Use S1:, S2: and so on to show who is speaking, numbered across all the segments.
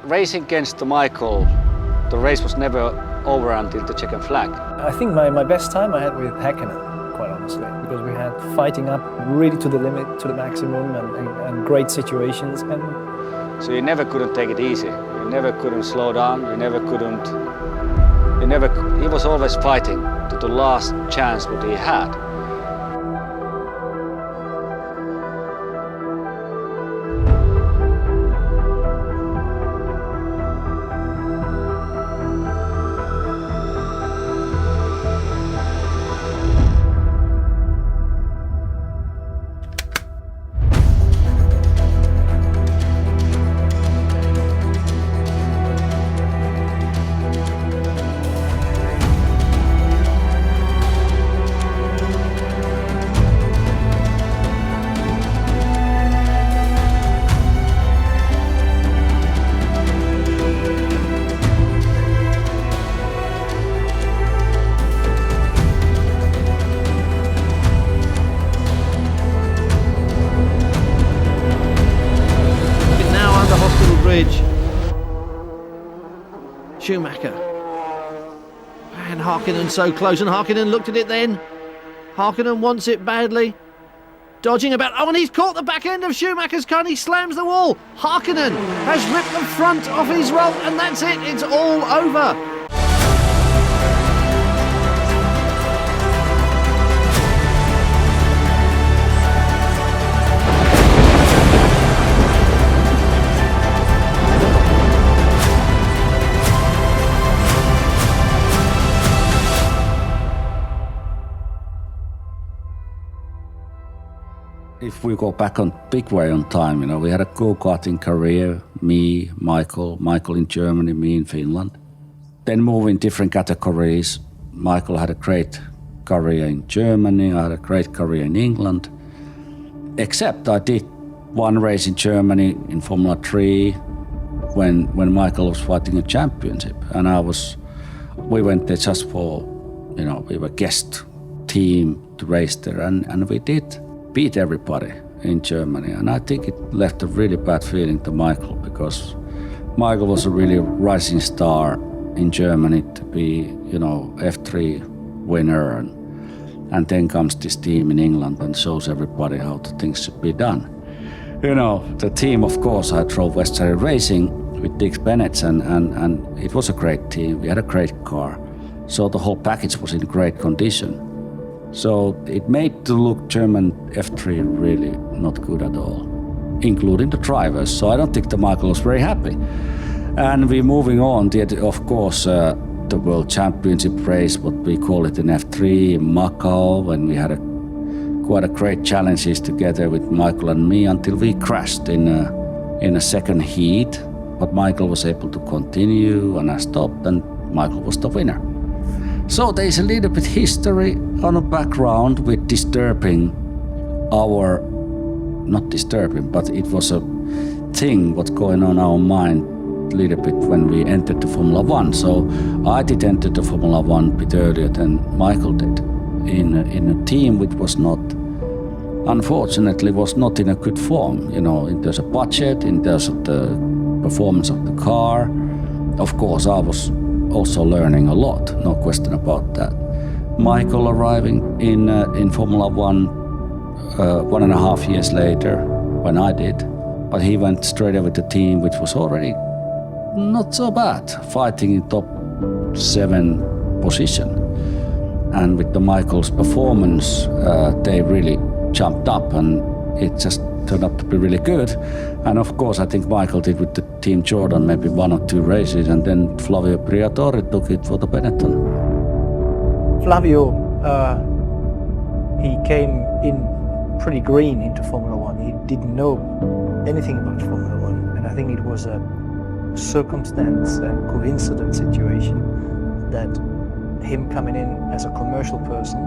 S1: racing against Michael, the race was never over until the checkered flag.
S2: I think my best time I had with Hakkinen, quite honestly, because we had fighting up really to the limit, to the maximum, and great situations. And
S1: so you never couldn't take it easy. You never couldn't slow down. He was always fighting to the last chance what he had.
S3: Schumacher. And Hakkinen so close, and Hakkinen looked at it then. Hakkinen wants it badly. Dodging about, oh, and he's caught the back end of Schumacher's car and he slams the wall. Hakkinen has ripped the front off his roll, and that's it, it's all over.
S4: If we go back on big way on time, you know, we had a go-karting career, me, Michael in Germany, me in Finland. Then moving different categories. Michael had a great career in Germany, I had a great career in England. Except I did one race in Germany in Formula 3 when Michael was fighting a championship. And we went there just for, you know, we were guest team to race there, and we did beat everybody in Germany, and I think it left a really bad feeling to Michael, because Michael was a really rising star in Germany to be, you know, F3 winner, and then comes this team in England and shows everybody how the things should be done. You know, the team, of course, I drove Western Racing with Dick Bennett, and it was a great team. We had a great car, so the whole package was in great condition. So it made the look German F3 really not good at all, including the drivers. So I don't think that Michael was very happy. And we're moving on, of course, the World Championship race, what we call it in F3, in Macau, when we had quite a great challenges together with Michael and me until we crashed in a second heat. But Michael was able to continue, and I stopped, and Michael was the winner. So there's a little bit history on the background with disturbing not disturbing, but it was a thing what's going on in our mind a little bit when we entered the Formula 1. So I did enter the Formula 1 a bit earlier than Michael did, in a team which was not, unfortunately, was not in a good form, you know, in terms of budget, in terms of the performance of the car. Of course, I was also learning a lot, no question about that. Michael arriving in Formula 1 1.5 years later when I did, but he went straight away with the team which was already not so bad, fighting in top 7 position. And with the Michael's performance, they really jumped up, and it just turned out to be really good. And of course, I think Michael did with the Team Jordan maybe 1 or 2 races, and then Flavio Briatore took it for the Benetton.
S2: Flavio, he came in pretty green into Formula 1. He didn't know anything about Formula 1, and I think it was a circumstance and coincidence situation that him coming in as a commercial person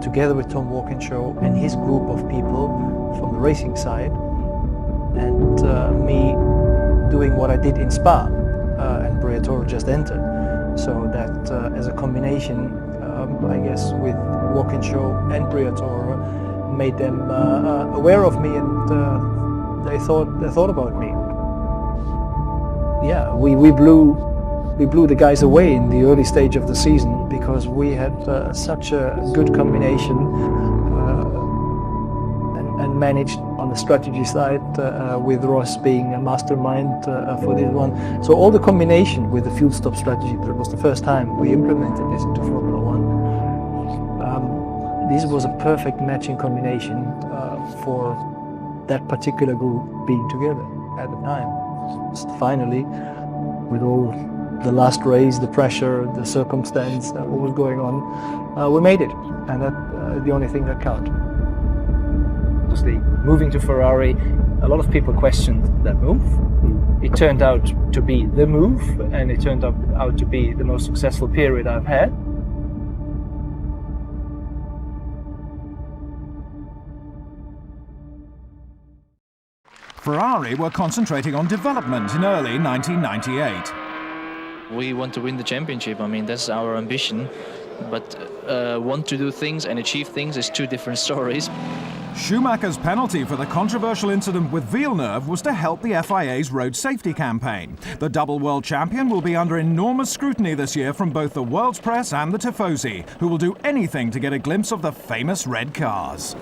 S2: together with Tom Walkinshaw and his group of people from the racing side, and me doing what I did in Spa, and Briatore just entered. So that as a combination, I guess, with Walkinshaw and Briatore made them aware of me, and they thought about me. yeah, we blew the guys away in the early stage of the season because we had such a good combination and managed on the strategy side with Ross being a mastermind for this one. So all the combination with the fuel stop strategy, that was the first time we implemented this into Formula One. This was a perfect matching combination for that particular group being together at the time. Just finally, with all the last race, the pressure, the circumstance, what was going on, we made it, and that's the only thing that counted. Obviously, moving to Ferrari, a lot of people questioned that move. It turned out to be the move, and it turned out to be the most successful period I've had.
S5: Ferrari were concentrating on development in early 1998.
S6: We want to win the championship. I mean, that's our ambition. But want to do things and achieve things is two different stories.
S5: Schumacher's penalty for the controversial incident with Villeneuve was to help the FIA's road safety campaign. The double world champion will be under enormous scrutiny this year from both the world's press and the Tifosi, who will do anything to get a glimpse of the famous red cars.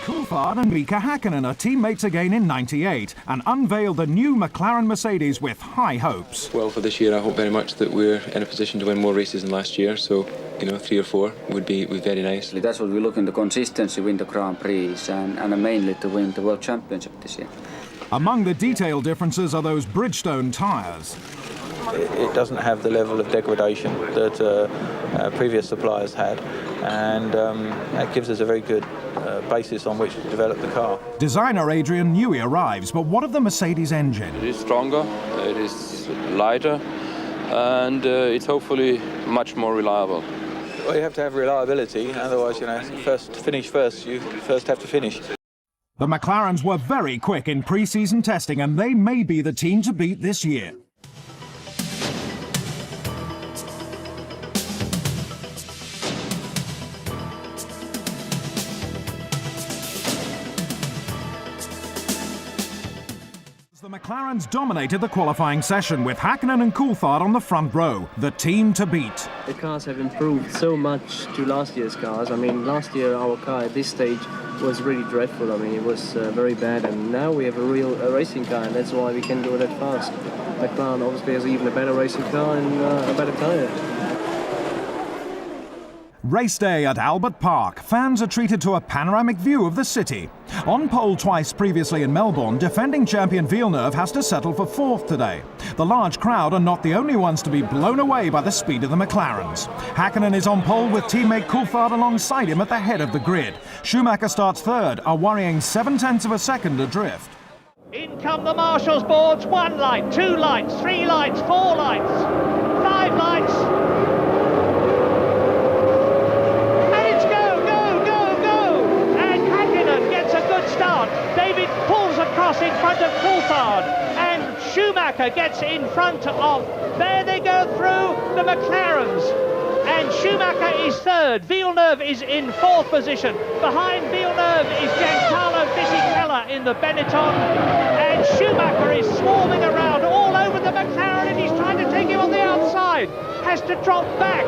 S5: Coulthard and Mika Hakkinen are teammates again in '98 and unveiled the new McLaren Mercedes with high hopes.
S7: Well, for this year, I hope very much that we're in a position to win more races than last year. So, 3 or 4 would be very nice.
S1: That's what we look in the consistency, win the Grand Prix, and mainly to win the World Championship this year.
S5: Among the detail differences are those Bridgestone tyres.
S8: It doesn't have the level of degradation that previous suppliers had, and that gives us a very good basis on which to develop the car.
S5: Designer Adrian Newey arrives, but what of the Mercedes engine?
S9: It is stronger, it is lighter, and it's hopefully much more reliable.
S8: Well, you have to have reliability, otherwise, first you first have to finish.
S5: The McLarens were very quick in pre-season testing, and they may be the team to beat this year. The McLarens dominated the qualifying session with Hakkinen and Coulthard on the front row, the team to beat.
S10: The cars have improved so much to last year's cars. I mean, last year our car at this stage was really dreadful. I mean, it was very bad, and now we have a real racing car, and that's why we can go that fast. McLaren obviously has even a better racing car and a better tyre.
S5: Race day at Albert Park. Fans are treated to a panoramic view of the city. On pole twice previously in Melbourne, defending champion Villeneuve has to settle for 4th today. The large crowd are not the only ones to be blown away by the speed of the McLarens. Hakkinen is on pole with teammate Coulthard alongside him at the head of the grid. Schumacher starts 3rd, a worrying 0.7 of a second adrift.
S3: In come the marshals boards, 1 light, 2 lights, 3 lights, 4 lights, 5 lights. David pulls across in front of Coulthard, and Schumacher gets in front of, there they go through the McLarens, and Schumacher is 3rd, Villeneuve is in 4th position, behind Villeneuve is Giancarlo Fisichella in the Benetton, and Schumacher is swarming around all over the McLaren, and he's trying to take him on the outside, has to drop back.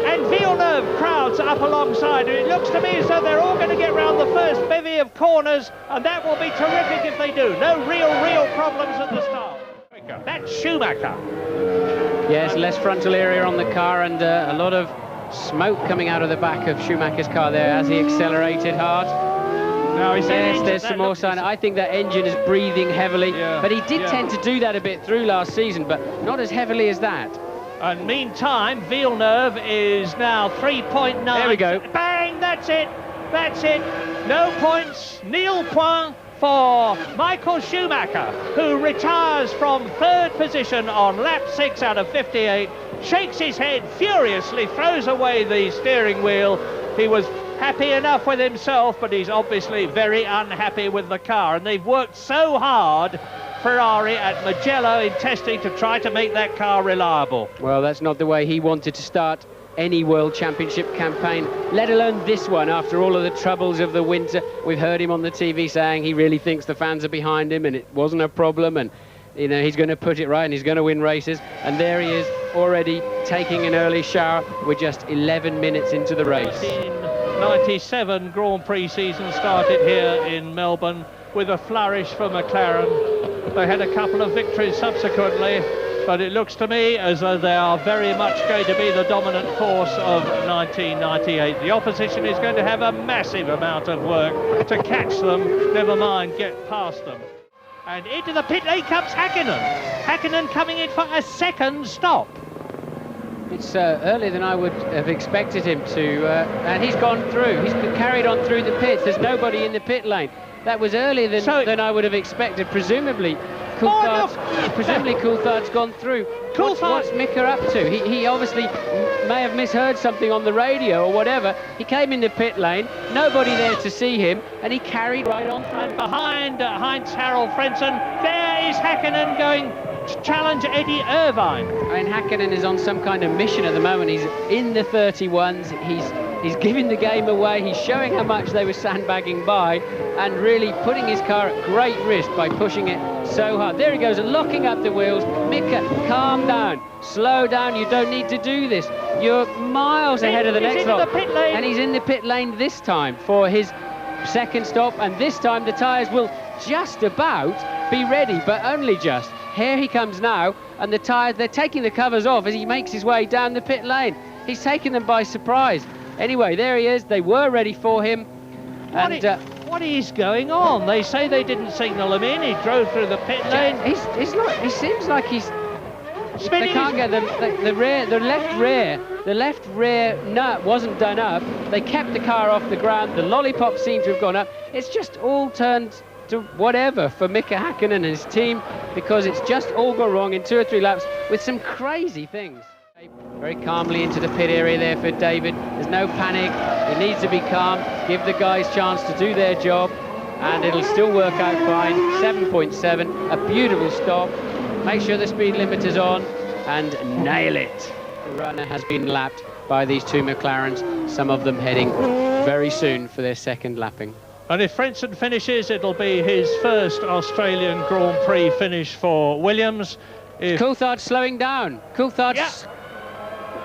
S3: And Villeneuve crowds up alongside, and it looks to me as though they're all going to get round the first bevy of corners, and that will be terrific if they do. No real problems at the start. That's Schumacher.
S11: Yes, less frontal area on the car, and a lot of smoke coming out of the back of Schumacher's car there as he accelerated hard.
S3: No,
S11: yes, there's some more sign. I think that engine is breathing heavily, but he did tend to do that a bit through last season, but not as heavily as that.
S3: And meantime, Villeneuve is now 3.9.
S11: There we go.
S3: Bang, that's it. No points, nil point for Michael Schumacher, who retires from 3rd position on lap 6 out of 58, shakes his head furiously, throws away the steering wheel. He was happy enough with himself, but he's obviously very unhappy with the car, and they've worked so hard, Ferrari at Mugello, in testing to try to make that car reliable.
S11: Well, that's not the way he wanted to start any World Championship campaign, let alone this one. After all of the troubles of the winter, we've heard him on the TV saying he really thinks the fans are behind him and it wasn't a problem, and you know, he's going to put it right and he's going to win races. And there he is, already taking an early shower. We're just 11 minutes into the race.
S12: 1997 Grand Prix season started here in Melbourne with a flourish for McLaren. They had a couple of victories subsequently, but it looks to me as though they are very much going to be the dominant force of 1998. The opposition is going to have a massive amount of work to catch them, never mind get past them. And into the pit lane comes Hakkinen. Hakkinen coming in for a second stop.
S11: It's earlier than I would have expected him to, and he's gone through. He's been carried on through the pits. There's nobody in the pit lane. That was earlier than I would have expected. Presumably, Coulthard's gone through. What's Mika up to? He obviously may have misheard something on the radio or whatever. He came in the pit lane, nobody there to see him, and he carried right on through.
S12: And behind Heinz-Harald Frentzen, there is Hakkinen going to challenge Eddie Irvine.
S11: I mean, Hakkinen is on some kind of mission at the moment. He's in the 31s. He's giving the game away. He's showing how much they were sandbagging by and really putting his car at great risk by pushing it so hard. There he goes, locking up the wheels. Mika, calm down, slow down. You don't need to do this. You're miles ahead of the next lot. And he's in the pit lane this time for his second stop. And this time the tyres will just about be ready, but only just. Here he comes now, and the tyres, they're taking the covers off as he makes his way down the pit lane. He's taken them by surprise. Anyway, there he is. They were ready for him.
S12: What is going on? They say they didn't signal him in. He drove through the pit lane.
S11: He's not. He seems like he's. They can't get the left rear nut wasn't done up. They kept the car off the ground. The lollipop seemed to have gone up. It's just all turned to whatever for Mika Hakkinen and his team, because it's just all gone wrong in 2 or 3 laps with some crazy things. Very calmly into the pit area there for David. There's no panic. He needs to be calm, give the guys a chance to do their job, and it'll still work out fine. 7.7, a beautiful stop. Make sure the speed limiter's on and nail it. The runner has been lapped by these 2 McLarens, some of them heading very soon for their second lapping.
S12: And if Frentzen finishes, it'll be his first Australian Grand Prix finish for Williams.
S11: Coulthard's slowing down. Coulthard's...
S12: Yeah.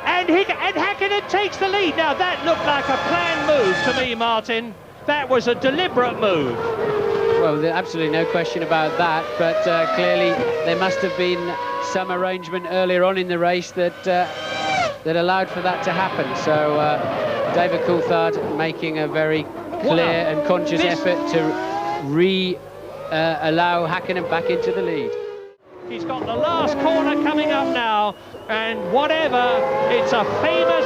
S12: And Hakkinen takes the lead. Now that looked like a planned move to me, Martin. That was a deliberate move.
S11: Well, there's absolutely no question about that, but clearly there must have been some arrangement earlier on in the race that that allowed for that to happen. So David Coulthard making a very clear and conscious effort to allow Hakkinen back into the lead.
S12: He's got the last corner coming up now, and whatever, it's a famous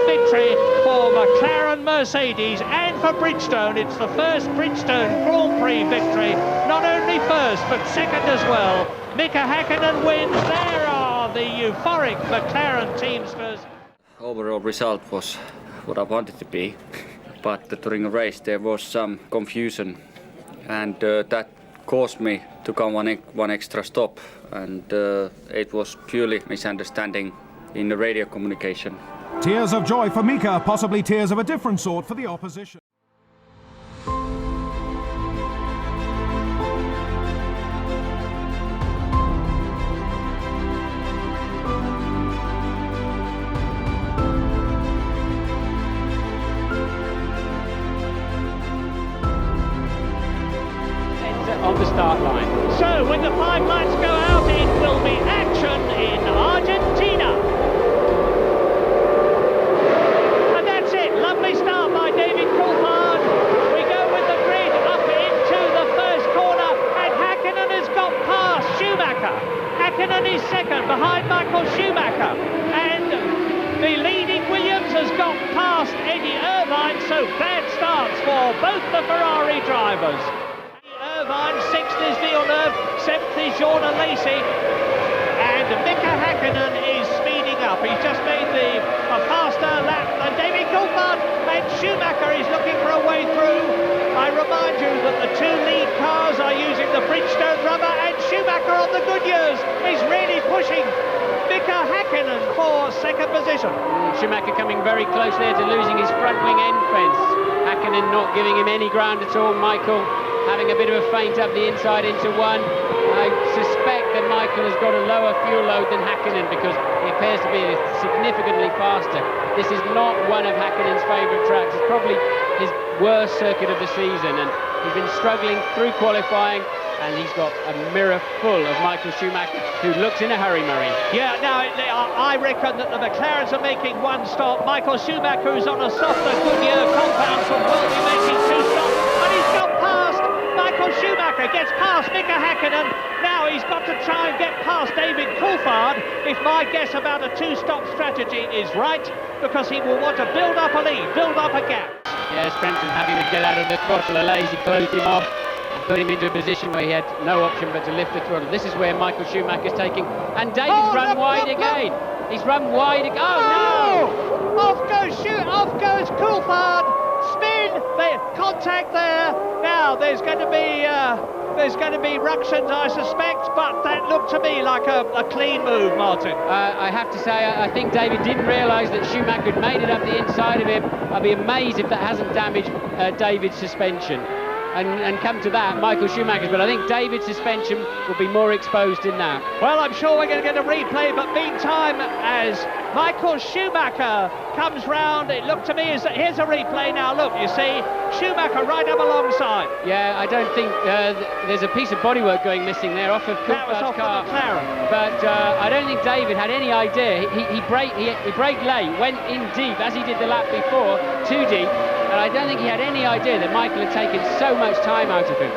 S12: victory for McLaren Mercedes and for Bridgestone. It's the first Bridgestone Grand Prix victory, not only first but second as well. Mika Hakkinen wins. There are the euphoric McLaren teamsters.
S1: Overall result was what I wanted to be, but during the race there was some confusion, and that caused me to come one extra stop, and it was purely misunderstanding in the radio communication.
S5: Tears of joy for Mika, possibly tears of a different sort for the opposition.
S11: On the start line.
S12: So when the 5 lights go out, it will be action in Argentina. And that's it. Lovely start by David Coulthard. We go with the grid up into the first corner, and Hakkinen has got past Schumacher. Hakkinen is second behind Michael Schumacher, and the leading Williams has got past Eddie Irvine, so bad starts for both the Ferrari drivers. Irvine, 6th is Villeneuve, 7th is Jordan Lacey, and Mika Hakkinen is speeding up. He's just made a faster lap than David Coulthard, and Schumacher is looking for a way through. I remind you that the 2 lead cars are using the Bridgestone rubber, and Schumacher on the Goodyears is really pushing Mika Hakkinen. Häkkinen for second position.
S11: Schumacher coming very close there to losing his front wing end fence. Häkkinen not giving him any ground at all. Michael having a bit of a feint up the inside into one. I suspect that Michael has got a lower fuel load than Häkkinen because he appears to be significantly faster. This is not one of Häkkinen's favourite tracks. It's probably his worst circuit of the season, and he's been struggling through qualifying, and he's got a mirror full of Michael Schumacher, who looks in a hurry, Murray.
S12: Yeah, now I reckon that the McLarens are making one stop. Michael Schumacher, who's on a softer Goodyear compound, will be making two stops, and he's got past. Michael Schumacher gets past Mika Hakkinen. Now he's got to try and get past David Coulthard, if my guess about a two-stop strategy is right, because he will want to build up a lead, build up a gap.
S11: Yeah, Frenton having to get out of the throttle. Lazy closed him off and put him into a position where he had no option but to lift the throttle. This is where Michael Schumacher's taking, and David's run wide again. He's run wide again. Oh no!
S12: Off goes Coulthard. Spin, contact there. Now there's going to be ructions, I suspect, but that looked to me like a clean move, Martin.
S11: I have to say, I think David didn't realise that Schumacher had made it up the inside of him. I'd be amazed if that hasn't damaged David's suspension. And come to that, Michael Schumacher's, but I think David's suspension will be more exposed in that.
S12: Well, I'm sure we're going to get a replay, but meantime, as Michael Schumacher comes round, it looked to me as here's a replay now. Look, you see Schumacher right up alongside.
S11: Yeah, I don't think there's a piece of bodywork going missing there off of Coulthard's car. But I don't think David had any idea. He braked late, went in deep as he did the lap before, too deep. And I don't think he had any idea that Michael had taken so much time out of him.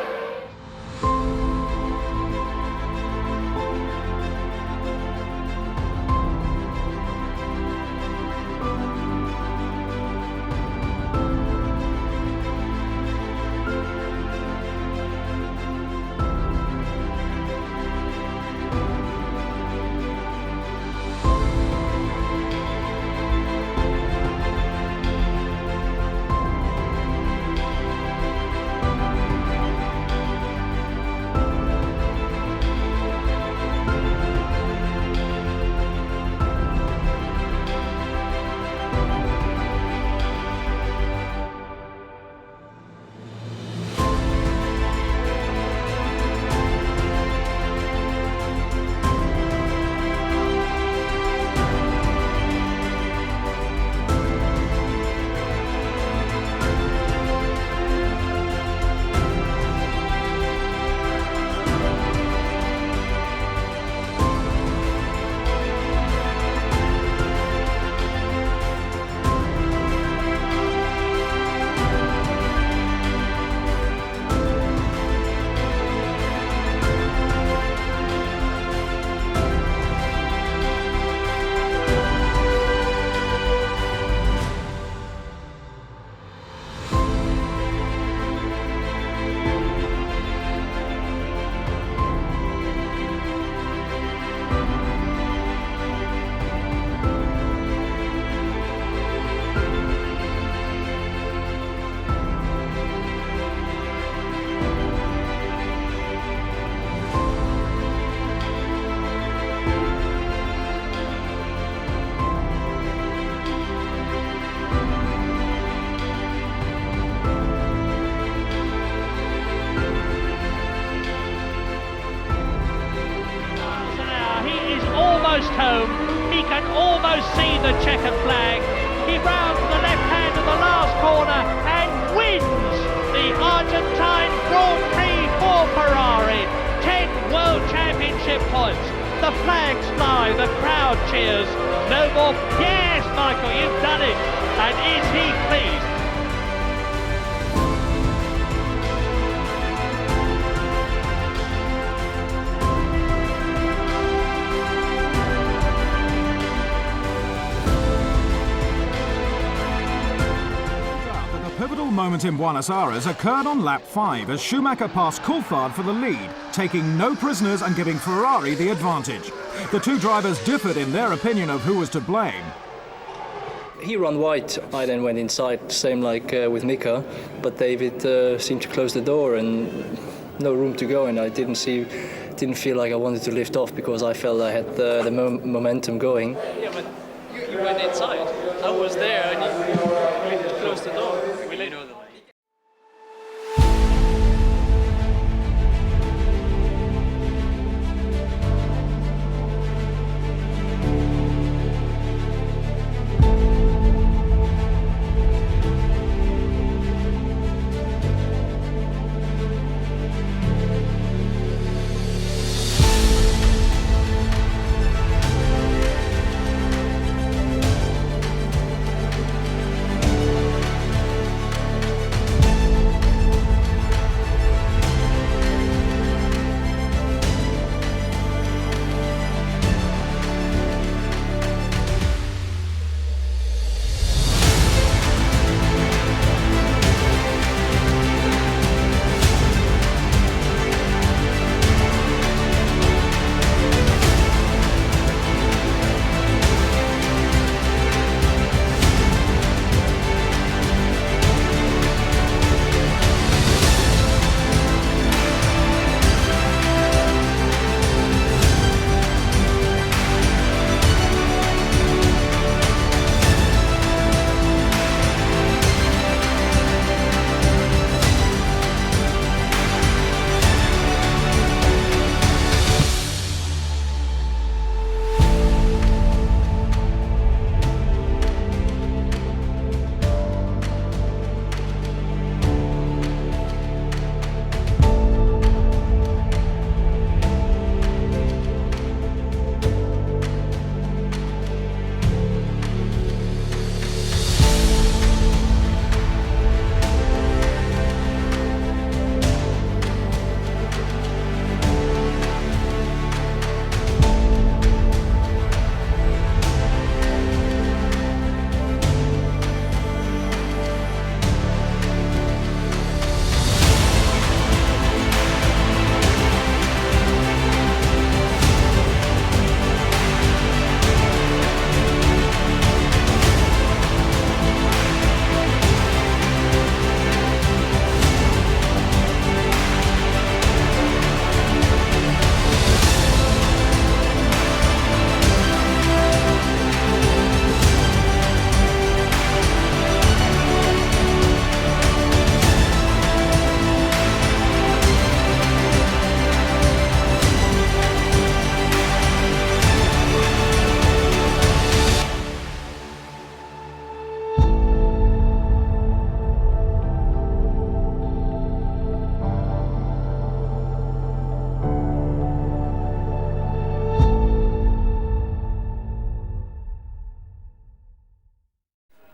S12: Home. He can almost see the checkered flag. He rounds the left hand of the last corner and wins the Argentine Grand Prix for Ferrari. 10 World Championship points. The flags fly, the crowd cheers. No more. Yes, Michael, you've done it. And is he pleased?
S5: The pivotal moment in Buenos Aires occurred on lap 5 as Schumacher passed Coulthard for the lead, taking no prisoners and giving Ferrari the advantage. The two drivers differed in their opinion of who was to blame.
S10: He ran wide, I then went inside, same like with Mika, but David seemed to close the door, and no room to go, and I didn't feel like I wanted to lift off because I felt I had the momentum going.
S6: Yeah, but you went inside. I was there, and you closed the door. We later know that.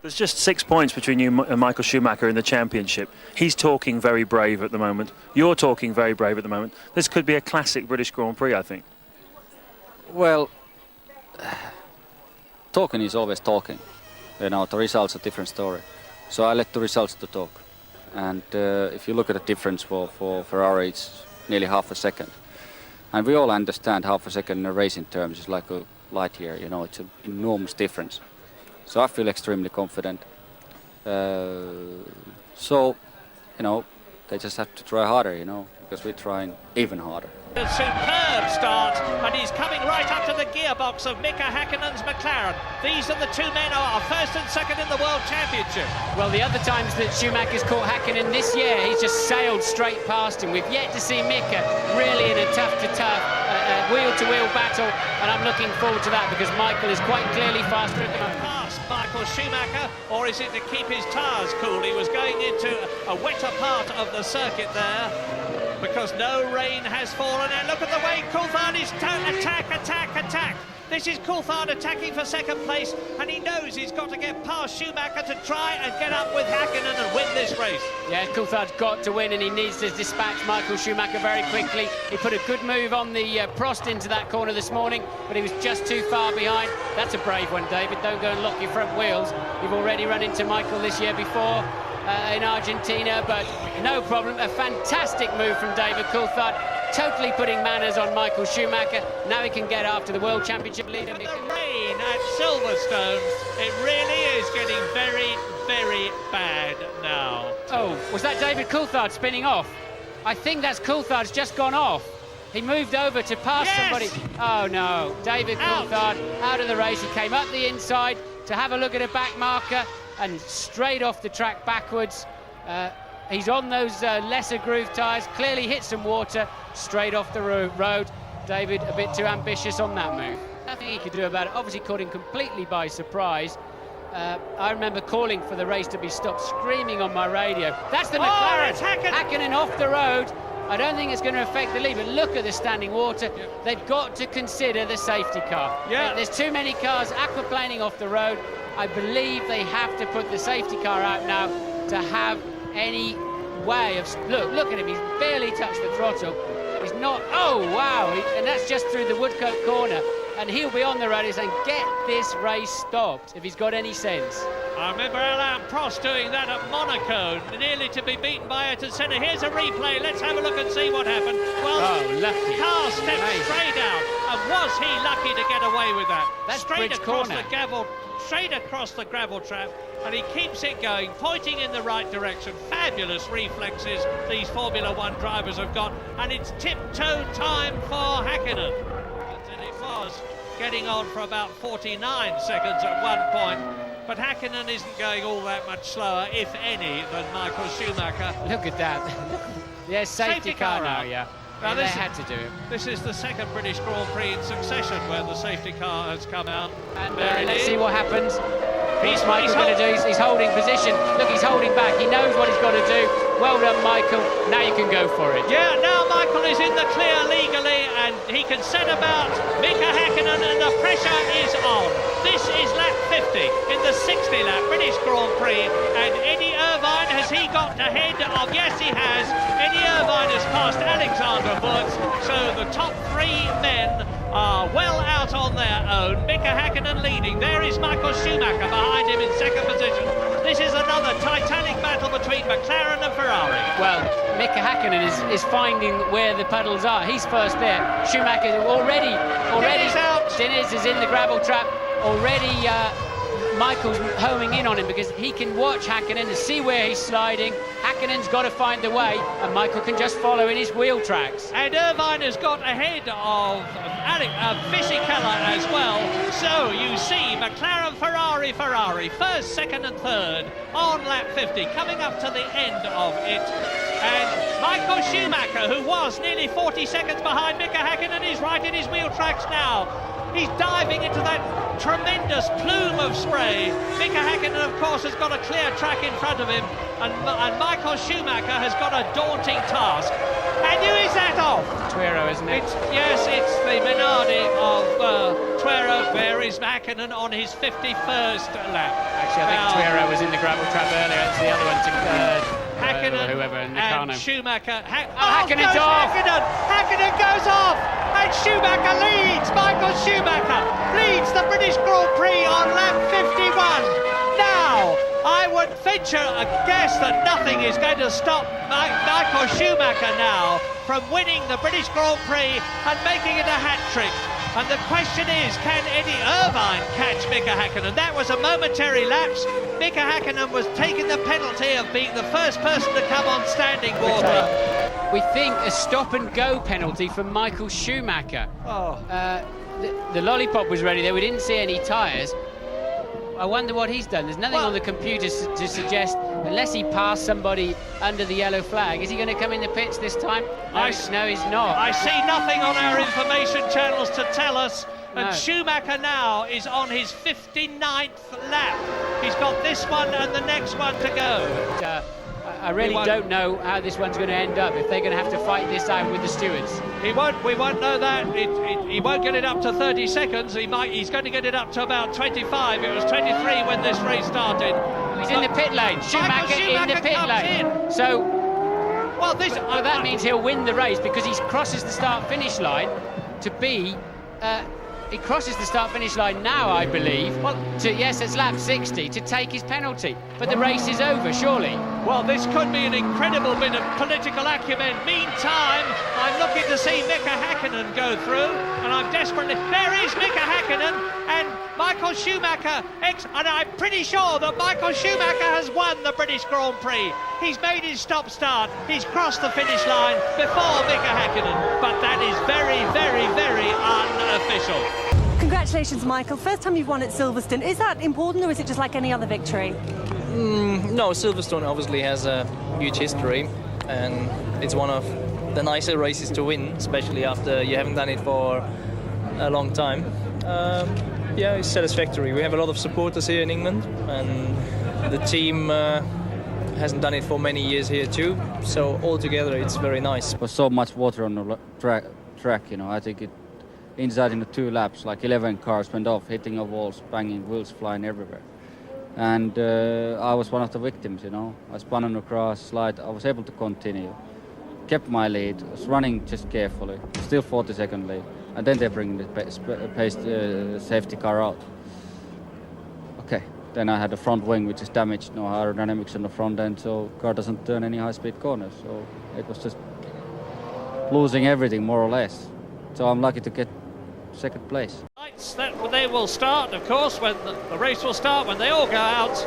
S13: There's just 6 points between you and Michael Schumacher in the championship. He's talking very brave at the moment. You're talking very brave at the moment. This could be a classic British Grand Prix, I think.
S1: Well, talking is always talking. You know, the results are a different story. So I let the results to talk. And if you look at the difference for Ferrari, it's nearly half a second. And we all understand half a second in a racing terms is like a light year, you know, it's an enormous difference. So I feel extremely confident. So, you know, they just have to try harder, you know, because we're trying even harder.
S12: A superb start, and he's coming right up to the gearbox of Mika Häkkinen's McLaren. These are the two men who are first and second in the World Championship.
S11: Well, the other times that Schumacher's caught Häkkinen this year, he's just sailed straight past him. We've yet to see Mika really in a tough-to-tough, wheel-to-wheel battle, and I'm looking forward to that because Michael is quite clearly faster at the moment.
S12: Past Michael Schumacher, or is it to keep his tyres cool? He was going into a wetter part of the circuit there, because no rain has fallen. And look at the way Coulthard is attack. This is Coulthard attacking for second place, and he knows he's got to get past Schumacher to try and get up with Hakkinen and win this race.
S11: Yeah, Coulthard's got to win, and he needs to dispatch Michael Schumacher very quickly. He put a good move on the Prost into that corner this morning, but he was just too far behind. That's a brave one, David. Don't go and lock your front wheels. You've already run into Michael this year before in Argentina, but no problem. A fantastic move from David Coulthard, totally putting manners on Michael Schumacher. Now he can get after the World Championship leader.
S12: The rain at Silverstone, it really is getting very, very bad now.
S11: Oh, was that David Coulthard spinning off? I think that's Coulthard's just gone off. He moved over to pass somebody. Oh no, David Coulthard out of the race. He came up the inside to have a look at a back marker and straight off the track backwards. He's on those lesser groove tyres, clearly hit some water straight off the road. David a bit too ambitious on that move. Nothing he could do about it. Obviously caught him completely by surprise. I remember calling for the race to be stopped, screaming on my radio. That's the McLaren.
S12: It's Hakkinen.
S11: Hakkinen off the road. I don't think it's going to affect the lead, but look at the standing water. They've got to consider the safety car. There's too many cars aquaplaning off the road. I believe they have to put the safety car out now to have any way of... Look at him, he's barely touched the throttle. He's not... Oh, wow, and that's just through the Woodcote corner. And he'll be on the road and saying, get this race stopped, if he's got any sense.
S12: I remember Alain Prost doing that at Monaco, nearly to be beaten by Ayrton Senna. Here's a replay, let's have a look and see what happened. Well,
S11: lucky.
S12: Car stepped straight out, and was he lucky to get away with that?
S11: That's
S12: straight
S11: Bridge
S12: across
S11: corner.
S12: straight across the gravel trap, and he keeps it going, pointing in the right direction. Fabulous reflexes these Formula One drivers have got, and it's tiptoe time for Hakkinen. And it was getting on for about 49 seconds at one point. But Hakkinen isn't going all that much slower, if any, than Michael Schumacher.
S11: Look at that. Yes, safety car now,
S12: Now
S11: they had to do it.
S12: This is the second British Grand Prix in succession where the safety car has come out.
S11: And let's see what happens. What's Michael going to do? He's holding position. Look, he's holding back. He knows what he's got to do. Well done, Michael. Now you can go for it.
S12: Yeah, now Michael is in the clear legally, and he can set about Mika Hakkinen, and the pressure is on. This is lap 50 in the 60 lap British Grand Prix, and Eddie Irvine, has he got ahead of... Yes, he has. Eddie Irvine has passed Alexander Wurz, so the top three men are well out on their own. Mika Hakkinen leading. There is Michael Schumacher behind him in second position. This is another titanic battle between McLaren and Ferrari.
S11: Well, Mika Hakkinen is finding where the puddles are. He's first there. Schumacher already.
S12: Dennis out.
S11: Dennis is in the gravel trap. Already Michael's homing in on him because he can watch Hakkinen and see where he's sliding. Hakkinen's got to find the way, and Michael can just follow in his wheel tracks.
S12: And Irvine has got ahead of Fisichella as well. So you see McLaren, Ferrari, first, second and third on lap 50, coming up to the end of it. And Michael Schumacher, who was nearly 40 seconds behind Mika Hakkinen, is right in his wheel tracks now. He's diving into that tremendous plume of spray. Mika Hakkinen, of course, has got a clear track in front of him, and Michael Schumacher has got a daunting task. And who is that off?
S11: Tuero, isn't it?
S12: Yes, it's the Minardi of Tuero. There is Hakkinen on his 51st lap.
S11: Actually, I think Tuero was in the gravel trap earlier. It's the other one to
S12: Hakkinen
S11: whoever in the
S12: and
S11: Nakano.
S12: Schumacher.
S11: Hakkinen's off!
S12: Hakkinen goes off! And Schumacher leads! Michael Schumacher leads the British Grand Prix on lap 51. Now, I would venture a guess that nothing is going to stop Michael Schumacher now from winning the British Grand Prix and making it a hat-trick. And the question is, can Eddie Irvine catch Mika Hakkinen? That was a momentary lapse. Mika Hakkinen was taking the penalty of being the first person to come on standing water.
S11: We think a stop-and-go penalty from Michael Schumacher. The lollipop was ready there. We didn't see any tyres. I wonder what he's done. There's nothing on the computer to suggest, unless he passed somebody under the yellow flag. Is he going to come in the pits this time? No, he's not.
S12: I see nothing on our information channels to tell us. And Schumacher now is on his 59th lap. He's got this one and the next one to go.
S11: I really don't know how this one's going to end up, if they're going to have to fight this out with the stewards.
S12: We won't know that. He won't get it up to 30 seconds. He's going to get it up to about 25. It was 23 when this race started.
S11: He's in the pit lane. Schumacher in the pit lane. So, that means he'll win the race because he crosses the start-finish line to be He crosses the start-finish line now, I believe. Well, yes, it's lap 60 to take his penalty. But the race is over, surely.
S12: Well, this could be an incredible bit of political acumen. Meantime, I'm looking to see Mika Häkkinen go through, and I'm desperately... There is Mika Häkkinen, and Michael Schumacher, and I'm pretty sure that Michael Schumacher has won the British Grand Prix. He's made his stop-start, he's crossed the finish line before Mika Häkkinen, but that is very, very, very unofficial.
S14: Congratulations, Michael. First time you've won at Silverstone. Is that important, or is it just like any other victory?
S6: No, Silverstone obviously has a huge history, and it's one of the nicer races to win, especially after you haven't done it for a long time. Yeah, it's satisfactory. We have a lot of supporters here in England, and the team hasn't done it for many years here too. So altogether, it's very nice.
S1: There was so much water on the track, you know. I think it inside in the 2 laps, like 11 cars went off, hitting the walls, banging, wheels flying everywhere. And I was one of the victims, you know. I spun on the grass, slide. I was able to continue, kept my lead, was running just carefully, still 40-second lead. And then they bring the safety car out. Okay, then I had the front wing, which is damaged, no aerodynamics on the front end, so car doesn't turn any high-speed corners. So it was just losing everything, more or less. So I'm lucky to get 2nd place.
S12: Lights that they will start, of course, when the race will start, when they all go out.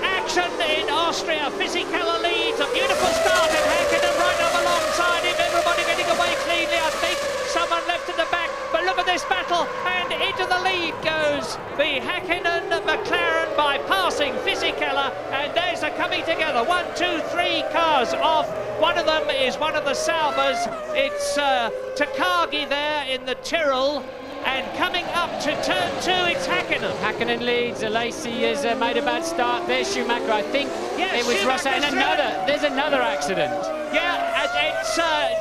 S12: Action in Austria. Fisichella leads. A beautiful start, and Häkkinen right up alongside him. Everybody getting away cleanly. I think someone left at the back. But look at this battle, and into the lead goes the Häkkinen McLaren by passing Fisichella, and there's a coming together. 1, 2, 3 cars off. One of them is one of the Salvers. It's Takagi there in the Tyrrell. And coming up to turn 2, it's Häkkinen.
S11: Häkkinen leads. Lacey has made a bad start. There's Schumacher, I think.
S12: Yes,
S11: it was Russell. And there's another accident.
S12: Yeah, and it's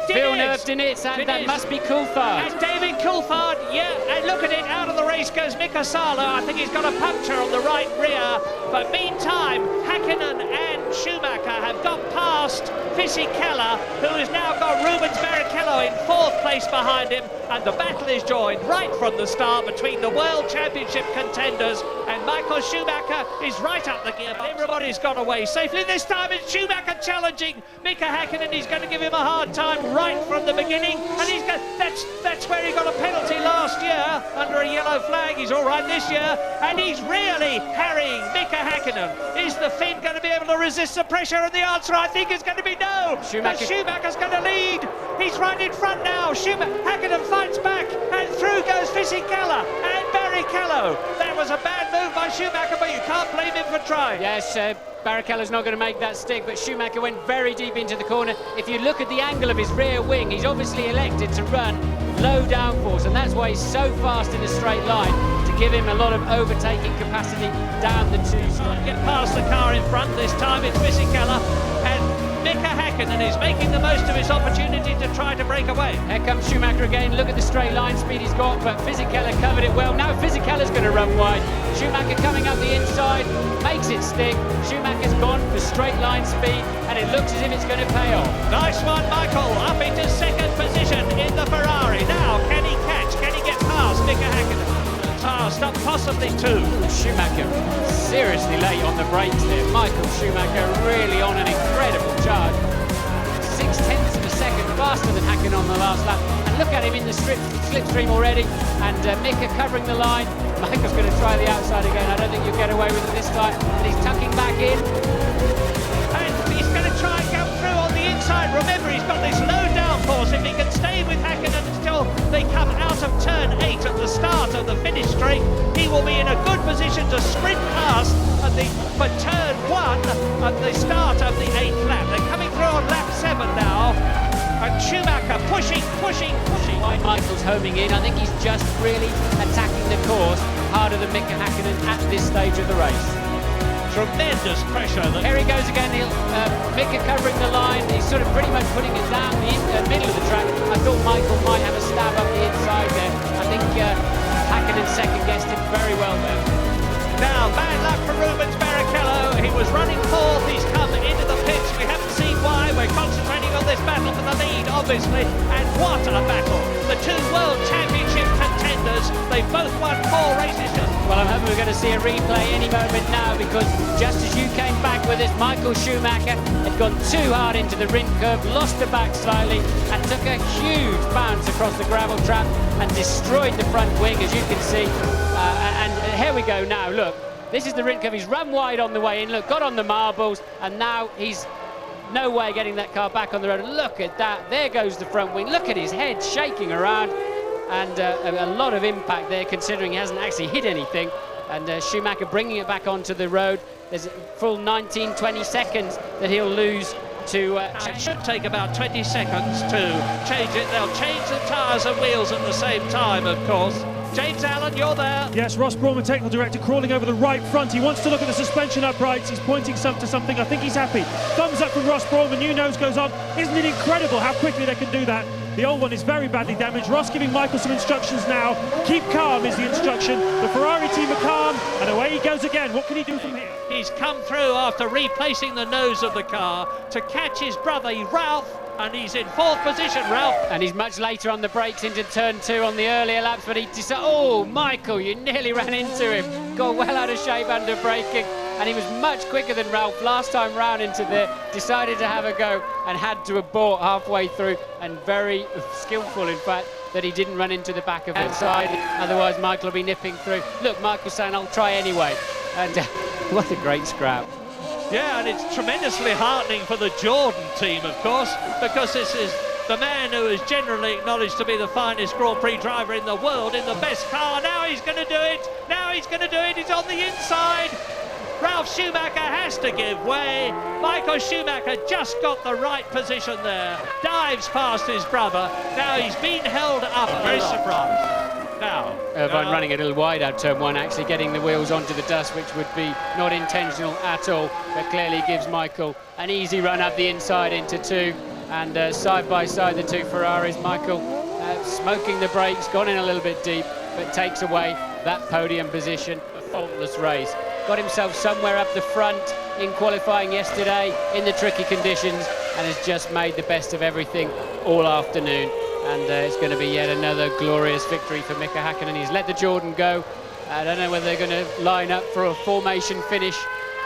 S11: Villeneuve, Dinitz, and that must be Coulthard.
S12: And David Coulthard, yeah, and look at it, out of the race goes Mika Salo. I think he's got a puncture on the right rear. But meantime, Häkkinen and Schumacher have got past Fisichella, who has now got Rubens Barrichello in 4th place behind him. And the battle is joined right from the start between the World Championship contenders, and Michael Schumacher is right up the gearbox. Everybody's got away safely. This time it's Schumacher challenging Mika Häkkinen. He's going to give him a hard time right from the beginning, and he's going. That's where he got a penalty last year under a yellow flag. He's all right this year, and he's really harrying Mika Häkkinen. Is the Finn going to be able to resist the pressure? And the answer, I think, is going to be no. Schumacher's going to lead. He's right in front now. Häkkinen fights back, and through goes Fisichella and Barrichello. That was a bad move by Schumacher, but you can't blame him for trying.
S11: Yes, Barrichello's not going to make that stick, but Schumacher went very deep into the corner. If you look at the angle of his rear wing, he's obviously elected to run low downforce, and that's why he's so fast in a straight line, to give him a lot of overtaking capacity down the 2 straight.
S12: Get past the car in front. This time it's Fisichella, and Mika Häkkinen is making the most of his opportunity to try to break away.
S11: Here comes Schumacher again. Look at the straight line speed he's got, but Fisichella covered it well. Now Fisichella's going to run wide. Schumacher coming up the inside, makes it stick. Schumacher's gone for straight line speed, and it looks as if it's going to pay off.
S12: Nice one, Michael, up into 2nd position in the Ferrari. Now, can he catch? Can he get past Mika Häkkinen? Stop possibly 2.
S11: Schumacher seriously late on the brakes there. Michael Schumacher really on an incredible charge. 0.6 of a second faster than Häkkinen on the last lap. And look at him in the slipstream already. And Mika covering the line. Michael's going to try the outside again. I don't think you'll get away with it this time. And he's tucking back in.
S12: And he's going to try and come through on the inside. Remember, he's got this low downforce. If he can stay with Häkkinen until they come out of turn 8 at the start of the finish straight, he will be in a good position to sprint past for turn 1 at the start of the 8th lap. They're coming through on lap 7 now. And Schumacher pushing.
S11: Michael's homing in. I think he's just really attacking the course harder than Mika Häkkinen at this stage of the race.
S12: Tremendous pressure.
S11: Here he goes again. Mika covering the line. He's sort of pretty much putting it down the middle of the track. I thought Michael might have a stab up the inside there. I think Häkkinen second-guessed him very well there.
S12: Now, bad luck for Rubens Barrichello. He was running 4th. He's come into the pits. We haven't seen why. we're concentrating on this battle for the lead, obviously, and what a battle. The two World Championship contenders, they both won 4 races.
S11: Well, I'm hoping we're going to see a replay any moment now, because just as you came back with us, Michael Schumacher had gone too hard into the rim curve, lost the back slightly, and took a huge bounce across the gravel trap and destroyed the front wing, as you can see. And here we go now, look. This is the rim curve. He's run wide on the way in, look, got on the marbles, and now he's no way getting that car back on the road. Look at that, there goes the front wing. Look at his head shaking around, and a lot of impact there, considering he hasn't actually hit anything. And Schumacher bringing it back onto the road. There's a full 19-20 seconds that he'll lose to...
S12: It should take about 20 seconds to change it. They'll change the tyres and wheels at the same time, of course. James Allen, you're there.
S15: Yes, Ross Brawn, technical director, crawling over the right front. He wants to look at the suspension uprights. He's pointing to something. I think he's happy. Thumbs up from Ross Brawn. The new nose goes on. Isn't it incredible how quickly they can do that? The old one is very badly damaged. Ross giving Michael some instructions now. Keep calm is the instruction. The Ferrari team are calm, and away he goes again. What can he do from here?
S12: He's come through after replacing the nose of the car to catch his brother Ralph, and he's in 4th position, Ralph.
S11: And he's much later on the brakes into turn 2 on the earlier laps, but he decided, oh, Michael, you nearly ran into him. Got well out of shape under braking, and he was much quicker than Ralph last time round into there, decided to have a go and had to abort halfway through, and very skillful, in fact, that he didn't run into the back of it side. Otherwise, Michael will be nipping through. Look, Michael's saying, I'll try anyway. And what a great scrap.
S12: Yeah, and it's tremendously heartening for the Jordan team, of course, because this is the man who is generally acknowledged to be the finest Grand Prix driver in the world, in the best car. Now he's going to do it. Now he's going to do it. He's on the inside. Ralf Schumacher has to give way. Michael Schumacher just got the right position there. Dives past his brother. Now he's been held up. Very surprised. Now,
S11: Irvine running a little wide out turn 1, actually getting the wheels onto the dust, which would be not intentional at all, but clearly gives Michael an easy run up the inside into 2. And side by side, the 2 Ferraris. Michael smoking the brakes, gone in a little bit deep, but takes away that podium position. A faultless race. Got himself somewhere up the front in qualifying yesterday in the tricky conditions, and has just made the best of everything all afternoon. And it's going to be yet another glorious victory for Mika Hakkinen. He's let the Jordan go. I don't know whether they're going to line up for a formation finish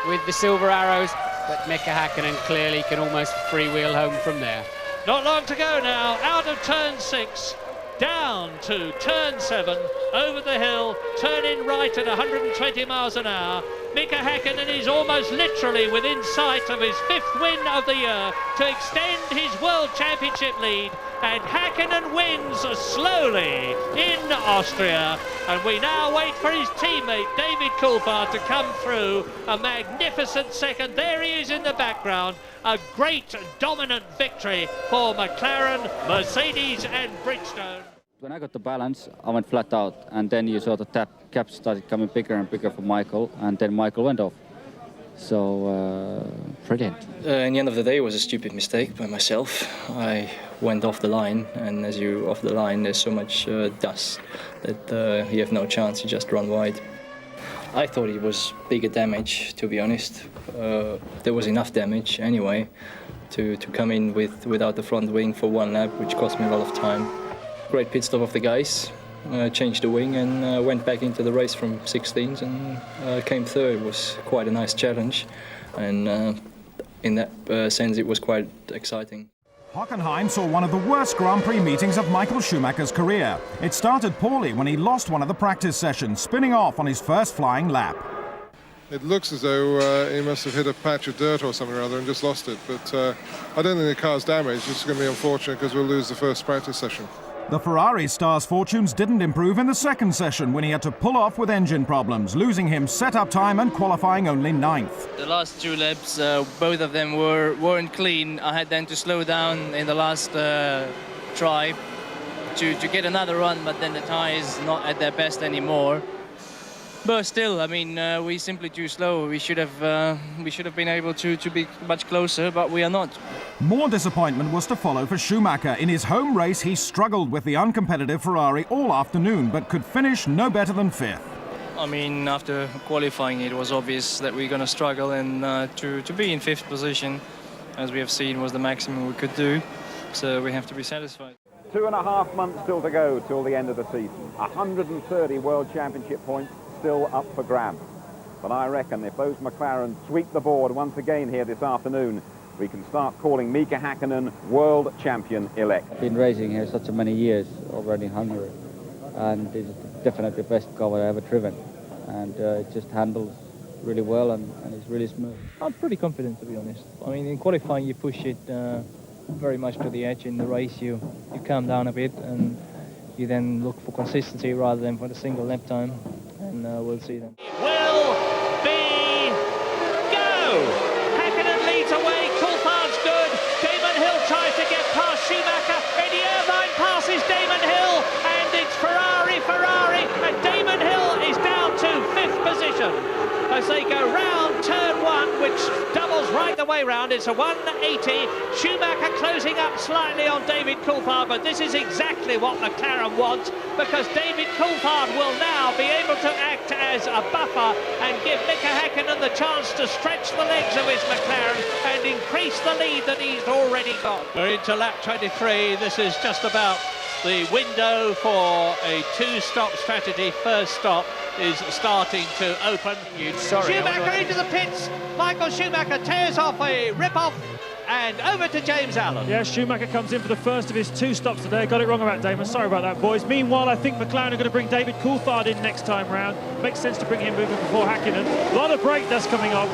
S11: with the silver arrows, but Mika Hakkinen clearly can almost freewheel home from there.
S12: Not long to go now, out of turn 6, down to turn 7, over the hill, turning right at 120 miles an hour. Mika Hakkinen is almost literally within sight of his 5th win of the year to extend his World Championship lead, and Hakkinen wins slowly in Austria. And we now wait for his teammate David Coulthard to come through. A magnificent second. There he is in the background. A great dominant victory for McLaren, Mercedes and Bridgestone.
S1: When I got the balance, I went flat out, and then you saw the cap started coming bigger and bigger for Michael, and then Michael went off. So, brilliant.
S16: In the end of the day, it was a stupid mistake by myself. I went off the line, and as you off the line, there's so much dust that you have no chance, you just run wide. I thought it was bigger damage, to be honest. There was enough damage anyway to come in without the front wing for 1 lap, which cost me a lot of time. Great pit stop of the guys, changed the wing and went back into the race from 16th and came 3rd. It was quite a nice challenge, and in that sense it was quite exciting.
S5: Hockenheim saw one of the worst Grand Prix meetings of Michael Schumacher's career. It started poorly when he lost one of the practice sessions, spinning off on his first flying lap.
S17: It looks as though he must have hit a patch of dirt or something or other and just lost it, but I don't think the car's damaged. It's going to be unfortunate because we'll lose the first practice session.
S5: The Ferrari star's fortunes didn't improve in the second session when he had to pull off with engine problems, losing him set-up time and qualifying only 9th.
S18: The last 2 laps, both of them weren't clean. I had then to slow down in the last try to get another run, but then the tyre is not at their best anymore. But still, I mean, we're simply too slow. We should have been able to be much closer, but we are not.
S5: More disappointment was to follow for Schumacher. In his home race, he struggled with the uncompetitive Ferrari all afternoon, but could finish no better than 5th.
S18: I mean, after qualifying, it was obvious that we're going to struggle and to be in 5th position.
S19: as we have seen, was the maximum we could do. So we have to be satisfied.
S20: 2.5 months still to go till the end of the season. 130 World Championship points still up for grabs. But I reckon if those McLaren sweep the board once again here this afternoon, we can start calling Mika Hakkinen World Champion-elect.
S1: I've been racing here such a many years already in Hungary, and it's definitely the best car I've ever driven. And it just handles really well and it's really smooth.
S16: I'm pretty confident, to be honest. I mean, in qualifying you push it very much to the edge. In the race you calm down a bit and you then look for consistency rather than for the single lap time, and we'll see then.
S12: Will be go! Hakkinen leads away, Coulthard's good, Damon Hill tries to get past Schumacher, Eddie Irvine passes Damon Hill, and it's Ferrari, and Damon Hill is down to 5th position as they go round turn 1, which doubles right the way round. It's a 180. Schumacher closing up slightly on David Coulthard, but this is exactly what McLaren wants, because David Coulthard will now be able to act as a buffer and give Mika Hakkinen the chance to stretch the legs of his McLaren and increase the lead that he's already got. We're into lap 23. This is just about the window for a 2-stop strategy. First stop is starting to open. Schumacher into the pits. Michael Schumacher tears off a rip-off and over to James Allen.
S15: Yeah, Schumacher comes in for the first of his 2 stops today. Got it wrong about Damon. Sorry about that, boys. Meanwhile, I think McLaren are going to bring David Coulthard in next time round. Makes sense to bring him moving before Hakkinen. A lot of brake dust coming off.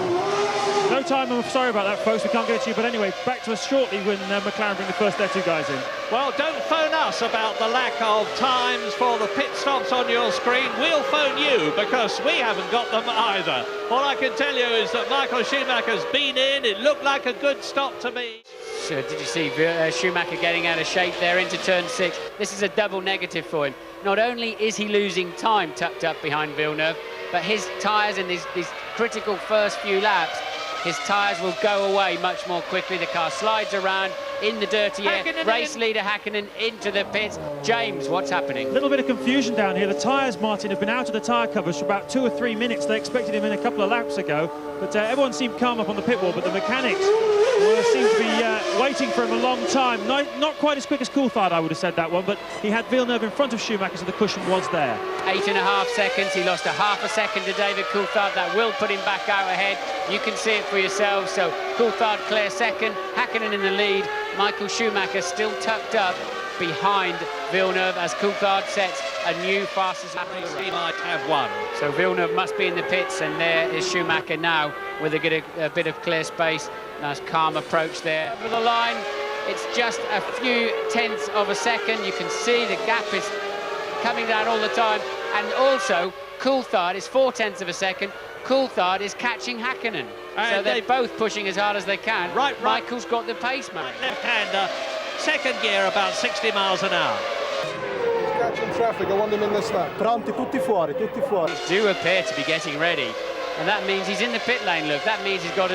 S15: No time, I'm sorry about that, folks. We can't get to you. But anyway, back to us shortly when McLaren bring the first their 2 guys in.
S12: Well, don't phone us about the lack of times for the pit stops on your screen. We'll phone you because we haven't got them either. All I can tell you is that Michael Schumacher's been in. It looked like a good stop to me.
S11: So did you see Schumacher getting out of shape there into turn 6? This is a double negative for him. Not only is he losing time tucked up behind Villeneuve, but his tyres in these critical first few laps, his tyres will go away much more quickly. The car slides around in the dirty air. Race leader Hakkinen into the pits. James, what's happening?
S15: A little bit of confusion down here. The tyres, Martin, have been out of the tyre covers for about 2 or 3 minutes. They expected him in a couple of laps ago, but everyone seemed calm up on the pit wall, but the mechanics seem to be waiting for him a long time. Not quite as quick as Coulthard, I would have said that one, but he had Villeneuve in front of Schumacher, so the cushion was there.
S11: 8.5 seconds. He lost a half a second to David Coulthard. That will put him back out ahead. You can see it for yourselves. So Coulthard clear second, Hakkinen in the lead. Michael Schumacher still tucked up behind Villeneuve as Coulthard sets a new fastest lap.
S12: He might have won.
S11: So Villeneuve must be in the pits, and there is Schumacher now with a bit of clear space. Nice calm approach there. Over the line, it's just a few tenths of a second. You can see the gap is coming down all the time, and also Coulthard is 4/10 of a second. Coulthard is catching Hakkinen. So they're both pushing as hard as they can. Right. Michael's got the pace, man.
S12: Left-hander, second gear about 60 miles an hour.
S17: He's catching traffic. I want him in this lap.
S2: Pronti, tutti fuori, tutti fuori.
S11: Do appear to be getting ready, and that means he's in the pit lane. Look, that means he's got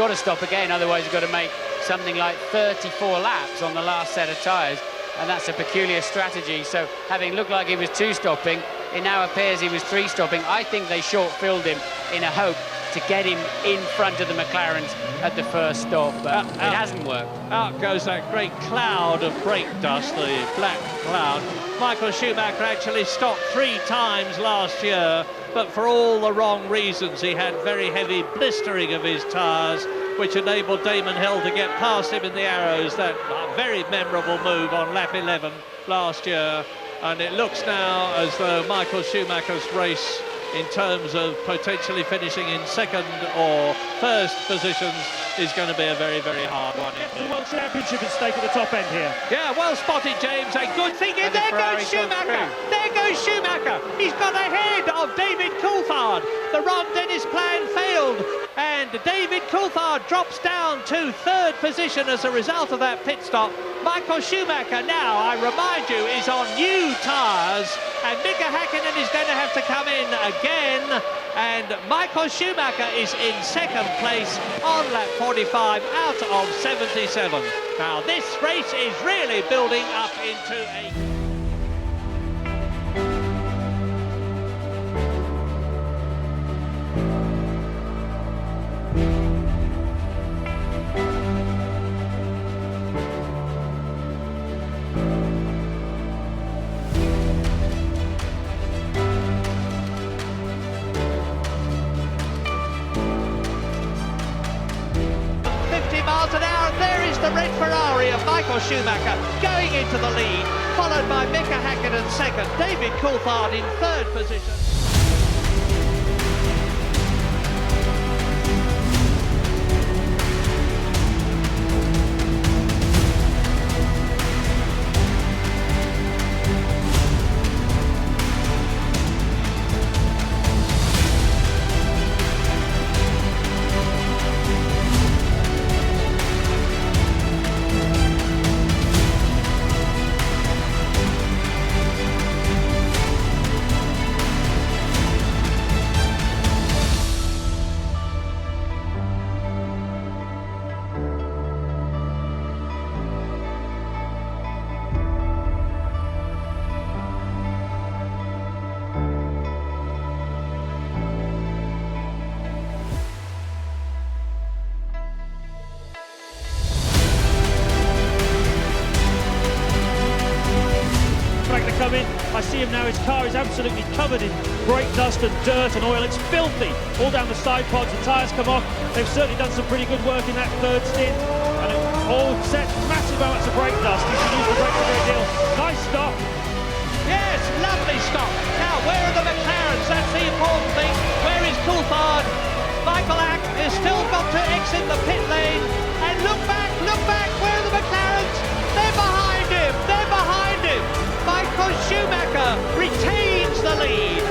S11: to stop again. Otherwise, he's got to make something like 34 laps on the last set of tyres, and that's a peculiar strategy. So, having looked like he was 2-stopping, it now appears he was 3-stopping. I think they short-filled him in a hope to get him in front of the McLarens at the first stop, but it hasn't worked.
S12: Out goes that great cloud of brake dust, the black cloud. Michael Schumacher actually stopped 3 times last year, but for all the wrong reasons. He had very heavy blistering of his tyres, which enabled Damon Hill to get past him in the arrows. That very memorable move on lap 11 last year. And it looks now as though Michael Schumacher's race, in terms of potentially finishing in second or first positions, is going to be a very, very hard one.
S15: The World Championship at stake at the top end here.
S12: Yeah, well spotted, James. A good thing. And there goes Schumacher. There goes Schumacher. He's got ahead of David Coulthard. The Ron Dennis plan failed, and David Coulthard drops down to 3rd position as a result of that pit stop. Michael Schumacher now, I remind you, is on new tyres, and Mika Hakkinen is going to have to come in again, and Michael Schumacher is in 2nd place on lap 45 out of 77. Now this race is really building up into a... Michael Schumacher going into the lead, followed by Mika Hakkinen second, David Coulthard in third position.
S15: I see him now, his car is absolutely covered in brake dust and dirt and oil. It's filthy all down the side pods, the tyres come off. They've certainly done some pretty good work in that third stint. And it all set massive amounts of brake dust. He should use the brakes a great deal. Nice stop.
S12: Yes, lovely stop. Now, where are the McLarens? That's the important thing. Where is Coulthard? Michael Ack has still got to exit the pit lane. And look back, where are the McLarens? They're behind him, they're behind him. Michael Schumacher retains the lead.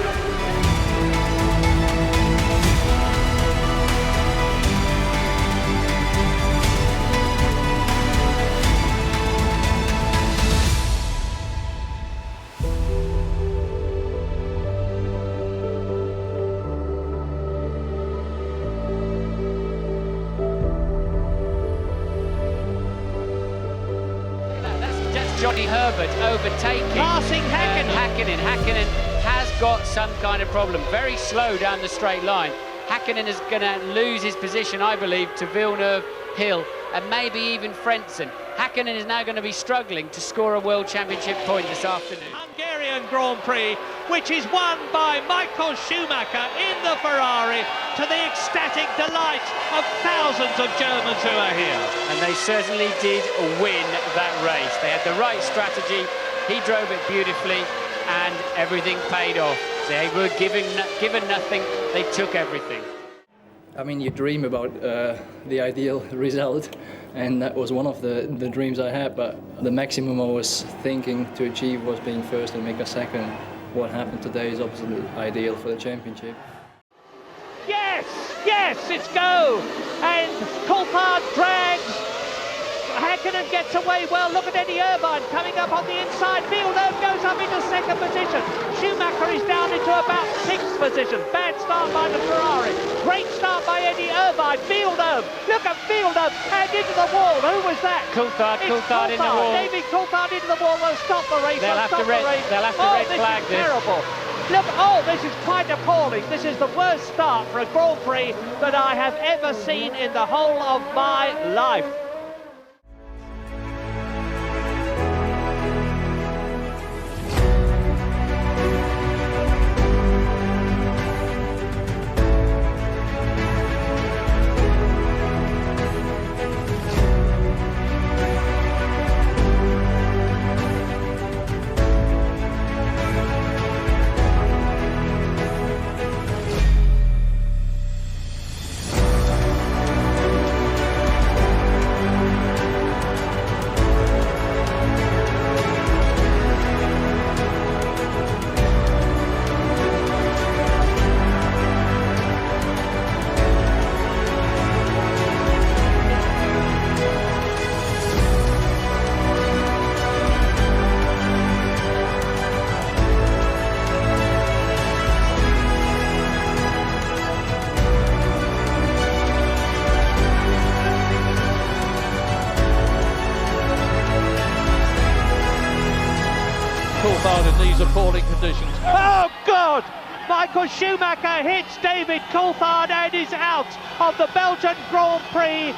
S11: Johnny Herbert overtaking
S12: passing Hakkinen.
S11: Hakkinen has got some kind of problem. Very slow down the straight line. Hakkinen is going to lose his position, I believe, to Villeneuve, Hill, and maybe even Frentzen. Hakkinen is now going to be struggling to score a World Championship point this afternoon.
S12: Hungarian Grand Prix, which is won by Michael Schumacher in the Ferrari, to the ecstatic delight of thousands of Germans who are here.
S11: And they certainly did win that race. They had the right strategy, he drove it beautifully, and everything paid off. They were given nothing, they took everything.
S16: I mean, you dream about the ideal result, and that was one of the dreams I had, but the maximum I was thinking to achieve was being first and make a second. What happened today is absolutely ideal for the championship.
S12: Yes, it's go! And Coulthard drags. Hakkinen gets away well. Look at Eddie Irvine coming up on the inside. Villeneuve goes up into second position. Schumacher is down into about sixth position. Bad start by the Ferrari. Great start by Eddie Irvine. Villeneuve. Look at Villeneuve. And into the wall. Who was that?
S11: Coulthard in the wall.
S12: David Coulthard into the wall. They'll stop the race.
S11: They'll have to red flag this.
S12: Terrible. Look, this is quite appalling. This is the worst start for a Grand Prix that I have ever seen in the whole of my life. In these appalling conditions. Oh God! Michael Schumacher hits David Coulthard and is out of the Belgian Grand Prix.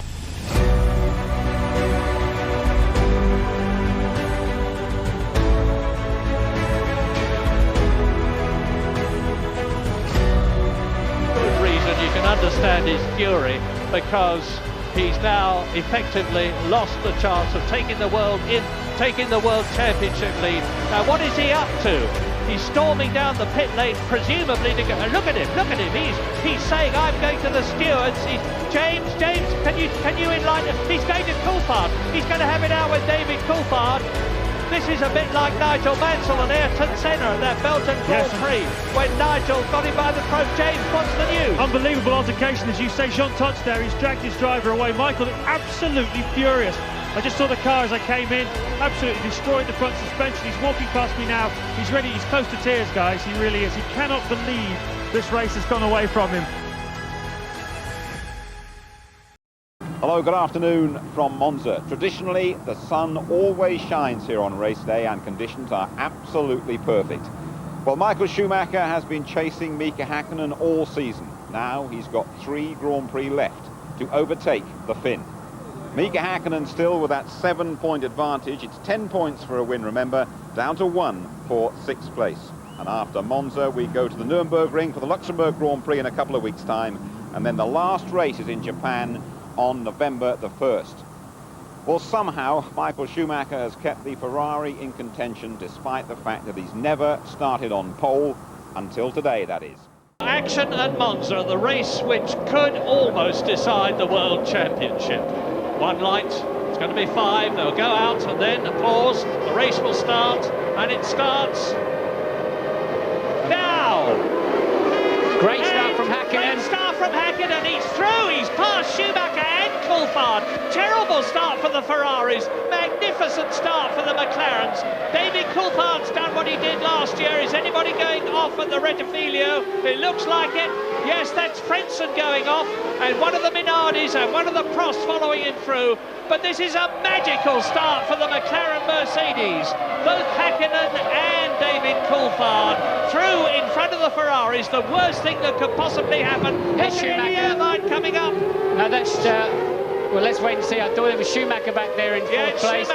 S12: Good reason, you can understand his fury, because he's now effectively lost the chance of taking the world championship lead. Now what is he up to? He's storming down the pit lane, presumably to go. Look at him! He's saying, "I'm going to the stewards." James, can you enlighten him? He's going to Coulthard. He's going to have it out with David Coulthard. This is a bit like Nigel Mansell and Ayrton Senna at that Belgian Grand Prix when Nigel got him by the throat. James, what's the news?
S15: Unbelievable altercation, as you say. Jean Tots there, he's dragged his driver away. Michael absolutely furious. I just saw the car as I came in, absolutely destroyed the front suspension. He's walking past me now. He's ready, he's close to tears, guys. He really is. He cannot believe this race has gone away from him.
S20: Hello, good afternoon from Monza. Traditionally, the sun always shines here on race day and conditions are absolutely perfect. Well, Michael Schumacher has been chasing Mika Hakkinen all season. Now he's got 3 Grand Prix left to overtake the Finn. Mika Hakkinen still with that 7-point advantage. It's 10 points for a win, remember, down to 1 for 6th place. And after Monza, we go to the Nürburgring for the Luxembourg Grand Prix in a couple of weeks' time. And then the last race is in Japan on November the 1st. Well, somehow, Michael Schumacher has kept the Ferrari in contention despite the fact that he's never started on pole until today, that is.
S12: Action at Monza, the race which could almost decide the World Championship. 1 light, it's going to be 5, they'll go out and then applause, the race will start, and it starts now!
S11: Great start from Hakkinen.
S12: Great start from Hakkinen, he's through, he's past Schumacher and Coulthard. Terrible start for the Ferraris, magnificent start for the McLarens. David Coulthard's done what he did last year. Is anybody going off at the Rettifilio? It looks like it. Yes, that's Frentzen going off, and one of the Minardis and one of the Prosts following him through. But this is a magical start for the McLaren Mercedes. Both Hakkinen and David Coulthard through in front of the Ferraris. The worst thing that could possibly happen. Is the Irvine coming up?
S11: No, that's... well, let's wait and see. I thought it was Schumacher back there in 4th place,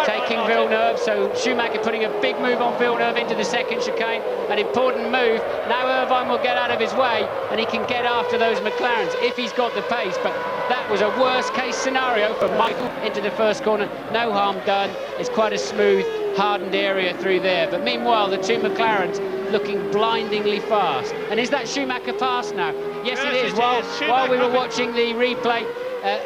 S11: taking Villeneuve. So Schumacher putting a big move on Villeneuve into the 2nd chicane, an important move. Now Irvine will get out of his way and he can get after those McLarens if he's got the pace. But that was a worst case scenario for Michael into the 1st corner. No harm done. It's quite a smooth, hardened area through there. But meanwhile, the 2 McLarens looking blindingly fast. And is that Schumacher pass now? Yes, it is. While we were watching the replay,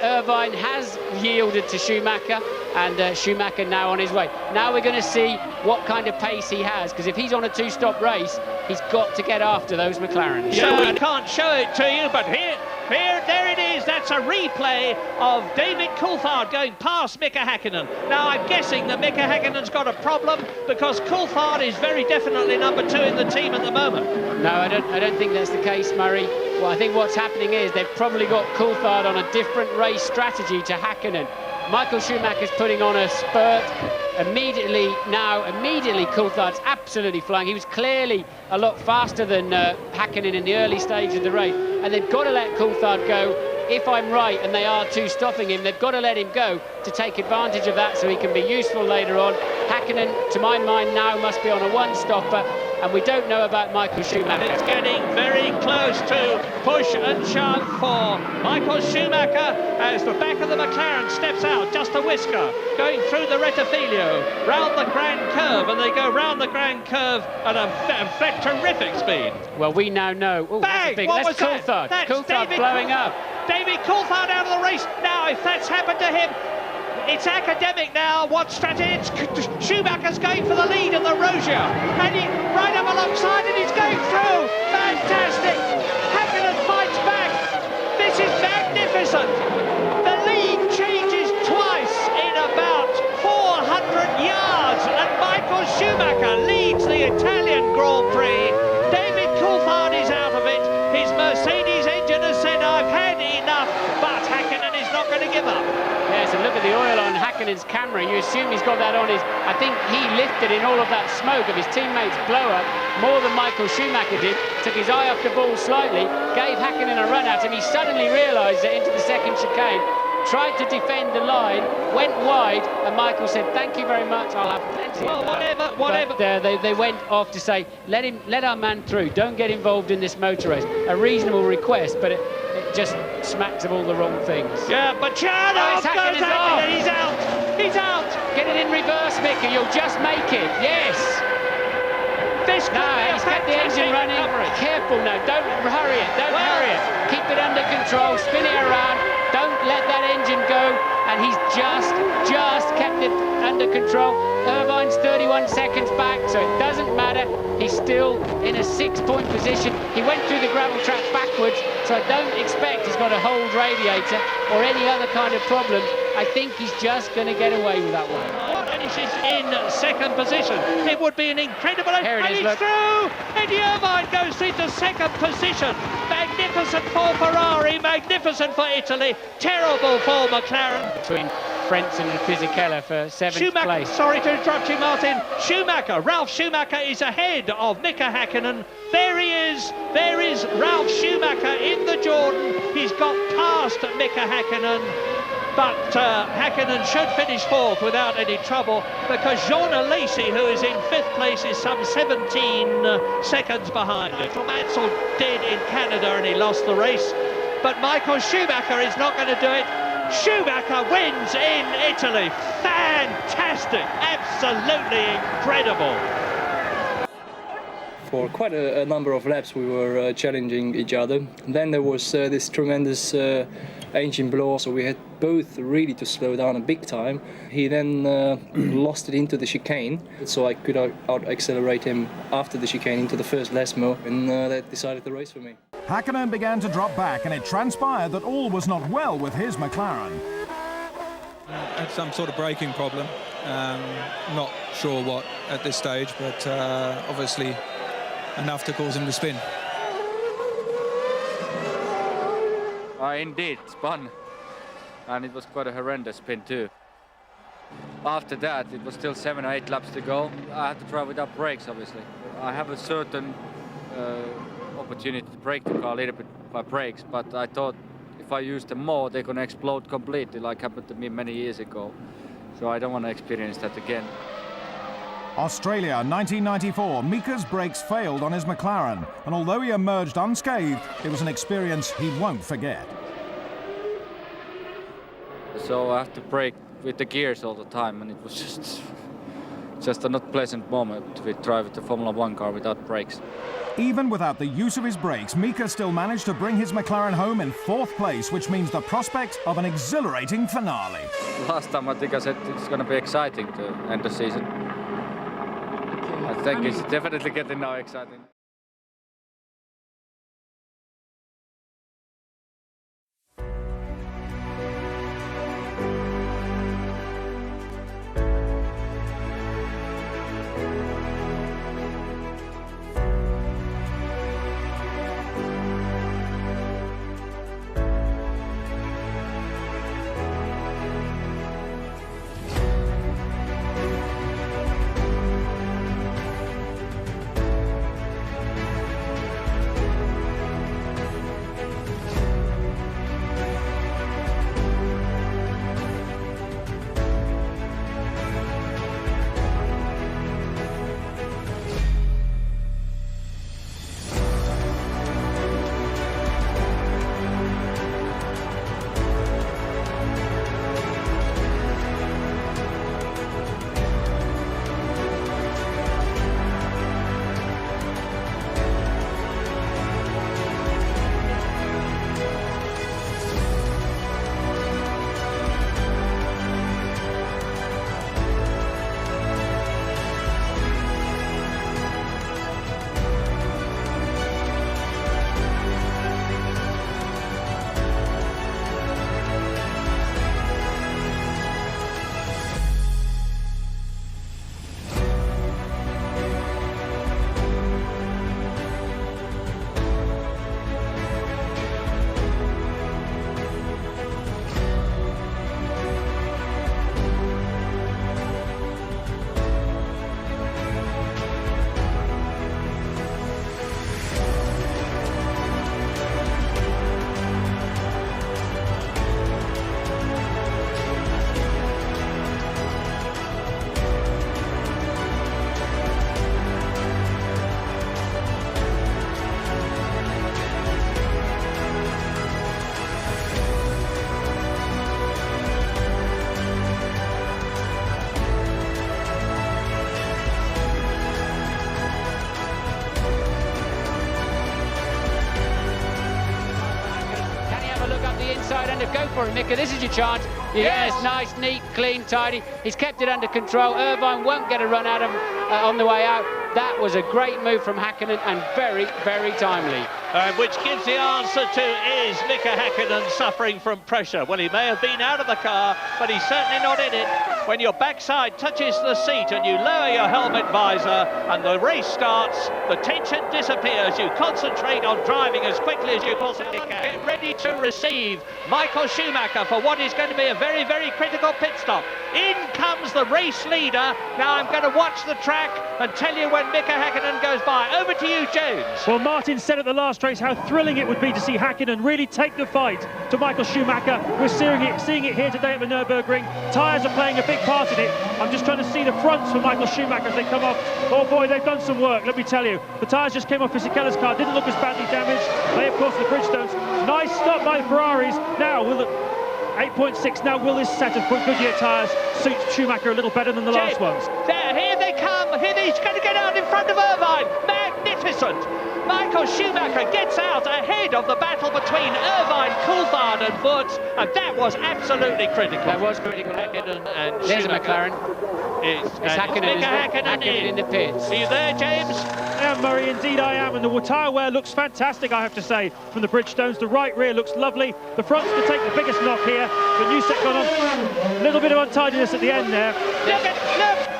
S11: Irvine has yielded to Schumacher, and Schumacher now on his way. Now we're going to see what kind of pace he has, because if he's on a 2-stop race, he's got to get after those McLarens.
S12: Yeah, we can't show it to you, but there it is. That's a replay of David Coulthard going past Mika Hakkinen. Now I'm guessing that Mika Hakkinen's got a problem because Coulthard is very definitely number 2 in the team at the moment.
S11: No, I don't think that's the case, Murray. Well, I think what's happening is they've probably got Coulthard on a different race strategy to Hakkinen. Michael Schumacher's putting on a spurt. Immediately Coulthard's absolutely flying. He was clearly a lot faster than Hakkinen in the early stage of the race, and they've got to let Coulthard go. If I'm right, and they are 2 stopping him, they've got to let him go to take advantage of that so he can be useful later on. Hakkinen, to my mind, now must be on a 1-stopper, and we don't know about Michael Schumacher.
S12: It's getting very close to push and shove for Michael Schumacher as the back of the McLaren steps out, just a whisker, going through the Rettifilio, round the Grand Curve, and they go round the Grand Curve at a terrific speed.
S11: Well, we now know. Ooh,
S12: bang!
S11: That's Coulthard.
S12: That's
S11: Coulthard
S12: David
S11: blowing up.
S12: David Coulthard out of the race. Now, if that's happened to him, it's academic now. What strategy? Schumacher's going for the lead in the Rosia, and he right up alongside, and he's going through. Fantastic! Hakkinen fights back. This is magnificent. The lead changes twice in about 400 yards, and Michael Schumacher leads the Italian Grand Prix. David Coulthard is out of it. His Mercedes engine has said, "I've had enough," but Hakkinen is not going to give up.
S11: Yes, and look at the oil on Hakkinen's camera. You assume he's got that on his... I think he lifted in all of that smoke of his teammates' blow-up more than Michael Schumacher did. Took his eye off the ball slightly, gave Hakkinen a run at him. He suddenly realised that into the 2nd chicane, tried to defend the line, went wide, and Michael said, "Thank you very much, I'll have plenty of that."
S12: Whatever.
S11: But they went off to say, let our man through, don't get involved in this motor race. A reasonable request, but It just smacks of all the wrong things.
S12: Yeah, but Chad goes Hakkinen, he's out! He's out!
S11: Get it in reverse, Mika, you'll just make it, yes!
S12: This
S11: no, he's kept the engine running. Careful now, don't hurry it, don't hurry it. Keep it under control, spin it around, don't let that engine go, and he's just kept it under control. Irvine's 31 seconds back, so it doesn't matter. He's still in a 6-point position. He went through the gravel tracks backwards, so I don't expect he's got a hold radiator or any other kind of problem. I think he's just going to get away with that one.
S12: And he's in second position. It would be an incredible...
S11: Here it is,
S12: he's
S11: look.
S12: through! Eddie Irvine goes into second position. Magnificent for Ferrari, magnificent for Italy. Terrible for McLaren.
S11: Between Frentzen and Fisichella for 7th place.
S12: Sorry to interrupt you, Martin. Ralf Schumacher is ahead of Mika Hakkinen. There he is. There is Ralf Schumacher in the Jordan. He's got past Mika Hakkinen. But Hakkinen should finish 4th without any trouble, because Jean Alesi, who is in 5th place, is some 17 seconds behind. Mansell did in Canada and he lost the race. But Michael Schumacher is not going to do it. Schumacher wins in Italy. Fantastic, absolutely incredible.
S16: For quite a number of laps we were challenging each other. And then there was this tremendous engine blow, so we had both really to slow down a big time. He then lost it into the chicane, so I could out-accelerate him after the chicane into the first Lesmo, and that decided the race for me.
S5: Hakkinen began to drop back, and it transpired that all was not well with his McLaren.
S21: Had some sort of braking problem. Not sure what at this stage, but obviously enough to cause him to spin.
S1: I indeed spun, and it was quite a horrendous spin too. After that, it was still 7 or 8 laps to go. I had to try without brakes, obviously. I have a certain opportunity to brake the car a little bit by brakes, but I thought if I use them more, they're going to explode completely, like happened to me many years ago. So I don't want to experience that again.
S5: Australia 1994, Mika's brakes failed on his McLaren, and although he emerged unscathed, it was an experience he won't forget.
S1: So I have to brake with the gears all the time, and it was just a not pleasant moment to drive the Formula 1 car without brakes.
S5: Even without the use of his brakes, Mika still managed to bring his McLaren home in 4th place, which means the prospect of an exhilarating finale.
S1: Last time I think I said it's going to be exciting to end the season. I think it's definitely getting now exciting.
S11: inside and go for it, Mika. This is your chance. Yes, nice, neat, clean, tidy. He's kept it under control. Irvine won't get a run at him on the way out. That was a great move from Hakkinen and very, very timely.
S12: Which gives the answer to, is Mika Hakkinen suffering from pressure? Well, he may have been out of the car, but he's certainly not in it. When your backside touches the seat and you lower your helmet visor and the race starts, the tension disappears. You concentrate on driving as quickly as you possibly can. Get ready to receive Michael Schumacher for what is going to be a very, very critical pit stop. In comes the race leader. Now I'm going to watch the track and tell you when Mika Hakkinen goes by. Over to you, James.
S15: Well, Martin said at the last race how thrilling it would be to see Hakkinen really take the fight to Michael Schumacher. We're seeing it here today at the Nürburgring. Tyres are playing a big part in it. I'm just trying to see the fronts for Michael Schumacher as they come off. Oh boy, they've done some work, let me tell you. The tyres just came off Fisichella's car, didn't look as badly damaged. They, of course, the Bridgestones. Nice stop by Ferraris. Now, will 8.6 now, will this set of Goodyear tyres suit Schumacher a little better than the last ones?
S12: There, here they come. Here he's going to get out in front of Irvine. Magnificent. Michael Schumacher gets out ahead of the battle between Irvine, Coulthard and Woods, and that was absolutely critical.
S11: That was critical.
S12: Hakkinen and
S11: There's
S12: Schumacher.
S11: a McLaren. It's Hakkinen in the pits.
S12: Are you there, James?
S15: Yeah, Murray, indeed I am, and the tyre wear looks fantastic, I have to say, from the Bridgestones. The right rear looks lovely. The front's to take the biggest knock here. The new set gone on. A little bit of untidiness at the end there.
S12: Look,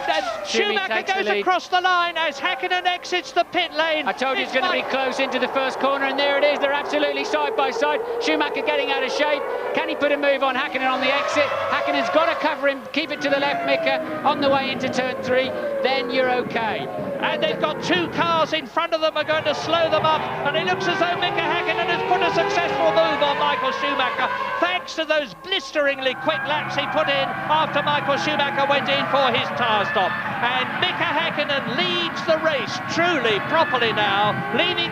S12: and Schumacher goes across the line as Hakkinen exits the pit lane.
S11: I told you it's going to be close into the first corner, and there it is. They're absolutely side by side. Schumacher getting out of shape. Can he put a move on Hakkinen on the exit? Hakkinen's got to cover him, keep it to the left, Mika, on the way into turn 3. Then you're okay.
S12: And they've got two cars in front of them are going to slow them up, and it looks as though Mika Hakkinen has put a successful move on Michael Schumacher, thanks to those blisteringly quick laps he put in after Michael Schumacher went in for his tyre stop. And Mika Hakkinen leads the race truly, properly now, leaving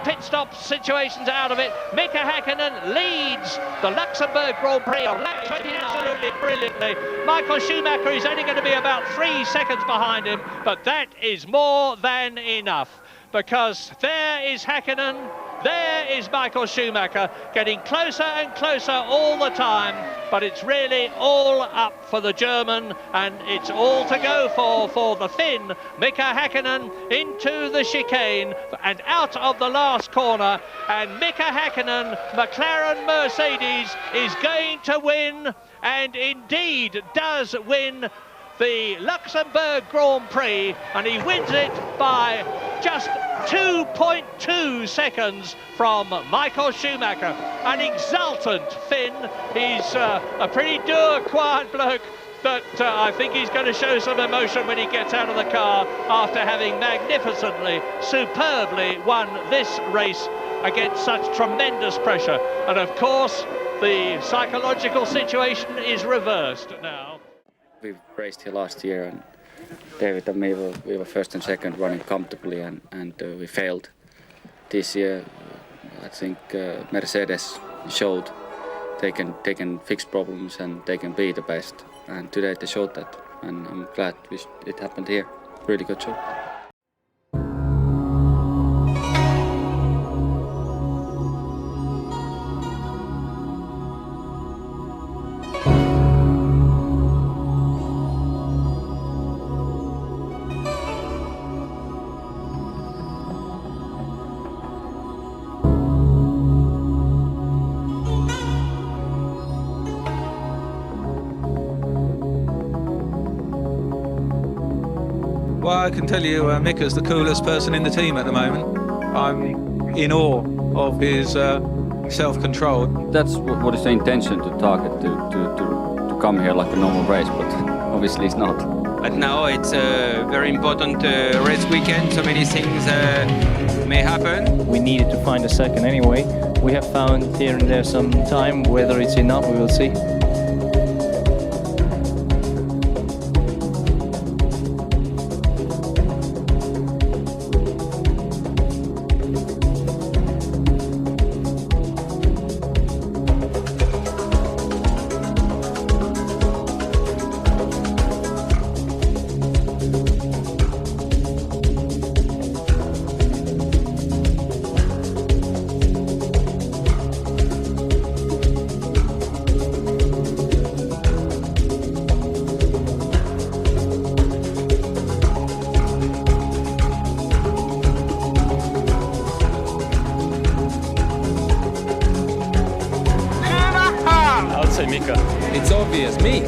S12: pit stop situations out of it. Mika Hakkinen leads the Luxembourg Grand Prix on lap 20 absolutely brilliantly. Michael Schumacher is only going to be about 3 seconds behind him, but that is more than enough, because there is Hakkinen, there is Michael Schumacher, getting closer and closer all the time, but it's really all up for the German, and it's all to go for the Finn, Mika Hakkinen, into the chicane and out of the last corner, and Mika Hakkinen, McLaren Mercedes, is going to win, and indeed does win the Luxembourg Grand Prix, and he wins it by just 2.2 seconds from Michael Schumacher. An exultant Finn. He's a pretty dour, quiet bloke, but I think he's going to show some emotion when he gets out of the car after having magnificently, superbly won this race against such tremendous pressure. And of course, the psychological situation is reversed now.
S1: We raced here last year, and David and me we were first and second running comfortably, and we failed. This year, I think Mercedes showed they can fix problems and they can be the best. And today they showed that, and I'm glad it happened here. Really good show.
S21: Well, I can tell you Mika's the coolest person in the team at the moment. I'm in awe of his self-control.
S1: That's what is the intention, to target, to come here like a normal race, but obviously it's not.
S4: But now it's a very important race weekend, so many things may happen.
S10: We needed to find a second anyway. We have found here and there some time. Whether it's enough, we will see.
S13: Mika.
S7: It's obvious, me.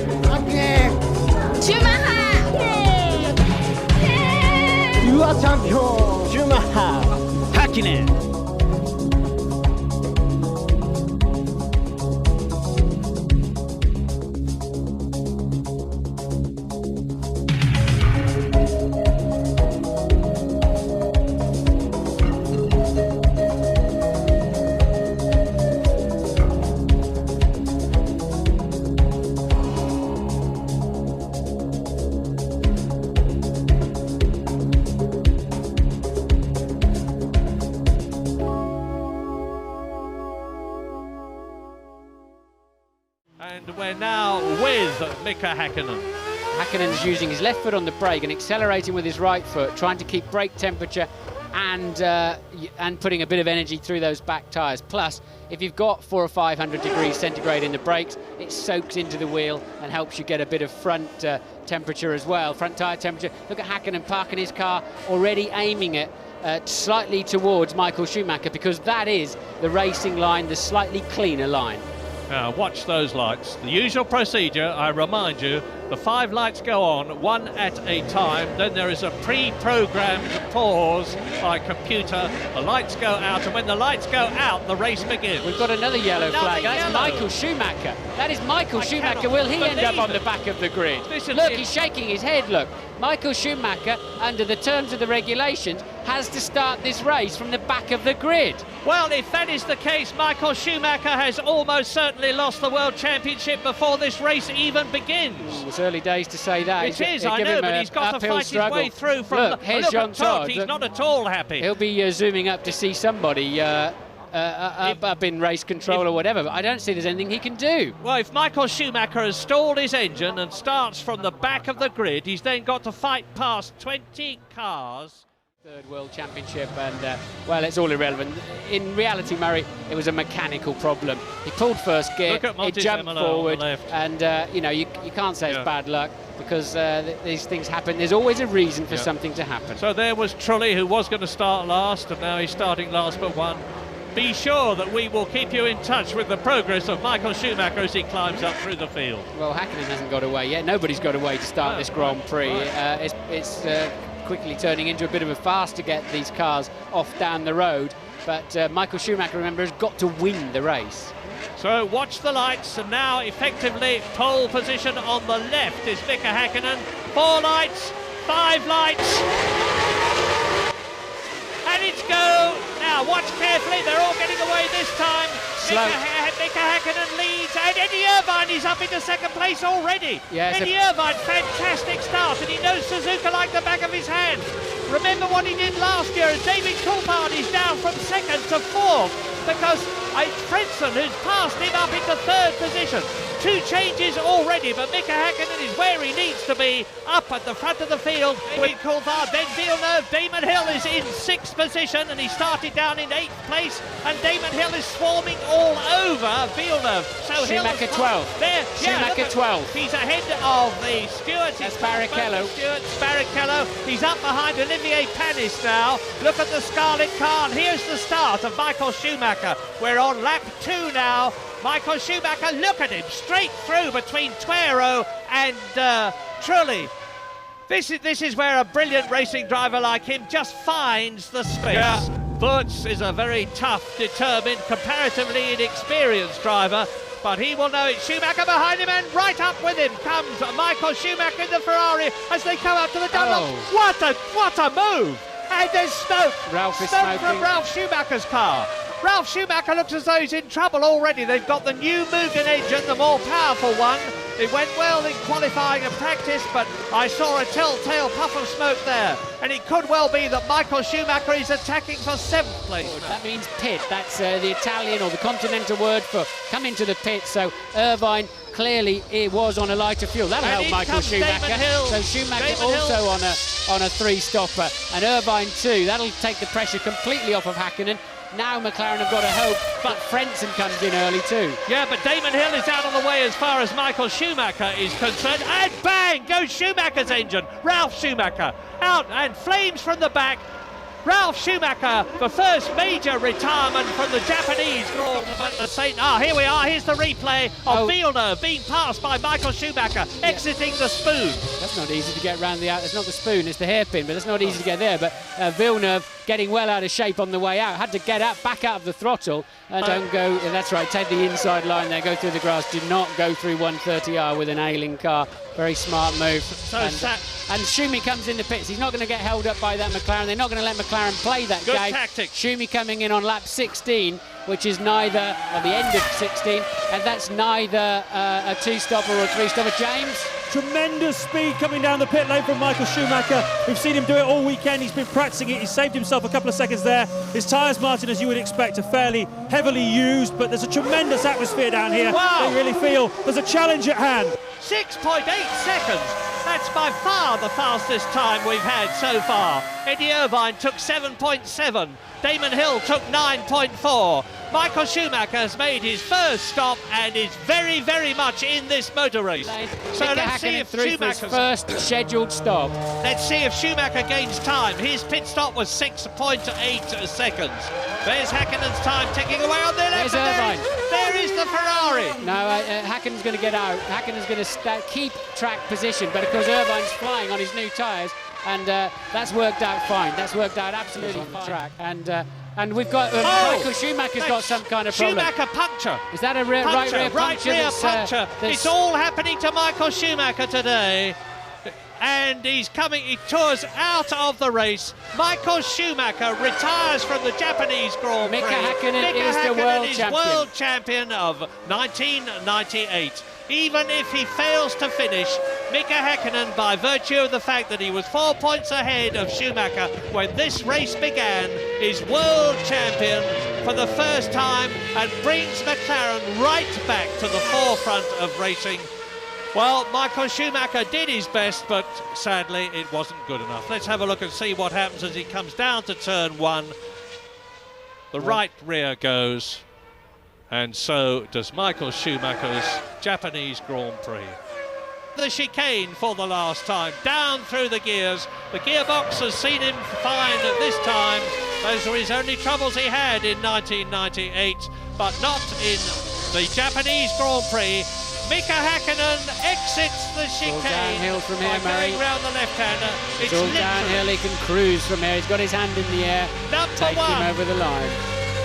S12: Schumacher!
S3: You are champion, Schumacher.
S12: Hakkinen!
S22: And we're now with Mika Hakkinen.
S11: Häkkinen's using his left foot on the brake and accelerating with his right foot, trying to keep brake temperature and putting a bit of energy through those back tyres. Plus, if you've got 400 or 500 degrees centigrade in the brakes, it soaks into the wheel and helps you get a bit of front temperature as well, front tyre temperature. Look at Häkkinen parking his car, already aiming it slightly towards Michael Schumacher, because that is the racing line, the slightly cleaner line.
S22: Now watch those lights. The usual procedure, I remind you, the 5 lights go on, one at a time, then there is a pre-programmed pause by computer, the lights go out, and when the lights go out, the race begins.
S11: We've got another yellow flag. That's Michael Schumacher. That is Michael Schumacher. Will he end up on the back of the grid? Look, he's shaking his head, look. Michael Schumacher, under the terms of the regulations, has to start this race from the back of the grid.
S22: Well, if that is the case, Michael Schumacher has almost certainly lost the World Championship before this race even begins.
S11: It's early days to say that.
S22: It is, I know, but he's got to fight his way through from
S11: look, here's
S22: look
S11: Jean
S22: at Todd.
S11: Todt.
S22: He's not at all happy.
S11: He'll be zooming up to see somebody up in race control or whatever, but I don't see there's anything he can do.
S22: Well, if Michael Schumacher has stalled his engine and starts from the back of the grid, he's then got to fight past 20 cars.
S11: Third World Championship, and well, it's all irrelevant. In reality, Murray, it was a mechanical problem. He pulled first gear, it jumped forward, and you know, you can't say it's bad luck, because these things happen. There's always a reason for something to happen.
S22: So there was Trulli, who was going to start last, and now he's starting last but one. Be sure that we will keep you in touch with the progress of Michael Schumacher as he climbs up through the field.
S11: Well, Häkkinen hasn't got away yet. Nobody's got away to start this Grand Prix. Right. It's quickly turning into a bit of a farce to get these cars off down the road. But Michael Schumacher, remember, has got to win the race.
S22: So watch the lights, and now effectively pole position on the left is Mika Häkkinen. 4 lights, 5 lights. And it's go. Now watch carefully, they're all getting away this time. Mika Häkkinen leads, and Eddie Irvine is up into second place already.
S11: Yes,
S22: Eddie Irvine, fantastic start, and he knows Suzuka like the back of his hand. Remember what he did last year, and David Coulthard is down from 2nd to 4th, because Frentzen, who's passed him up into 3rd position. 2 changes already, but Mika Häkkinen is where he needs to be, up at the front of the field. David Coulthard, then Villeneuve. Damon Hill is in 6th position, and he started down in 8th place, and Damon Hill is swarming all over Villeneuve. So
S11: Schumacher 12th.
S22: There,
S11: Schumacher 12th.
S22: He's ahead of the Stewart.
S11: That's Barrichello.
S22: Barrichello. He's up behind Olivier Panis now. Look at the Scarlet Car, and here's the start of Michael Schumacher. We're on lap 2 now. Michael Schumacher, look at him, straight through between Tuero and Trulli. This is where a brilliant racing driver like him just finds the space. Yeah. Wurz is a very tough, determined, comparatively inexperienced driver, but he will know it's Schumacher behind him, and right up with him comes Michael Schumacher in the Ferrari as they come up to the double. What a move! And there's smoke.
S11: Ralph is
S22: smoke
S11: smoking
S22: from Ralph Schumacher's car. Ralph Schumacher looks as though he's in trouble already. They've got the new Mugen engine, the more powerful one. It went well in qualifying and practice, but I saw a telltale puff of smoke there. And it could well be that Michael Schumacher is attacking for 7th place.
S11: That means pit. That's the Italian or the continental word for come into the pit. So Irvine clearly it was on a lighter fuel. That'll help Michael Schumacher. So Schumacher also on a 3-stopper, and Irvine too. That'll take the pressure completely off of Häkkinen. Now McLaren have got to hope, but Frentzen comes in early too.
S22: Yeah, but Damon Hill is out of the way as far as Michael Schumacher is concerned. And bang goes Schumacher's engine. Ralph Schumacher out, and flames from the back. Ralf Schumacher, the first major retirement from the Japanese Grand Prix. Here we are, here's the replay of Villeneuve being passed by Michael Schumacher, exiting the spoon.
S11: That's not easy to get round the out. It's not the spoon, it's the hairpin, but it's not easy to get there. But Villeneuve getting well out of shape on the way out, had to get back out of the throttle. Don't go, that's right, take the inside line there, go through the grass. Do not go through 130R with an ailing car. Very smart move. And Schumi comes in the pits. He's not going to get held up by that McLaren. They're not going to let McLaren play that game.
S22: Good tactic.
S11: Schumi coming in on lap 16, which is neither, or the end of 16, and that's neither a two-stopper or a three-stopper. James?
S15: Tremendous speed coming down the pit lane from Michael Schumacher. We've seen him do it all weekend. He's been practicing it. He's saved himself a couple of seconds there. His tyres, Martin, as you would expect, are fairly heavily used, but there's a tremendous atmosphere down here.
S22: Wow.
S15: They really feel there's a challenge at hand.
S22: 6.8 seconds. That's by far the fastest time we've had so far. Eddie Irvine took 7.7. Damon Hill took 9.4. Michael Schumacher has made his first stop and is very, very much in this motor race. So let's see if Schumacher's
S11: first scheduled stop.
S22: Let's see if Schumacher gains time. His pit stop was 6.8 seconds. There's Häkkinen's time ticking away on the left.
S11: There's Irvine.
S22: There is the Ferrari.
S11: No, Häkkinen's going to get out. Häkkinen's going to keep track position, but of course Irvine's flying on his new tyres, and that's worked out fine. That's worked out absolutely fine. Track. And we've got Michael Schumacher's got some kind of problem.
S22: Schumacher puncture.
S11: Is that a right rear puncture?
S22: Right rear puncture. It's all happening to Michael Schumacher today. And he tours out of the race. Michael Schumacher retires from the Japanese Grand Prix.
S11: Mika Hakkinen is the
S22: world champion of 1998. Even if he fails to finish, Mika Hakkinen, by virtue of the fact that he was 4 points ahead of Schumacher when this race began, is world champion for the first time and brings McLaren right back to the forefront of racing. Well, Michael Schumacher did his best, but sadly it wasn't good enough. Let's have a look and see what happens as he comes down to turn one. The right rear goes, and so does Michael Schumacher's Japanese Grand Prix. The chicane for the last time, down through the gears. The gearbox has seen him fine at this time. Those were his only troubles he had in 1998, but not in the Japanese Grand Prix. Mika Hakkinen exits the chicane.
S11: It's all downhill from here, Murray.
S22: Going round the left-hander.
S11: It's all downhill, he can cruise from here. He's got his hand in the air, take him over the line.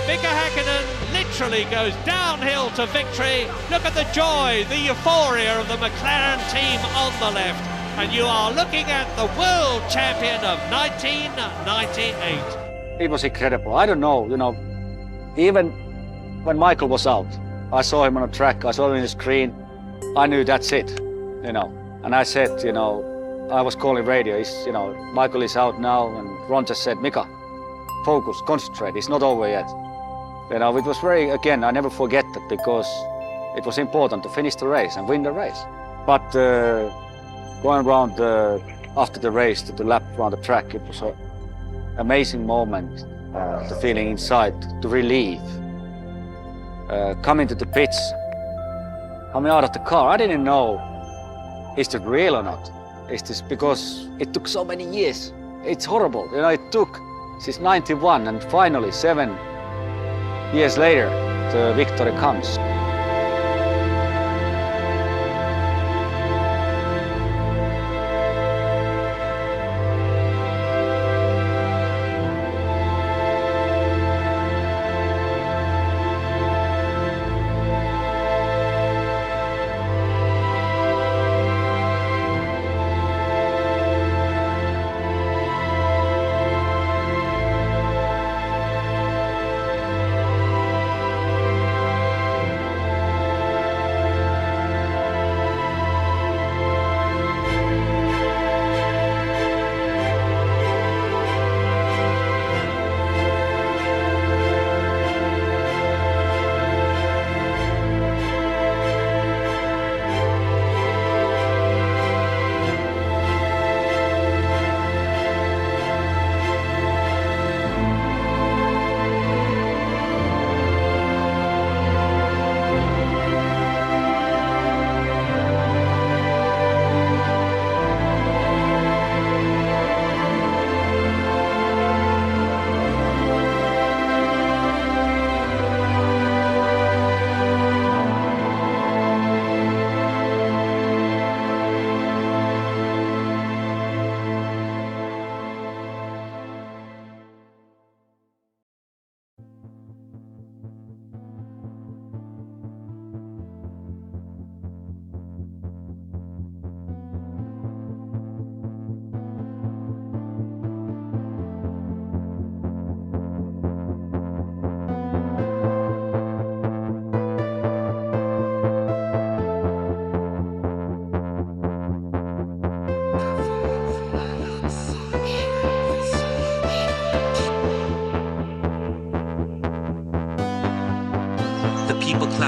S22: Mika Hakkinen literally goes downhill to victory. Look at the joy, the euphoria of the McLaren team on the left. And you are looking at the world champion of 1998.
S1: It was incredible. I don't know, even when Michael was out, I saw him on the track, I saw him on the screen. I knew that's it, And I said, I was calling radio, Michael is out now, and Ron just said, Mika, focus, concentrate, it's not over yet. It was very, again, I never forget that because it was important to finish the race and win the race. But going around after the race to the lap around the track, it was an amazing moment, the feeling inside, the relief. Coming to the pits, coming out of the car, I didn't know, is it real or not? Is this because it took so many years? It's horrible, it took since 91 and finally 7 years later, the victory comes.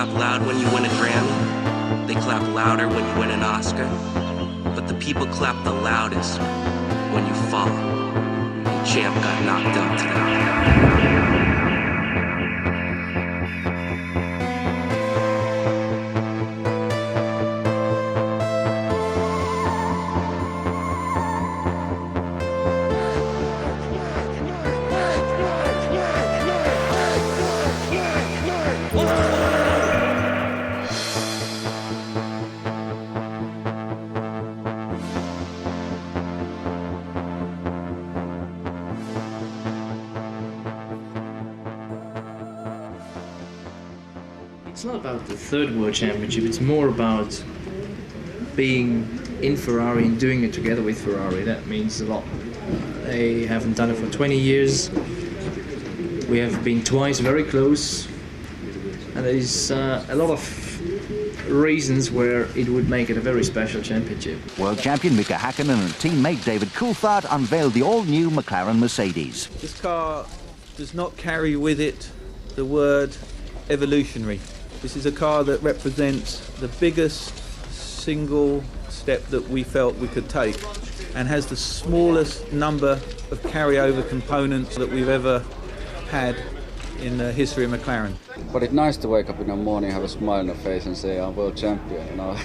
S7: clap loud when you win a Grammy. They clap louder when you win an Oscar. But the people clap the loudest when you fall. The champ got knocked out today.
S16: It's not about the third World Championship, it's more about being in Ferrari and doing it together with Ferrari. That means a lot. They haven't done it for 20 years. We have been twice very close, and there's a lot of reasons where it would make it a very special championship.
S9: World champion Mika Hakkinen and teammate David Coulthard unveiled the all-new McLaren Mercedes.
S23: This car does not carry with it the word evolutionary. This is a car that represents the biggest single step that we felt we could take and has the smallest number of carryover components that we've ever had in the history of McLaren.
S1: But it's nice to wake up in the morning, have a smile on the face and say I'm world champion, you know.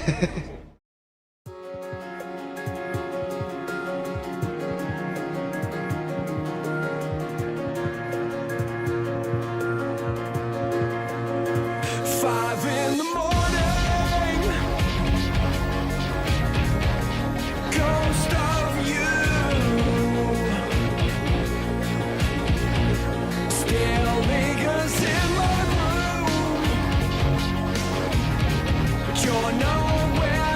S24: You're nowhere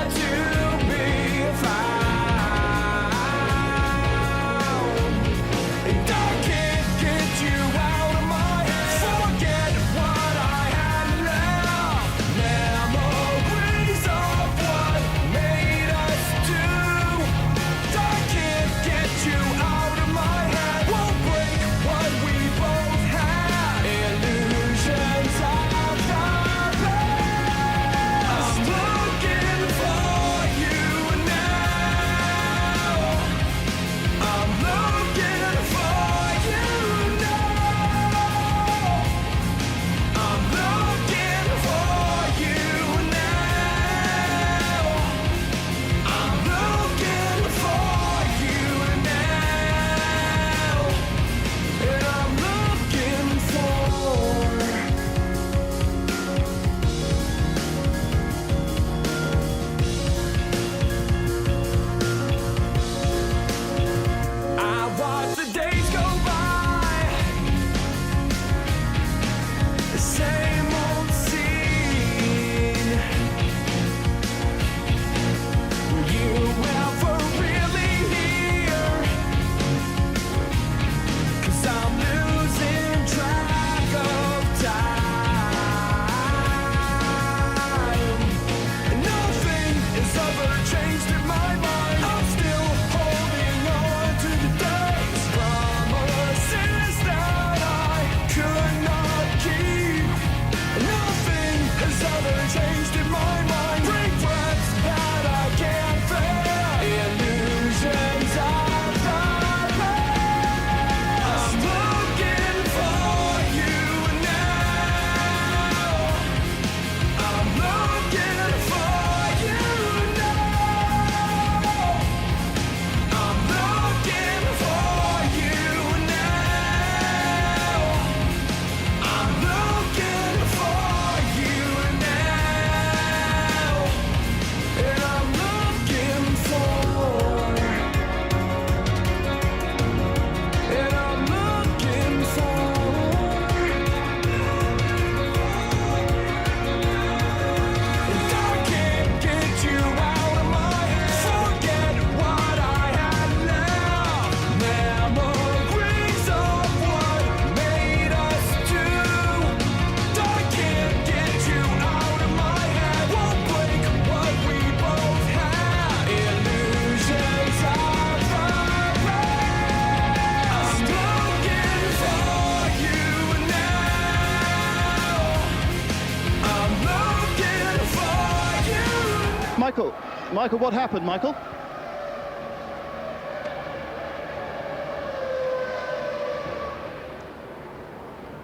S3: Michael, what happened, Michael?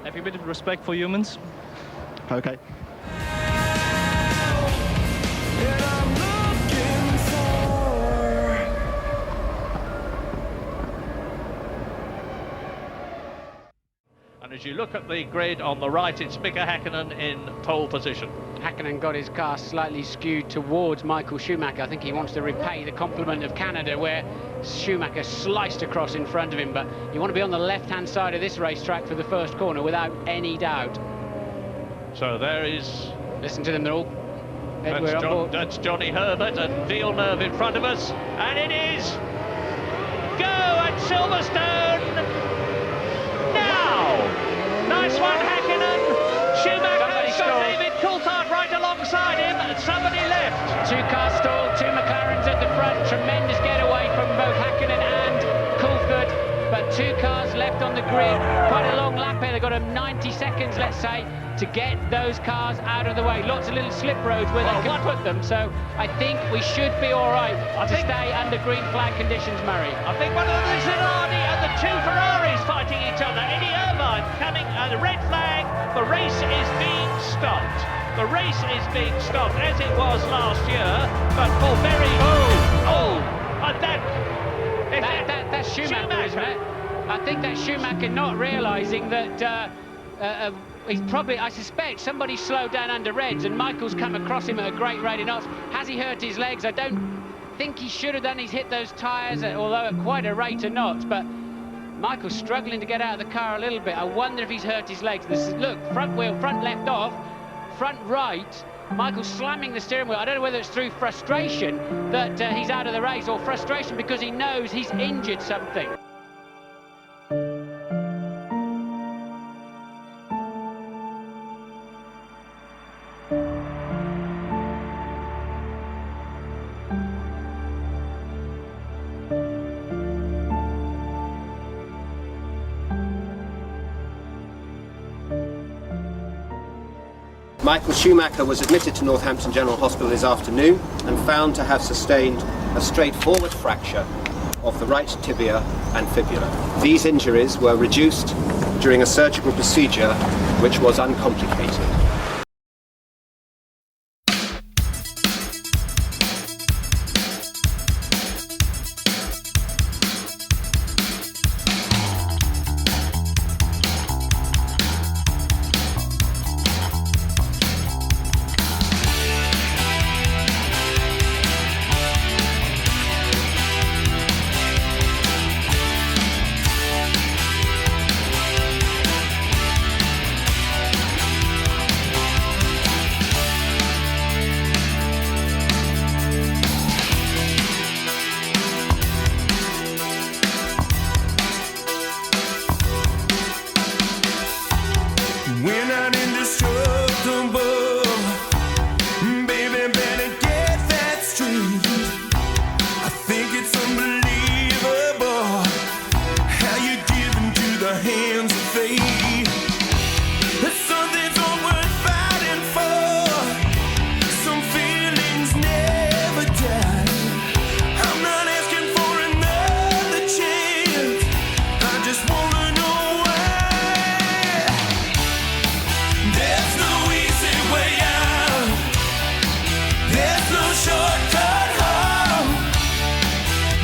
S19: Have a bit of respect for humans.
S3: Okay.
S22: And as you look at the grid on the right, it's Mika Hakkinen in pole position.
S11: Hakkinen got his car slightly skewed towards Michael Schumacher. I think he wants to repay the compliment of Canada, where Schumacher sliced across in front of him. But you want to be on the left-hand side of this racetrack for the first corner without any doubt.
S22: So there is...
S11: Listen to them, they're all...
S22: That's Johnny Herbert and Villeneuve in front of us. And it is... Go at Silverstone! Now! Nice one, Hakkinen. Schumacher's got David Coulthard right alongside him, and somebody left.
S11: Two cars stalled, two McLarens at the front. Tremendous getaway from both Hakkinen and Coulthard, but two cars left on the grid. Quite a long lap here. They've got 90 seconds, let's say, to get those cars out of the way. Lots of little slip roads where they can put them, so I think we should be all right to stay under green flag conditions, Murray.
S22: I think one of them is Zidane and the two Ferraris fighting each other. Eddie Irvine coming, the red flag. The race is being stopped. The race is being stopped as it was last year, but for very...
S11: That's Schumacher, isn't it? I think that's Schumacher not realising that he's probably, I suspect, somebody slowed down under reds and Michael's come across him at a great rate of knots. Has he hurt his legs? I don't think he should have done. He's hit those tyres, although at quite a rate of knots, but Michael's struggling to get out of the car a little bit. I wonder if he's hurt his legs. Look, front wheel, front left off, front right. Michael's slamming the steering wheel. I don't know whether it's through frustration that he's out of the race or frustration because he knows he's injured something.
S6: Michael Schumacher was admitted to Northampton General Hospital this afternoon and found to have sustained a straightforward fracture of the right tibia and fibula. These injuries were reduced during a surgical procedure which was uncomplicated.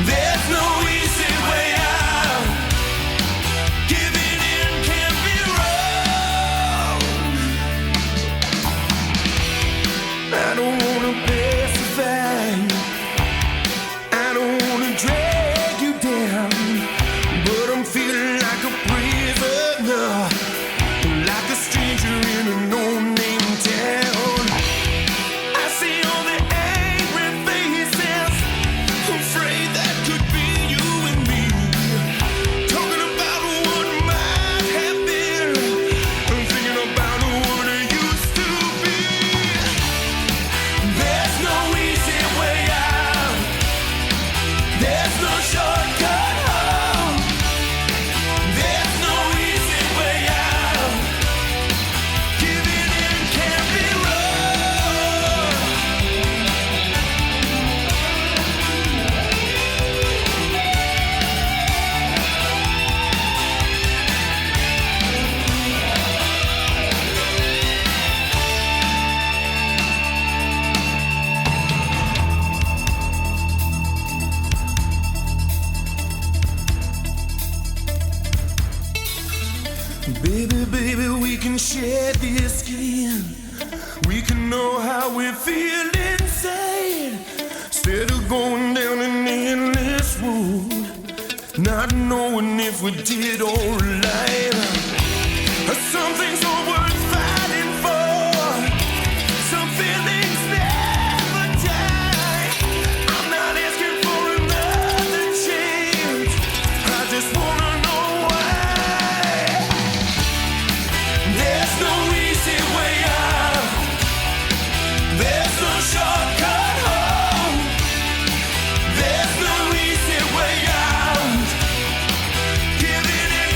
S8: There's no easy way out. Giving in Baby, baby, we can share this skin. We can know how we feel inside. Instead of going down an endless road, not knowing if we did alright. Some things are worth fighting for. Some feelings never die. I'm not asking for another chance. I just wanna know why. There's no easy way out. There's no shortcut home. There's no easy way out. Giving it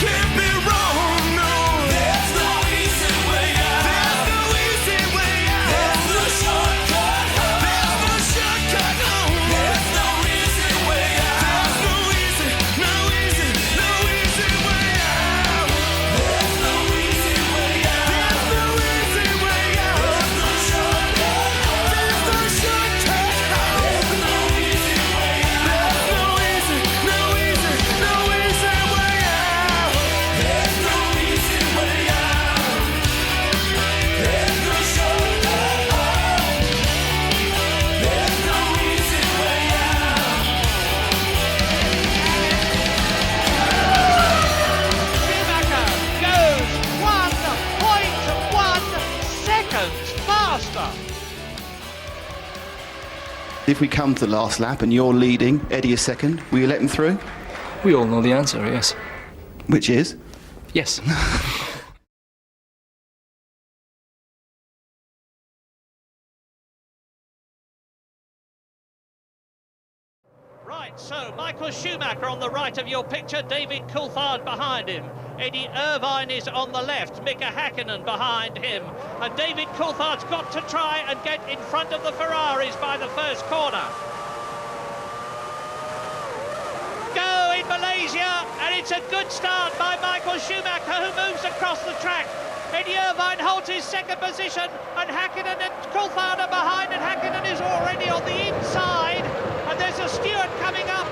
S8: can't be wrong, no. There's no easy way out. There's no easy way out. There's no shortcut home. There's no shortcut home. There's no easy way out. There's no easy way out. There's no easy way out. There's no easy way out. There's no shortcut home. There's no shortcut home. There's no easy way out. There's no easy way out. There's no easy way out. There's no shortcut home. There's no easy way out.
S22: Schumacher goes 1.1 seconds faster.
S14: If we come to the last lap and you're leading, Eddie is second, will you let him through?
S16: We all know the answer, yes.
S14: Which is?
S16: Yes.
S22: Right, so Michael Schumacher on the right of your picture, David Coulthard behind him. Eddie Irvine is on the left, Mika Hakkinen behind him. And David Coulthard's got to try and get in front of the Ferraris by the first corner. Go in Malaysia, and it's a good start by Michael Schumacher, who moves across the track. Eddie Irvine holds his second position, and Hakkinen and Coulthard are behind, and Hakkinen is already on the inside. And there's a steward coming up,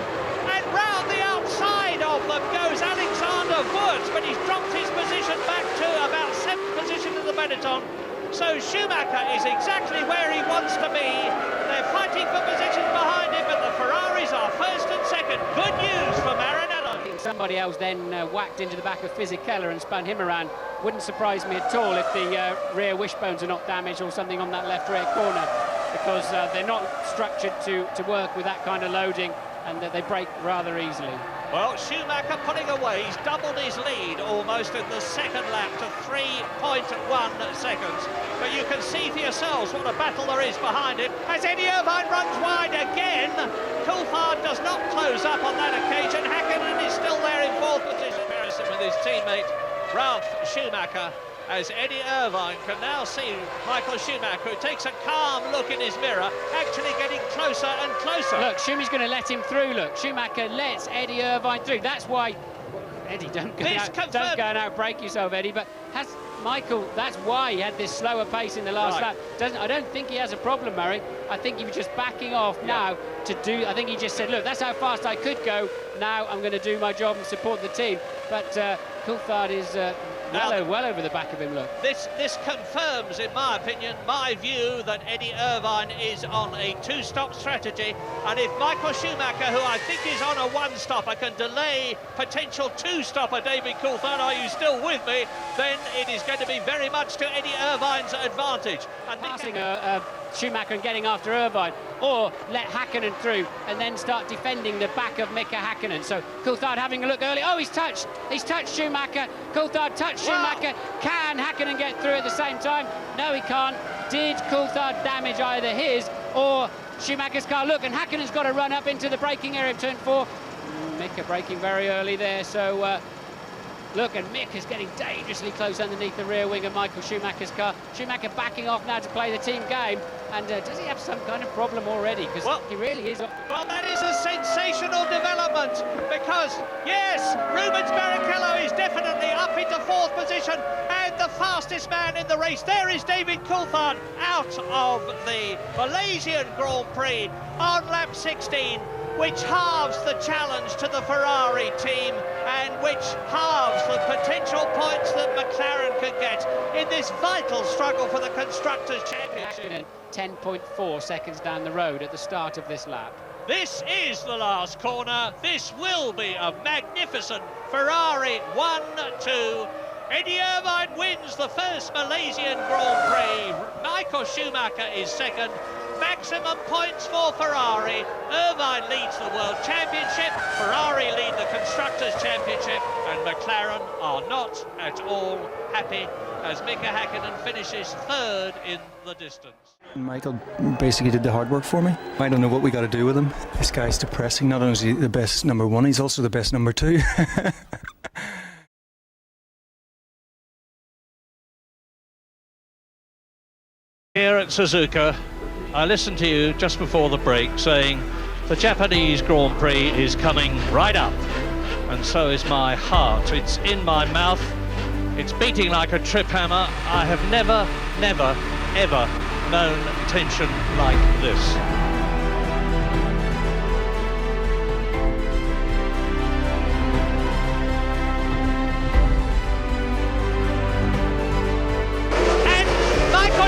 S22: and round the outside of them goes Alexander Wurz, but he's dropped his position back to about 7th position in the peloton. So Schumacher is exactly where he wants to be. They're fighting for position behind him, but the Ferraris are first and second. Good news for Maranello.
S11: I think somebody else then whacked into the back of Fisichella and spun him around. Wouldn't surprise me at all if the rear wishbones are not damaged or something on that left rear corner, because they're not structured to work with that kind of loading, and they break rather easily.
S22: Well, Schumacher putting away, he's doubled his lead almost in the second lap to 3.1 seconds. But you can see for yourselves what a battle there is behind him. As Eddie Irvine runs wide again, Coulthard does not close up on that occasion. Hakkinen is still there in 4th position, comparison with his teammate Ralf Schumacher, as Eddie Irvine can now see Michael Schumacher, who takes a calm look in his mirror, actually getting closer and closer.
S11: Look, Schumacher's going to let him through, look. Schumacher lets Eddie Irvine through. That's why... Eddie, don't go and outbreak yourself, Eddie, but Michael, that's why he had this slower pace in the last lap. I don't think he has a problem, Murray. I think he was just backing off now to do... I think he just said, look, that's how fast I could go. Now I'm going to do my job and support the team. But Coulthard is... well over the back of him, look.
S22: This confirms, in my opinion, my view that Eddie Irvine is on a 2-stop strategy, and if Michael Schumacher, who I think is on a 1-stopper, can delay potential 2-stopper David Coulthard, are you still with me, then it is going to be very much to Eddie Irvine's advantage. And
S11: passing Schumacher and getting after Irvine, or let Hakkinen through and then start defending the back of Mika Hakkinen. So Coulthard having a look early. Oh, he's touched Schumacher. Coulthard touched Schumacher. Can Hakkinen get through at the same time? No, he can't. Did Coulthard damage either his or Schumacher's car? Look, and Hakkinen's got to run up into the braking area of turn 4. Mika braking very early there, so look, and Mick is getting dangerously close underneath the rear wing of Michael Schumacher's car. Schumacher backing off now to play the team game. And does he have some kind of problem already? Because he really is.
S22: Well, that is a sensational development, because, yes, Rubens Barrichello is definitely up into 4th position, and the fastest man in the race there is David Coulthard, out of the Malaysian Grand Prix on lap 16. Which halves the challenge to the Ferrari team, and which halves the McLaren can get in this vital struggle for the Constructors' Championship.
S11: 10.4 seconds down the road at the start of this lap.
S22: This is the last corner. This will be a magnificent Ferrari 1-2. Eddie Irvine wins the first Malaysian Grand Prix. Michael Schumacher is second. Maximum points for Ferrari. Irvine leads the World Championship. Ferrari lead the Constructors' Championship. And McLaren are not at all happy as Mika Hakkinen finishes third in the distance.
S19: Michael basically did the hard work for me. I don't know what we got to do with him. This guy's depressing. Not only is he the best number one, he's also the best number two.
S22: Here at Suzuka, I listened to you just before the break saying the Japanese Grand Prix is coming right up, and so is my heart. It's in my mouth, it's beating like a trip hammer. I have never, ever known tension like this.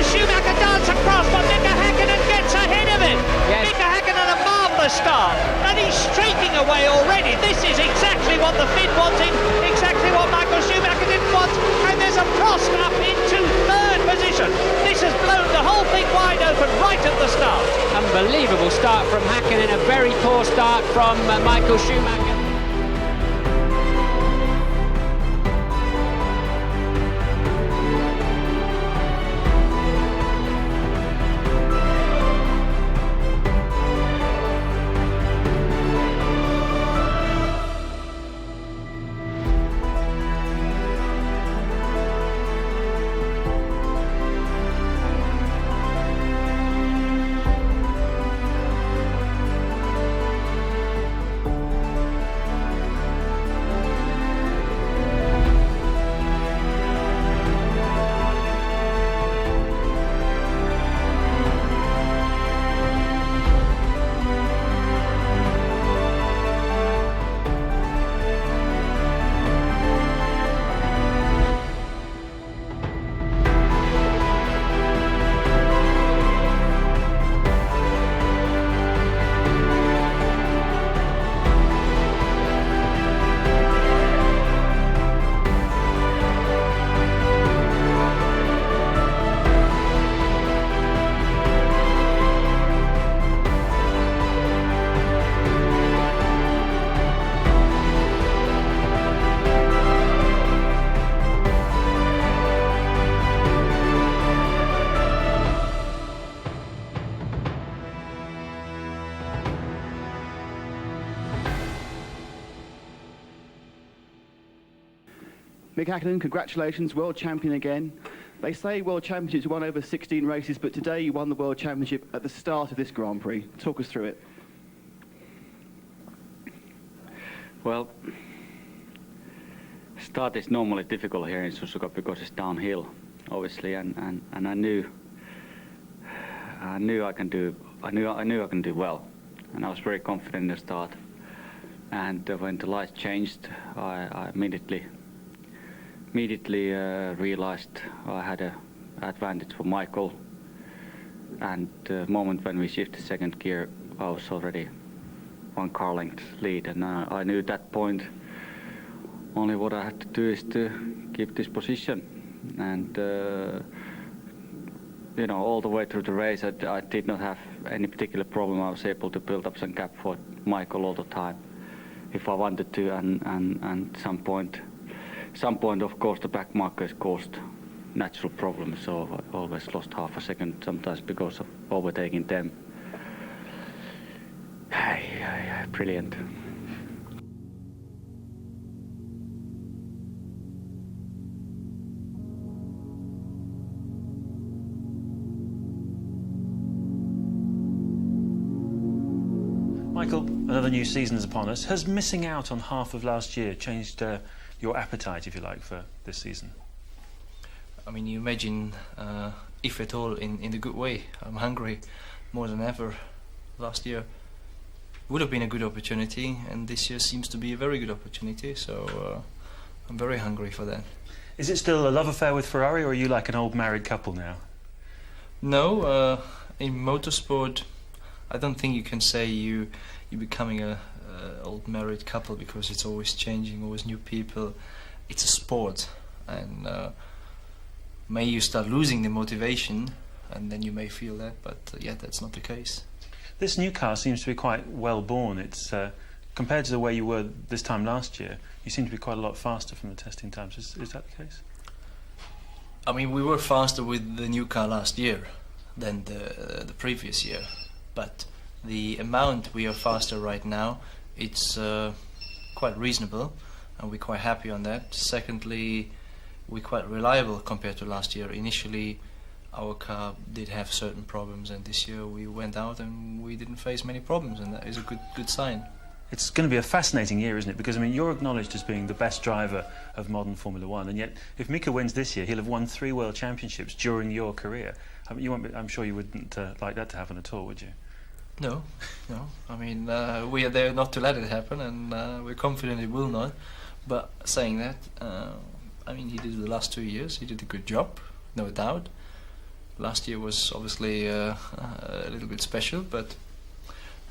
S22: Schumacher darts across, but Mika Hakkinen gets ahead of him. Yes. Mika Hakkinen a marvellous start, and he's streaking away already. This is exactly what the Finn wanted, exactly what Michael Schumacher didn't want, and there's a Prost up into third position. This has blown the whole thing wide open right at the start.
S11: Unbelievable start from Hakkinen, a very poor start from Michael Schumacher.
S14: Mika Hakkinen, congratulations, world champion again. They say world championships won over 16 races, but today you won the world championship at the start of this Grand Prix. Talk us through it.
S1: Well, start is normally difficult here in Suzuka because it's downhill, obviously, and I knew I can do well, and I was very confident in the start. And when the lights changed, I immediately realized I had an advantage for Michael, and the moment when we shifted second gear, I was already one car length lead, and I knew at that point only what I had to do is to keep this position, and you know, all the way through the race I did not have any particular problem. I was able to build up some gap for Michael all the time if I wanted to, and some point of course the back markers caused natural problems, so I always lost half a second sometimes because of overtaking them. Brilliant.
S13: Michael, another new season is upon us. Has missing out on half of last year changed your appetite, if you like, for this season?
S16: I mean, you imagine, if at all, in a good way. I'm hungry more than ever. Last year would have been a good opportunity, and this year seems to be a very good opportunity, so I'm very hungry for that.
S13: Is it still a love affair with Ferrari, or are you like an old married couple now?
S16: No, in motorsport, I don't think you can say you're becoming a old married couple, because it's always changing, always new people. It's a sport, and may you start losing the motivation, and then you may feel that, but yeah, that's not the case.
S13: This new car seems to be quite well born. It's compared to the way you were this time last year, you seem to be quite a lot faster from the testing times. Is that the case?
S16: I mean, we were faster with the new car last year than the previous year, but the amount we are faster right now, it's quite reasonable, and we're quite happy on that. Secondly, we're quite reliable compared to last year. Initially, our car did have certain problems, and this year we went out and we didn't face many problems, and that is a good sign.
S13: It's going to be a fascinating year, isn't it? Because, I mean, you're acknowledged as being the best driver of modern Formula One, and yet if Mika wins this year, he'll have won 3 World Championships during your career. I mean, I'm sure you wouldn't like that to happen at all, would you?
S16: No. I mean, we are there not to let it happen, and we're confident it will not. But saying that, I mean, he did the last 2 years, he did a good job, no doubt. Last year was obviously a little bit special, but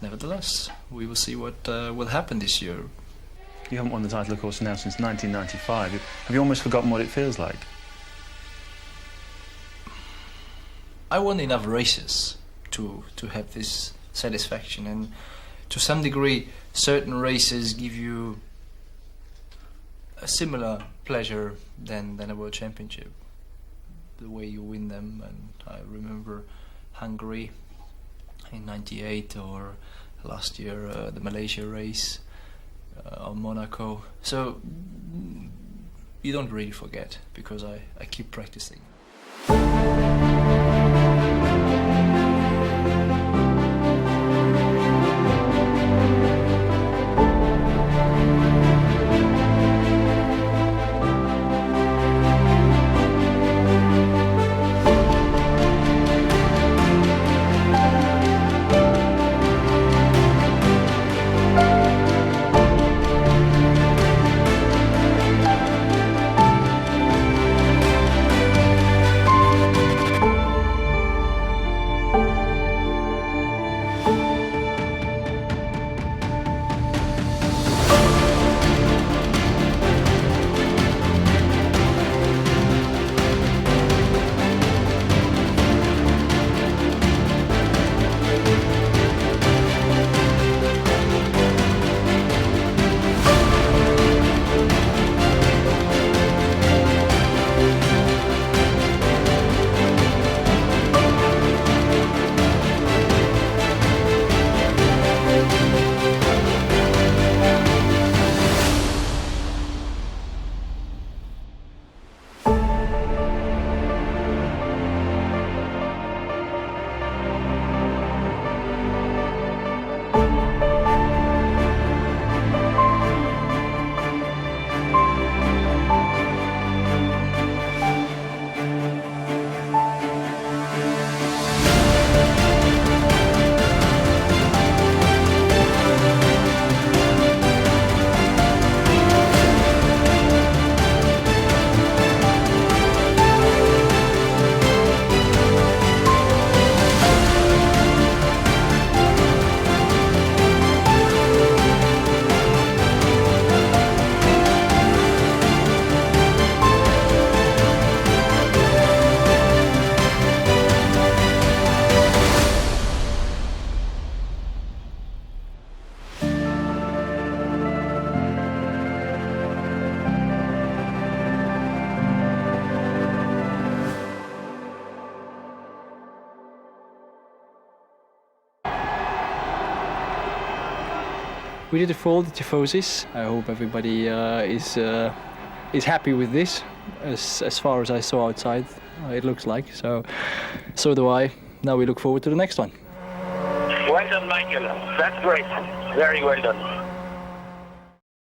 S16: nevertheless, we will see what will happen this year.
S13: You haven't won the title, of course, now since 1995. Have you almost forgotten what it feels like?
S16: I won enough races to have this satisfaction, and to some degree, certain races give you a similar pleasure than a World Championship. The way you win them, and I remember Hungary in '98, or last year the Malaysia race, or Monaco. So you don't really forget, because I keep practicing.
S10: We did it for all the tifosis. I hope everybody is happy with this. As far as I saw outside, it looks like. So do I. Now we look forward to the next one.
S12: Well done, Michael. That's great. Very well done.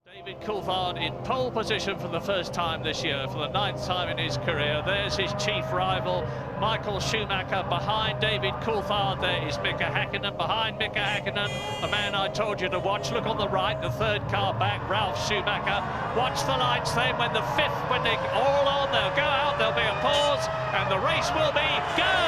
S12: David
S22: Coulthard in pole position for the first time this year, for the 9th time in his career. There's his chief rival, Michael Schumacher, behind David Coulthard. There is Mika Hakkinen, behind Mika Hakkinen, the man I told you to watch. Look on the right, the 3rd car back, Ralf Schumacher. Watch the lights then, when the 5th, when they're all on, they'll go out, there'll be a pause, and the race will be go!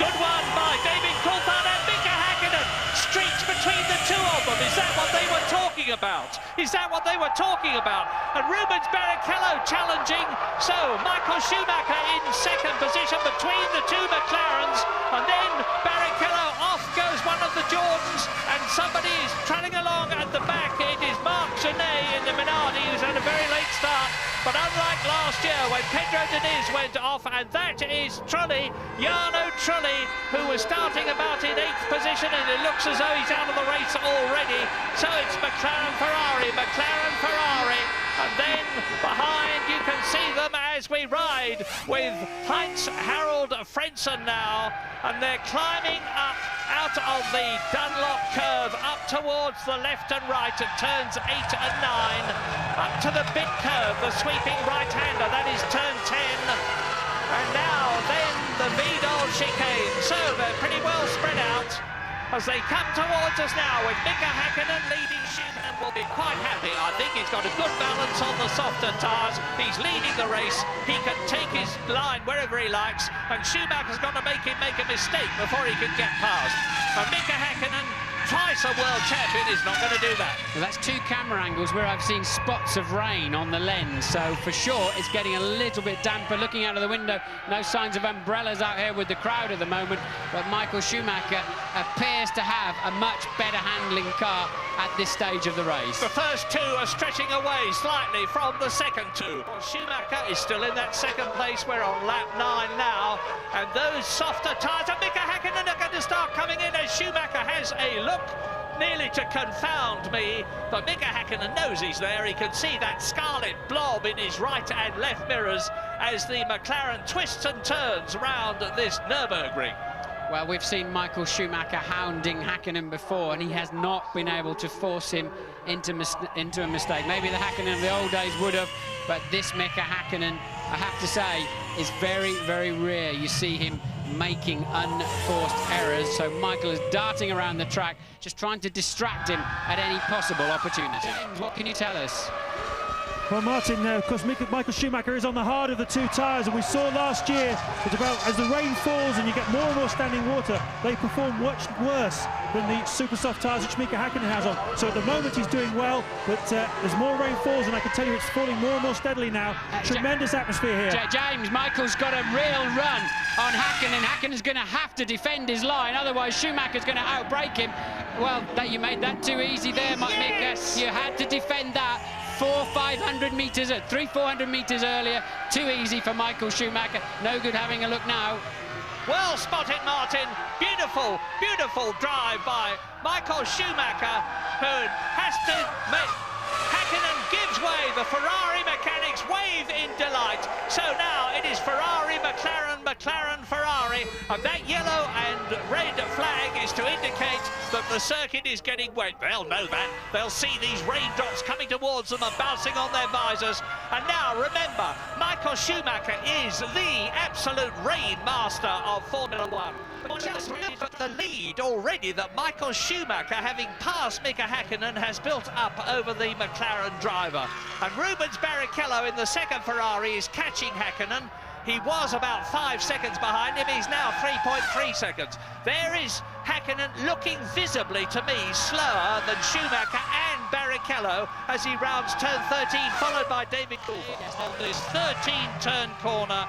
S22: Good one by David Coulthard and Mika Hakkinen. Streaks between the two of them. Is that what they were talking about? Is that what they were talking about? And Rubens Barrichello challenging. So Michael Schumacher in 2nd position between the two McLarens, and then Barrichello off goes one of the Jordans, and somebody is trailing along at the back. It is Marc Genet in the Minardi, who's had a very late start. But unlike last year when Pedro Diniz went off, and that is Trulli, Jarno Trulli, who was starting about in 8th position, and it looks as though he's out of the race already. So it's McLaren Ferrari, and then behind you can see them as we ride with Heinz Harald Frentzen now, and they're climbing up out of the Dunlop curve up towards the left and right at turns 8 and 9, up to the big curve, the sweeping right-hander, that is turn 10, and now then the Vidal chicane. So they're pretty well spread out as they come towards us now, with Mika Hakkinen leading. Schumacher will be quite happy. I think he's got a good balance on the softer tyres. He's leading the race. He can take his line wherever he likes, and Schumacher's got to make him make a mistake before he can get past. And Mika Hakkinen, twice a world champion, is not going to do that.
S11: Well, that's 2 camera angles where I've seen spots of rain on the lens, so for sure it's getting a little bit damper. Looking out of the window, no signs of umbrellas out here with the crowd at the moment, but Michael Schumacher appears to have a much better handling car at this stage of the race.
S22: The first 2 are stretching away slightly from the second 2. Schumacher is still in that 2nd place. We're on lap 9 now, and those softer tyres of Mika Hakkinen are going to start coming in as Schumacher has a look nearly to confound me, but Mika Hakkinen knows he's there. He can see that scarlet blob in his right and left mirrors as the McLaren twists and turns round this Nürburgring.
S11: Well, we've seen Michael Schumacher hounding Hakkinen before, and he has not been able to force him into a mistake. Maybe the Hakkinen of the old days would have, but this Mika Hakkinen, I have to say, is very, very rare. You see him making unforced errors, so Michael is darting around the track, just trying to distract him at any possible opportunity. What can you tell us?
S15: Well, Martin, of course, Michael Schumacher is on the hard of the 2 tyres, and we saw last year that as the rain falls and you get more and more standing water, they perform much worse than the super soft tyres which Mika Hakkinen has on. So at the moment he's doing well, but as more rain falls, and I can tell you it's falling more and more steadily now. Tremendous atmosphere here.
S11: James, Michael's got a real run on Hakkinen. Hakkinen's going to have to defend his line, otherwise Schumacher's going to outbrake him. Well, you made that too easy there, Mika. You had to defend that. 400-500 metres, 300-400 metres earlier. Too easy for Michael Schumacher. No good having a look now.
S22: Well spotted, Martin. Beautiful, beautiful drive by Michael Schumacher, who has to make... Hakkinen gives way. The Ferrari mechanics wave in delight. So now it is Ferrari, McLaren, McLaren, Ferrari, and that yellow and red flag is to indicate that the circuit is getting wet. They'll know that. They'll see these raindrops coming towards them and bouncing on their visors. And now, remember, Michael Schumacher is the absolute rain master of Formula One. Just remember the lead already that Michael Schumacher, having passed Mika Hakkinen, has built up over the McLaren driver. And Rubens Barrichello in the 2nd Ferrari is catching Hakkinen. He was about 5 seconds behind him. He's now 3.3 seconds. There is Hakkinen looking visibly, to me, slower than Schumacher and Barrichello as he rounds turn 13, followed by David Coulthard on this 13-turn corner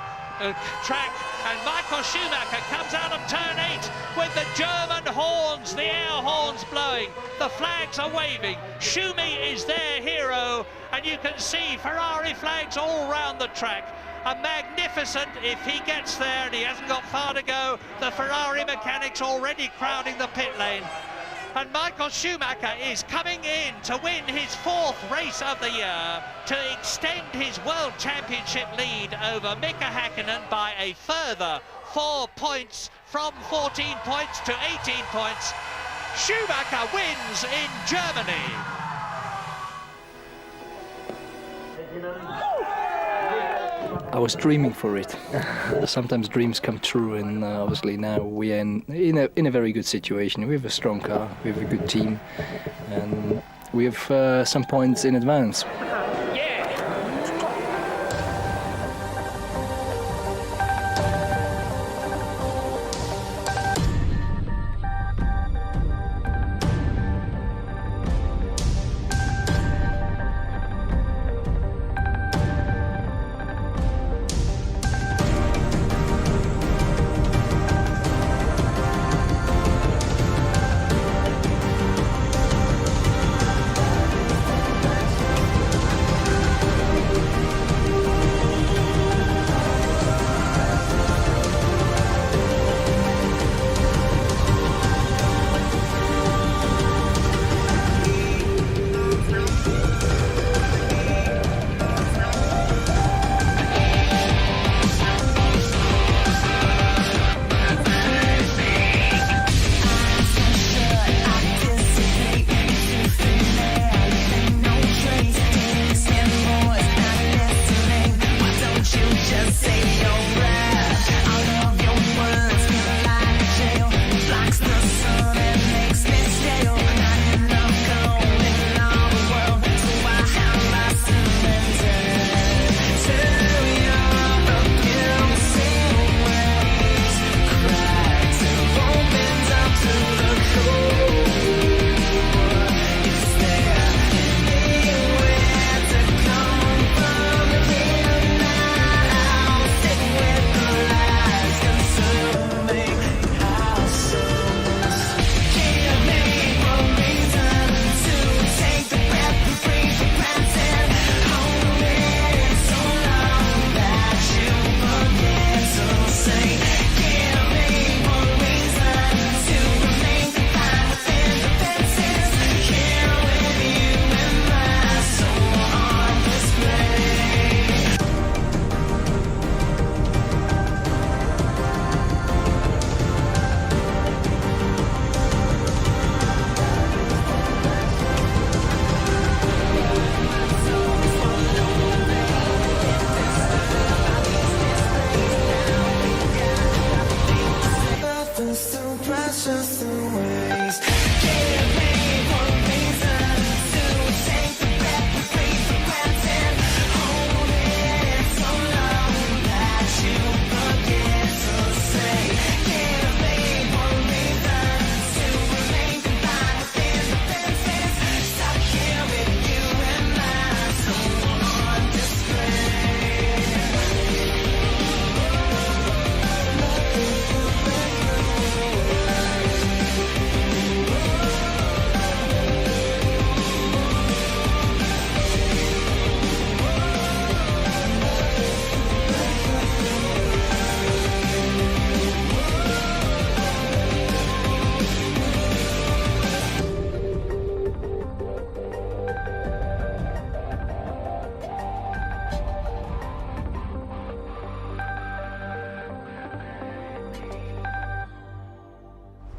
S22: track, and Michael Schumacher comes out of turn 8 with the German horns, the air horns blowing, the flags are waving. Schumi is their hero, and you can see Ferrari flags all round the track. A magnificent, if he gets there, and he hasn't got far to go, the Ferrari mechanics already crowding the pit lane. And Michael Schumacher is coming in to win his 4th race of the year, to extend his World Championship lead over Mika Hakkinen by a further 4 points, from 14 points to 18 points. Schumacher wins in Germany.
S16: I was dreaming for it. Sometimes dreams come true, and obviously now we are in a very good situation. We have a strong car, we have a good team, and we have some points in advance.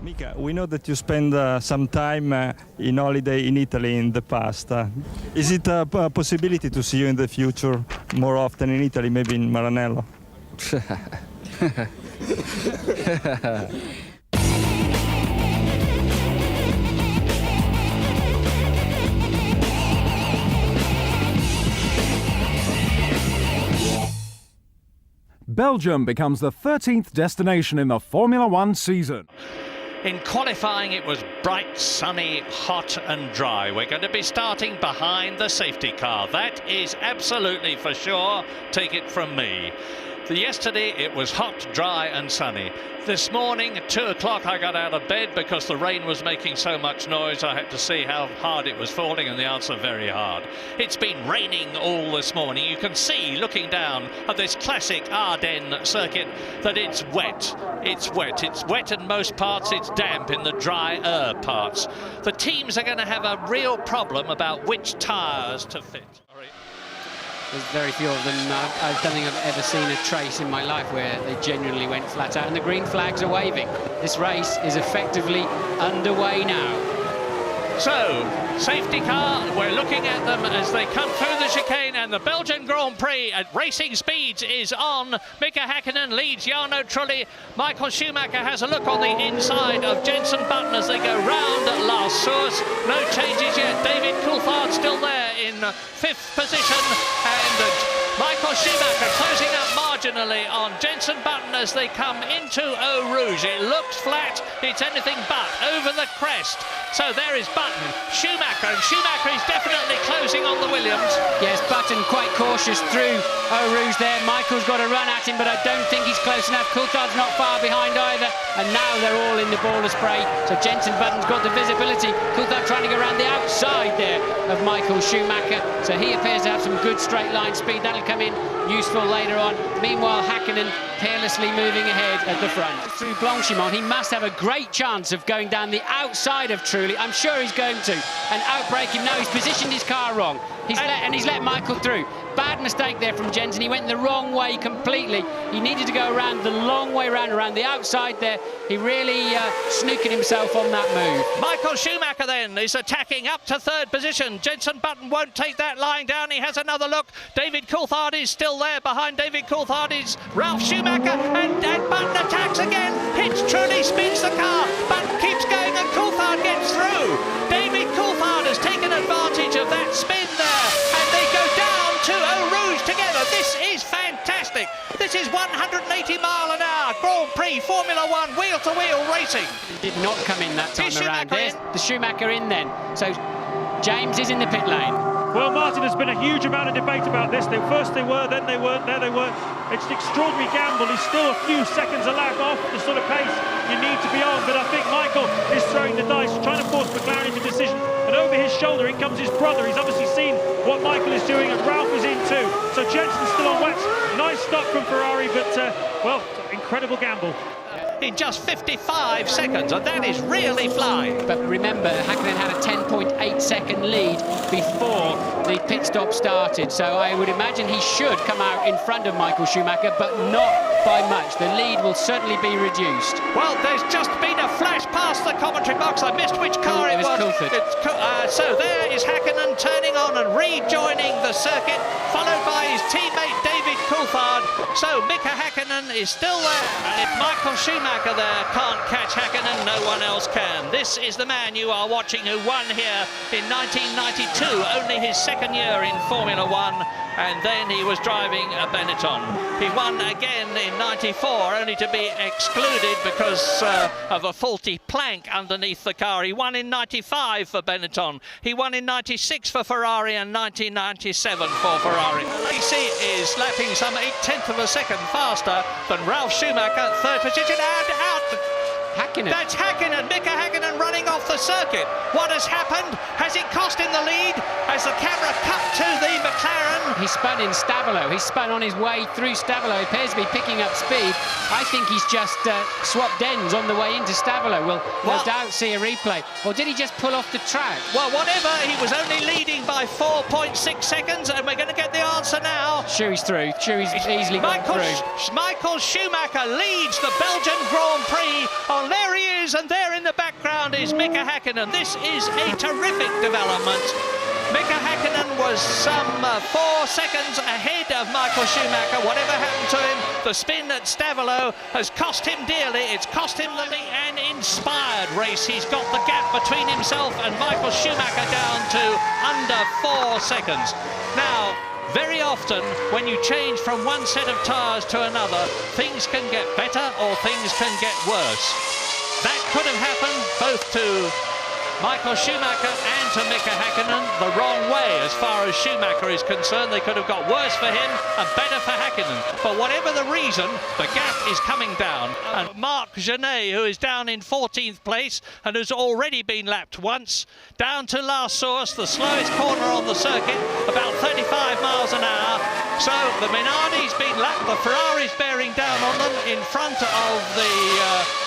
S2: Mika, we know that you spend some time in holiday in Italy in the past. Is it a possibility to see you in the future more often in Italy, maybe in Maranello?
S5: Belgium becomes the 13th destination in the Formula One season.
S22: In qualifying, it was bright, sunny, hot and dry. We're going to be starting behind the safety car. That is absolutely for sure. Take it from me. Yesterday, it was hot, dry and sunny. This morning, at 2 o'clock, I got out of bed because the rain was making so much noise. I had to see how hard it was falling, and the answer, very hard. It's been raining all this morning. You can see, looking down at this classic Ardennes circuit, that it's wet. It's wet. It's wet in most parts. It's damp in the drier parts. The teams are going to have a real problem about which tyres to fit.
S11: There's very few of them. I don't think I've ever seen a trace in my life where they genuinely went flat out, and the green flags are waving. This race is effectively underway now.
S22: So, safety car, we're looking at them as they come through the chicane, and the Belgian Grand Prix at racing speeds is on. Mika Häkkinen leads Jarno Trulli. Michael Schumacher has a look on the inside of Jenson Button as they go round at last source. No changes yet. David Coulthard still there in 5th position, and Michael Schumacher closing up marginally on Jenson Button as they come into Eau Rouge. It looks flat, it's anything but over the crest. So there is Button, Schumacher, and Schumacher is definitely closing on the Williams.
S11: Yes, Button quite cautious through Eau Rouge there. Michael's got a run at him, but I don't think he's close enough. Coulthard's not far behind either, and now they're all in the ball of spray. So Jenson Button's got the visibility. Coulthard trying to go around the outside there of Michael Schumacher, so he appears to have some good straight line speed. That'll come in useful later on. Meanwhile, Häkkinen carelessly moving ahead at the front. Through Blanchimont, he must have a great chance of going down the outside of Trulli. I'm sure he's going to, and outbrake him. No, he's positioned his car wrong. He's let Michael through. Bad mistake there from Jenson. He went the wrong way completely. He needed to go around the long way around the outside there. He really snookered himself on that move.
S22: Michael Schumacher then is attacking up to 3rd position. Jenson Button won't take that line down. He has another look. David Coulthard is still there. Behind David Coulthard is Ralf Schumacher, and Button attacks again. Hits Trulli, spins the car. Button keeps going and Coulthard gets through. David Coulthard has taken advantage of that spin there, and they go down to Eau Rouge together. This is fantastic. This is 180-mile-an-hour Grand Prix Formula 1 wheel-to-wheel racing.
S11: Did not come in that time around. There's the Schumacher in then. So James is in the pit lane.
S15: Well, Martin, there's been a huge amount of debate about this. First they were, then they weren't, there they were. It's an extraordinary gamble. He's still a few seconds a lap off the sort of pace you need to be on. But I think Michael is throwing the dice, trying to force McLaren into decision. And over his shoulder, in comes his brother. He's obviously seen what Michael is doing, and Ralph is in too. So Jenson's still on wet. Nice stop from Ferrari, but, well, incredible gamble.
S22: In just 55 seconds, and that is really flying.
S11: But remember, Häkkinen had a 10.8-second lead before the pit stop started, so I would imagine he should come out in front of Michael Schumacher, but not by much. The lead will certainly be reduced.
S22: Well, there's just been a flash past the commentary box. I missed which car it was. So there is Häkkinen turning on and rejoining the circuit, followed by his teammate David Coulthard. So Mika Häkkinen is still there. If Michael Schumacher there can't catch Häkkinen, no one else can. This is the man you are watching who won here in 1992, only his 2nd year in Formula 1, and then he was driving a Benetton. He won again in 94, only to be excluded because of a faulty plank underneath the car. He won in 95 for Benetton. He won in 96 for Ferrari and 1997 for Ferrari. AC is lapping some 0.8 of a second faster than Ralf Schumacher, 3rd position, and out.
S11: Häkkinen.
S22: That's Häkkinen, Mika Häkkinen running off the circuit. What has happened? Has it cost him the lead? As the camera cut to the McLaren?
S11: He spun in Stavolo. He spun on his way through Stavolo. He appears to be picking up speed. I think he's just swapped ends on the way into Stavolo. We'll no doubt see a replay. Or did he just pull off the track?
S22: Well, whatever. He was only leading by 4.6 seconds, and we're going to get the answer now.
S11: Schuey's through. Schuey's easily gone through.
S22: Michael Schumacher leads the Belgian Grand Prix. Oh, there he is, and there in the background is Mika Häkkinen. This is a terrific development. Mika Häkkinen was some 4 seconds ahead of Michael Schumacher. Whatever happened to him, the spin at Stavolo has cost him dearly. It's cost him an inspired race. He's got the gap between himself and Michael Schumacher down to under 4 seconds. Now, very often, when you change from one set of tyres to another, things can get better or things can get worse. That could have happened both to Michael Schumacher and to Mika Häkkinen the wrong way as far as Schumacher is concerned. They could have got worse for him and better for Häkkinen. But whatever the reason, the gap is coming down. And Marc Genet, who is down in 14th place and has already been lapped once, down to last source, the slowest corner on the circuit, about 35 miles an hour. So the Minardi's been lapped, the Ferrari's bearing down on them. In front of the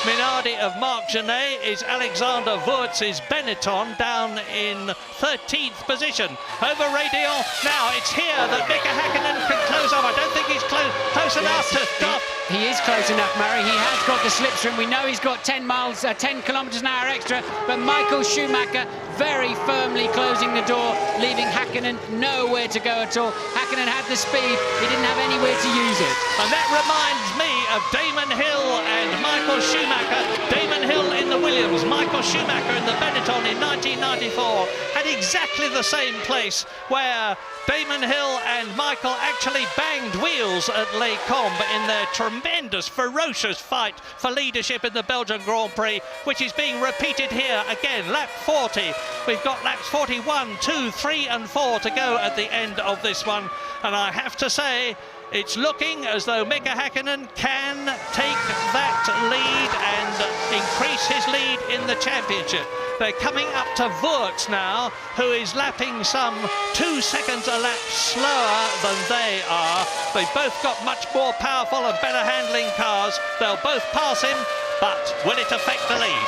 S22: Minardi of Marc Genet is Alexander Wurtz's Benetton down in 13th position. Over Radial, now it's here that Mika Häkkinen can close off. I don't think he's close close enough to stop.
S11: He is close enough, Murray. He has got the slipstream. We know he's got 10 kilometres an hour extra, but Michael Schumacher very firmly closing the door, leaving Hakkinen nowhere to go at all. Hakkinen had the speed, he didn't have anywhere to use it.
S22: And that reminds me of Damon Hill and Michael Schumacher. Damon Hill in the Williams, Michael Schumacher in the Benetton in 1994 had exactly the same place where Damon Hill and Michael actually banged wheels at Les Combes in their tremendous, ferocious fight for leadership in the Belgian Grand Prix, which is being repeated here again, lap 40. We've got laps 41, 2, 3 and 4 to go at the end of this one. And I have to say, it's looking as though Mika Hakkinen can take that lead and increase his lead in the championship. They're coming up to Voorts now, who is lapping some 2 seconds a lap slower than they are. They've both got much more powerful and better handling cars. They'll both pass him, but will it affect the lead?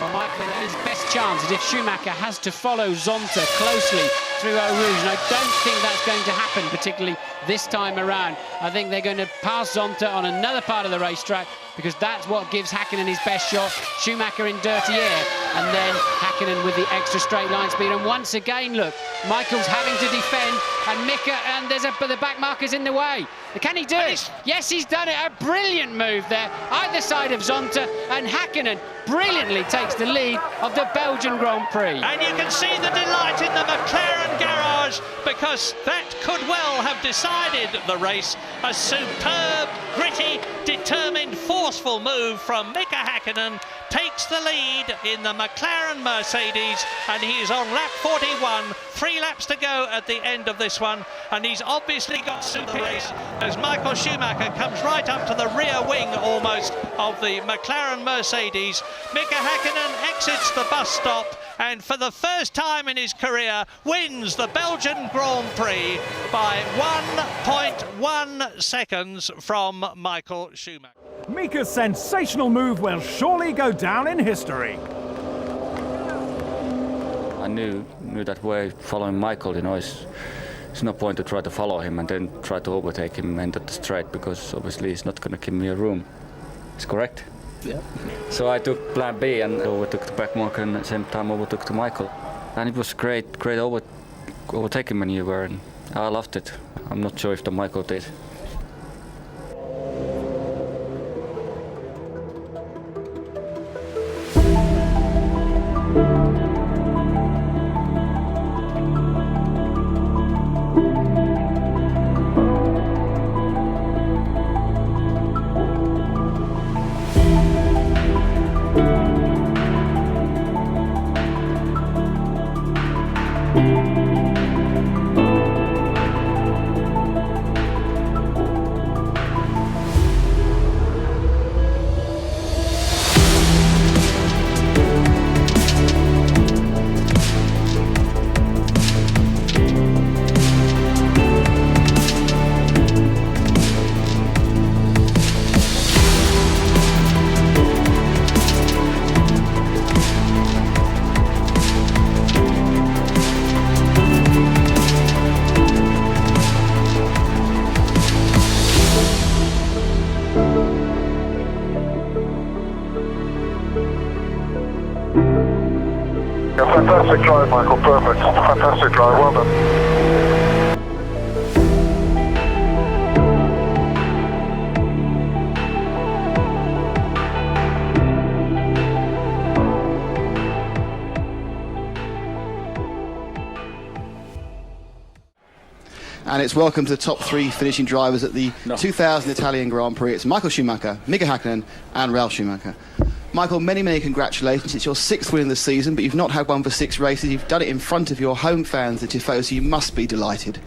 S11: Well, Michael, his best chance is if Schumacher has to follow Zonta closely through Eau Rouge, and I don't think that's going to happen, particularly this time around. I think they're going to pass Zonta on another part of the racetrack, because that's what gives Hakkinen his best shot. Schumacher in dirty air, and then Hakkinen with the extra straight line speed. And once again, look, Michael's having to defend, and Mika, and the back marker's in the way. Can he do it? Yes, he's done it. A brilliant move there, either side of Zonta, and Hakkinen brilliantly takes the lead of the Belgian Grand Prix.
S22: And you can see the delight in the McLaren garage, because that could well have decided the race. A superb, gritty, determined, forceful move from Mika Hakkinen takes the lead in the McLaren Mercedes, and he is on lap 41, 3 laps to go at the end of this one, and he's obviously got to the race as Michael Schumacher comes right up to the rear wing almost of the McLaren Mercedes. Mika Hakkinen exits the bus stop and for the first time in his career wins the Belgian Grand Prix by 1.1 seconds from Michael Schumacher.
S5: Mika's sensational move will surely go down in history.
S1: I knew that way following Michael, it's no point to try to follow him and then try to overtake him and at the straight, because obviously he's not going to give me a room. Is correct?
S16: Yeah.
S1: So I took plan B and overtook the back marker, and at the same time overtook to Michael. And it was great overtaking maneuver, and I loved it. I'm not sure if the Michael did.
S17: Fantastic drive, Michael, perfect. Fantastic drive, well done.
S14: And it's welcome to the top 3 finishing drivers at the 2000 Italian Grand Prix. It's Michael Schumacher, Mika Hakkinen and Ralf Schumacher. Michael, many congratulations. It's your 6th win of the season, but you've not had one for 6 races. You've done it in front of your home fans, the Tifosi, so you must be delighted.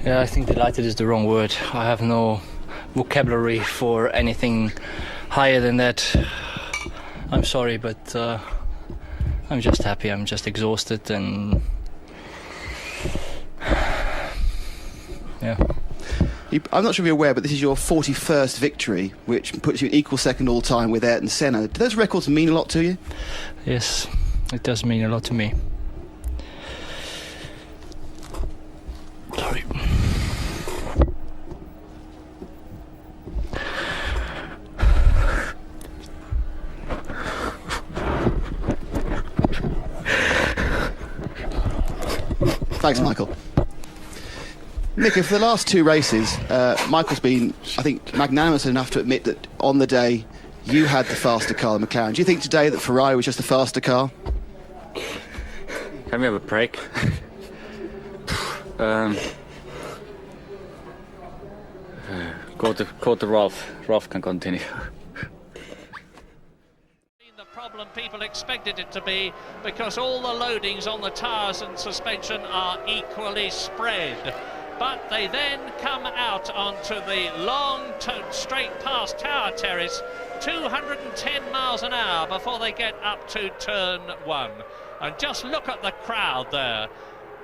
S16: Yeah, I think delighted is the wrong word. I have no vocabulary for anything higher than that. I'm sorry, but I'm just happy. I'm just exhausted, and yeah.
S14: I'm not sure if you're aware, but this is your 41st victory, which puts you in equal second all-time with Ayrton Senna. Do those records mean a lot to you?
S16: Yes, it does mean a lot to me. Sorry.
S14: Thanks, Michael. Mika, for the last 2 races, Michael's been, I think, magnanimous enough to admit that on the day you had the faster car than McLaren. Do you think today that Ferrari was just the faster car?
S1: Can we have a break? Go to Ralph. Ralph can continue.
S22: The problem people expected it to be, because all the loadings on the tyres and suspension are equally spread. But they then come out onto the long straight past Tower Terrace, 210 miles an hour before they get up to turn 1. And just look at the crowd there.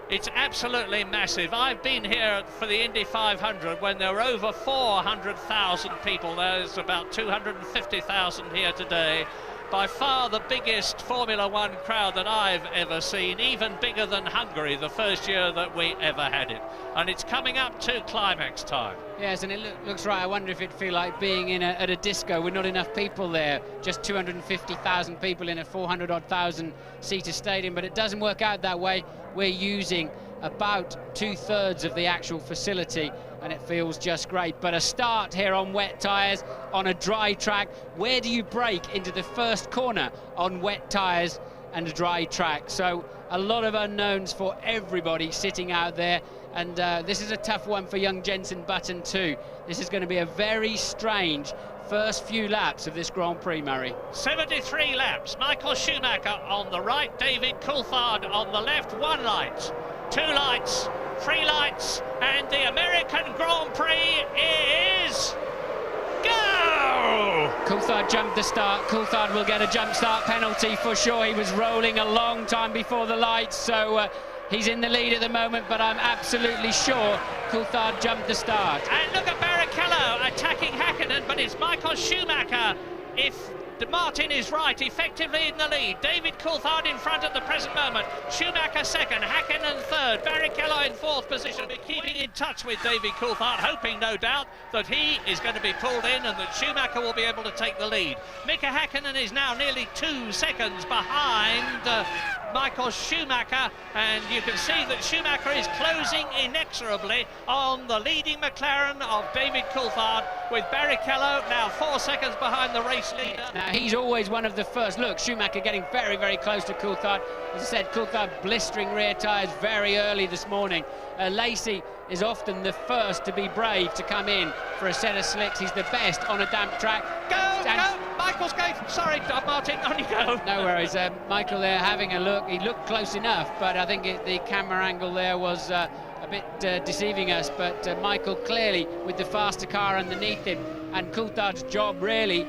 S22: It's absolutely massive. I've been here for the Indy 500 when there were over 400,000 people. There's about 250,000 here today. By far the biggest Formula One crowd that I've ever seen, even bigger than Hungary the first year that we ever had it. And it's coming up to climax time.
S11: Yes, and it looks right. I wonder if it'd feel like being at a disco with not enough people there. Just 250,000 people in a 400-odd-thousand seater stadium, but it doesn't work out that way. We're using about 2/3 of the actual facility, and it feels just great. But a start here on wet tyres on a dry track. Where do you brake into the first corner on wet tyres and a dry track? So a lot of unknowns for everybody sitting out there, and this is a tough one for young Jenson Button too. This is going to be a very strange first few laps of this Grand Prix, Murray.
S22: 73 laps. Michael Schumacher on the right, David Coulthard on the left. 1 light, 2 lights, 3 lights, and the American Grand Prix is go!
S11: Coulthard jumped the start. Coulthard will get a jump start penalty for sure. He was rolling a long time before the lights, so he's in the lead at the moment, but I'm absolutely sure Coulthard jumped the start.
S22: And look at Barrichello attacking Hakkinen, but it's Michael Schumacher. If Martin is right, effectively in the lead. David Coulthard in front at the present moment. Schumacher second, Hakkinen third, Barrichello in 4th position. Keeping in touch with David Coulthard, hoping no doubt that he is going to be pulled in and that Schumacher will be able to take the lead. Mika Hakkinen is now nearly 2 seconds behind Michael Schumacher, and you can see that Schumacher is closing inexorably on the leading McLaren of David Coulthard, with Barrichello now 4 seconds behind the race leader.
S11: Now he's always one of the first. Look, Schumacher getting very, very close to Coulthard. As I said, Coulthard blistering rear tyres very early this morning. Lacey is often the first to be brave to come in for a set of slicks. He's the best on a damp track.
S22: Go! Michael's going. Sorry, Martin, on you go.
S11: No worries. Michael there having a look. He looked close enough, but I think the camera angle there was a bit deceiving us. But Michael clearly with the faster car underneath him, and Coulthard's job really,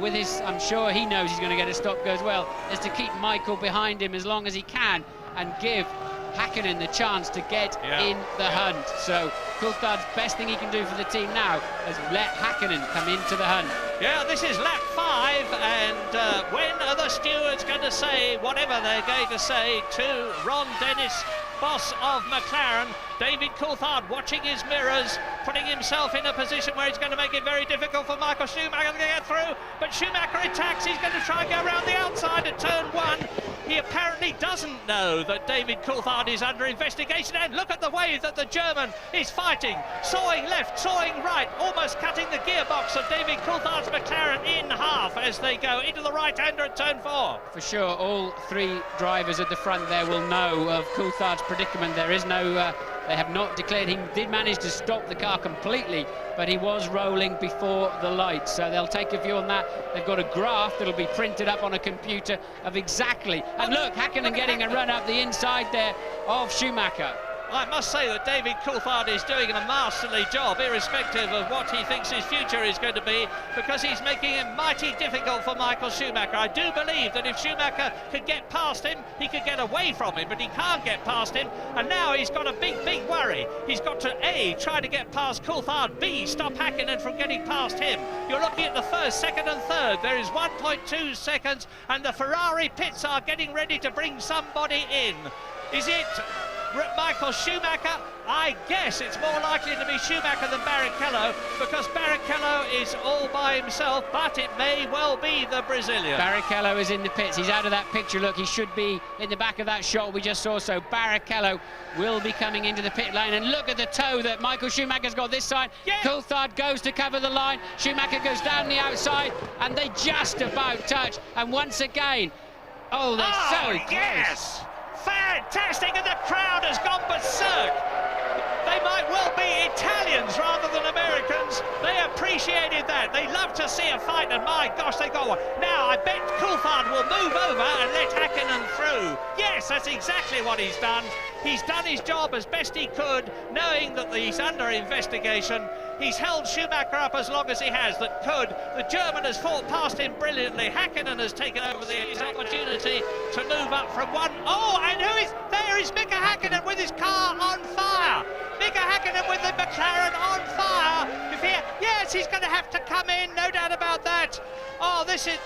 S11: with his, I'm sure he knows he's going to get a stop go as well, is to keep Michael behind him as long as he can and give Hakkinen the chance to get in the hunt. So Coulthard's best thing he can do for the team now is let Hakkinen come into the hunt.
S22: Yeah, this is lap 5, and when are the stewards going to say whatever they're going to say to Ron Dennis, boss of McLaren? David Coulthard watching his mirrors, putting himself in a position where he's going to make it very difficult for Michael Schumacher to get through, but Schumacher attacks. He's going to try and go around the outside at turn 1. He apparently doesn't know that David Coulthard is under investigation, and look at the way that the German is fighting, sawing left, sawing right, almost cutting the gearbox of David Coulthard's McLaren in half as they go into the right-hander at turn 4.
S11: For sure, all 3 drivers at the front there will know of Coulthard's predicament. There is no they have not declared. He did manage to stop the car completely, but he was rolling before the lights, so they'll take a view on that. They've got a graph that'll be printed up on a computer of exactly, and look, Hakkinen getting a run up the inside there of Schumacher.
S22: I must say that David Coulthard is doing a masterly job, irrespective of what he thinks his future is going to be, because he's making it mighty difficult for Michael Schumacher. I do believe that if Schumacher could get past him, he could get away from him, but he can't get past him, and now he's got a big worry. He's got to A, try to get past Coulthard, B, stop Hakkinen from getting past him. You're looking at the first, second and third. There is 1.2 seconds, and the Ferrari pits are getting ready to bring somebody in. Is it Michael Schumacher? I guess it's more likely to be Schumacher than Barrichello, because Barrichello is all by himself, but it may well be the Brazilian.
S11: Barrichello is in the pits. He's out of that picture. Look, he should be in the back of that shot we just saw. So Barrichello will be coming into the pit lane. And look at the toe that Michael Schumacher's got this side. Yeah. Coulthard goes to cover the line. Schumacher goes down the outside, and they just about touch. And once again, oh, they're so close.
S22: Yes! Fantastic, and the crowd has gone berserk. They might well be Italians rather than Americans. They appreciated that. They love to see a fight, and my gosh, they got one. Now, I bet Coulthard will move over and let Hakkinen through. Yes, that's exactly what he's done. He's done his job as best he could, knowing that he's under investigation. He's held Schumacher up as long as he has, that could. The German has fought past him brilliantly. Hakkinen has taken over his opportunity to move up from one. Oh, and who is there? Is Mika Hakkinen with his car on fire. Mika Hakkinen with the McLaren on fire. Yes, he's going to have to come in, no doubt about that. Oh, this is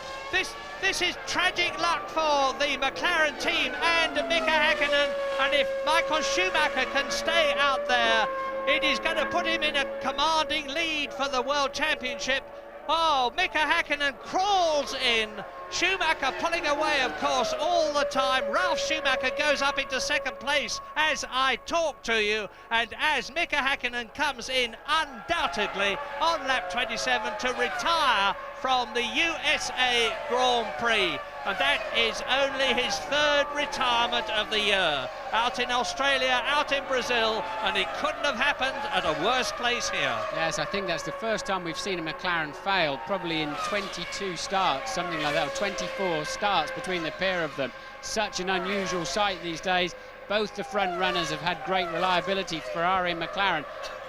S22: tragic luck for the McLaren team and Mika Hakkinen. And if Michael Schumacher can stay out there, it is going to put him in a commanding lead for the World Championship. Oh, Mika Hakkinen crawls in. Schumacher pulling away, of course, all the time. Ralf Schumacher goes up into second place as I talk to you, and as Mika Hakkinen comes in undoubtedly on lap 27 to retire from the USA Grand Prix. And that is only his third retirement of the year. Out in Australia, out in Brazil, and it couldn't have happened at a worse place here.
S11: Yes, I think that's the first time we've seen a McLaren fail, probably in 22 starts, something like that, or 24 starts between the pair of them. Such an unusual sight these days. Both the front runners have had great reliability, Ferrari and McLaren.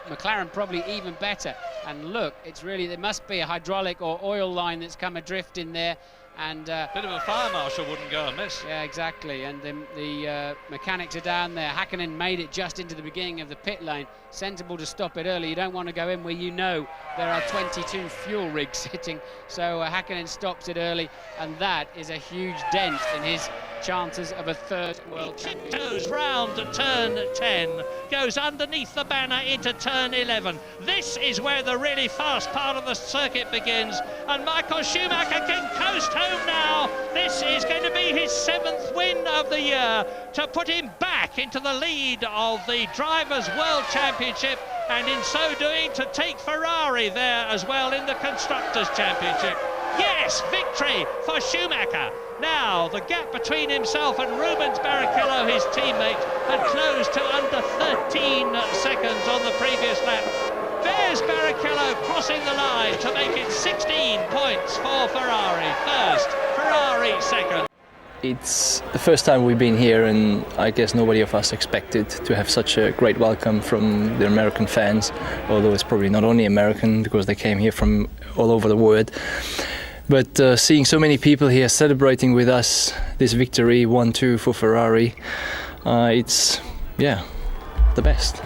S11: McLaren probably even better. And look, it's really, there must be a hydraulic or oil line that's come adrift in there. And
S22: bit of a fire marshal wouldn't go amiss.
S11: Yeah, exactly. And the mechanics are down there. Hakkinen made it just into the beginning of the pit lane. Sensible to stop it early. You don't want to go in where you know there are 22 fuel rigs sitting. So Hakkinen stops it early, and that is a huge dent in his chances of a third World Championship.
S22: Goes round to turn 10, goes underneath the banner into turn 11. This is where the really fast part of the circuit begins, and Michael Schumacher can coast home now. This is going to be his 7th win of the year to put him back into the lead of the Drivers' World Championship, and in so doing to take Ferrari there as well in the Constructors' Championship. Yes, victory for Schumacher. Now, the gap between himself and Rubens Barrichello, his teammate, had closed to under 13 seconds on the previous lap. There's Barrichello crossing the line to make it 16 points for Ferrari. First, Ferrari second.
S16: It's the first time we've been here, and I guess nobody of us expected to have such a great welcome from the American fans, although it's probably not only American because they came here from all over the world. But seeing so many people here celebrating with us this victory, 1-2 for Ferrari, it's, yeah, the best.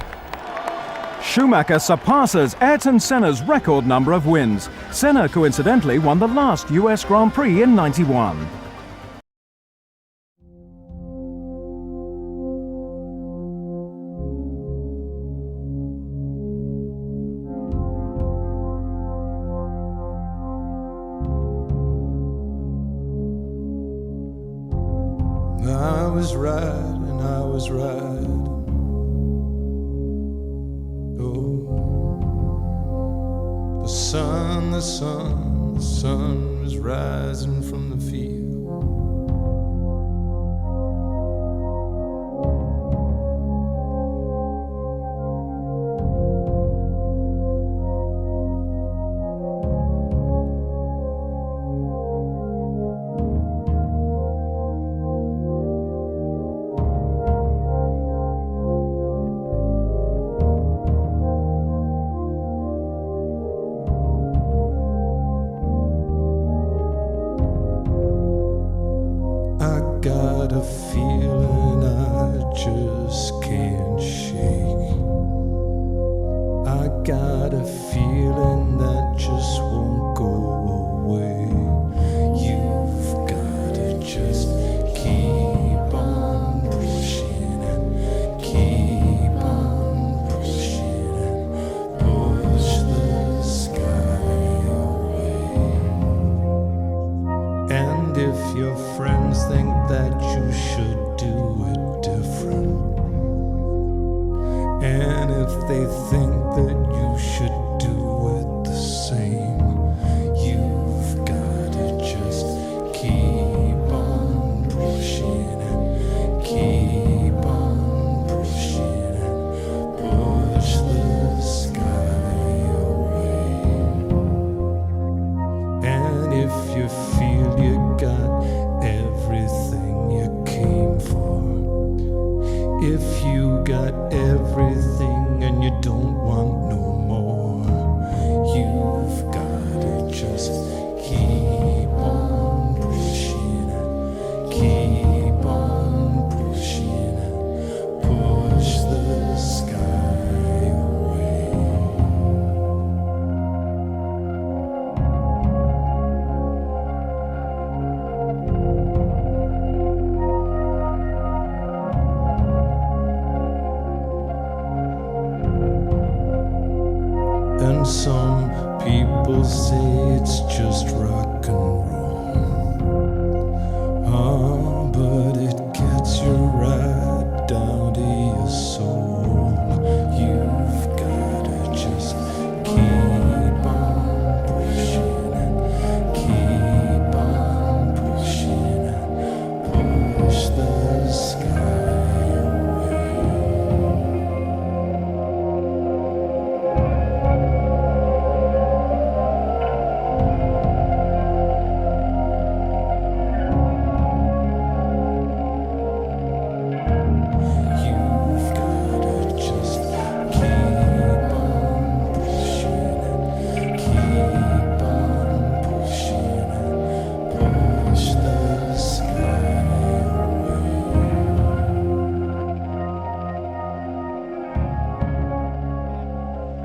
S5: Schumacher surpasses Ayrton Senna's record number of wins. Senna coincidentally won the last US Grand Prix in '91.
S8: I was right and I was right. Oh, the sun was rising from the field. Got a feeling I just can't shake. I got a feeling that just won't go away. You've gotta just keep on pushing and keep some people say it's just rock and roll. But it gets you right down to your soul. You've gotta just keep on pushing and keep on pushing and push the sky away. You've gotta just keep on pushing and keep on pushing and push the sky away.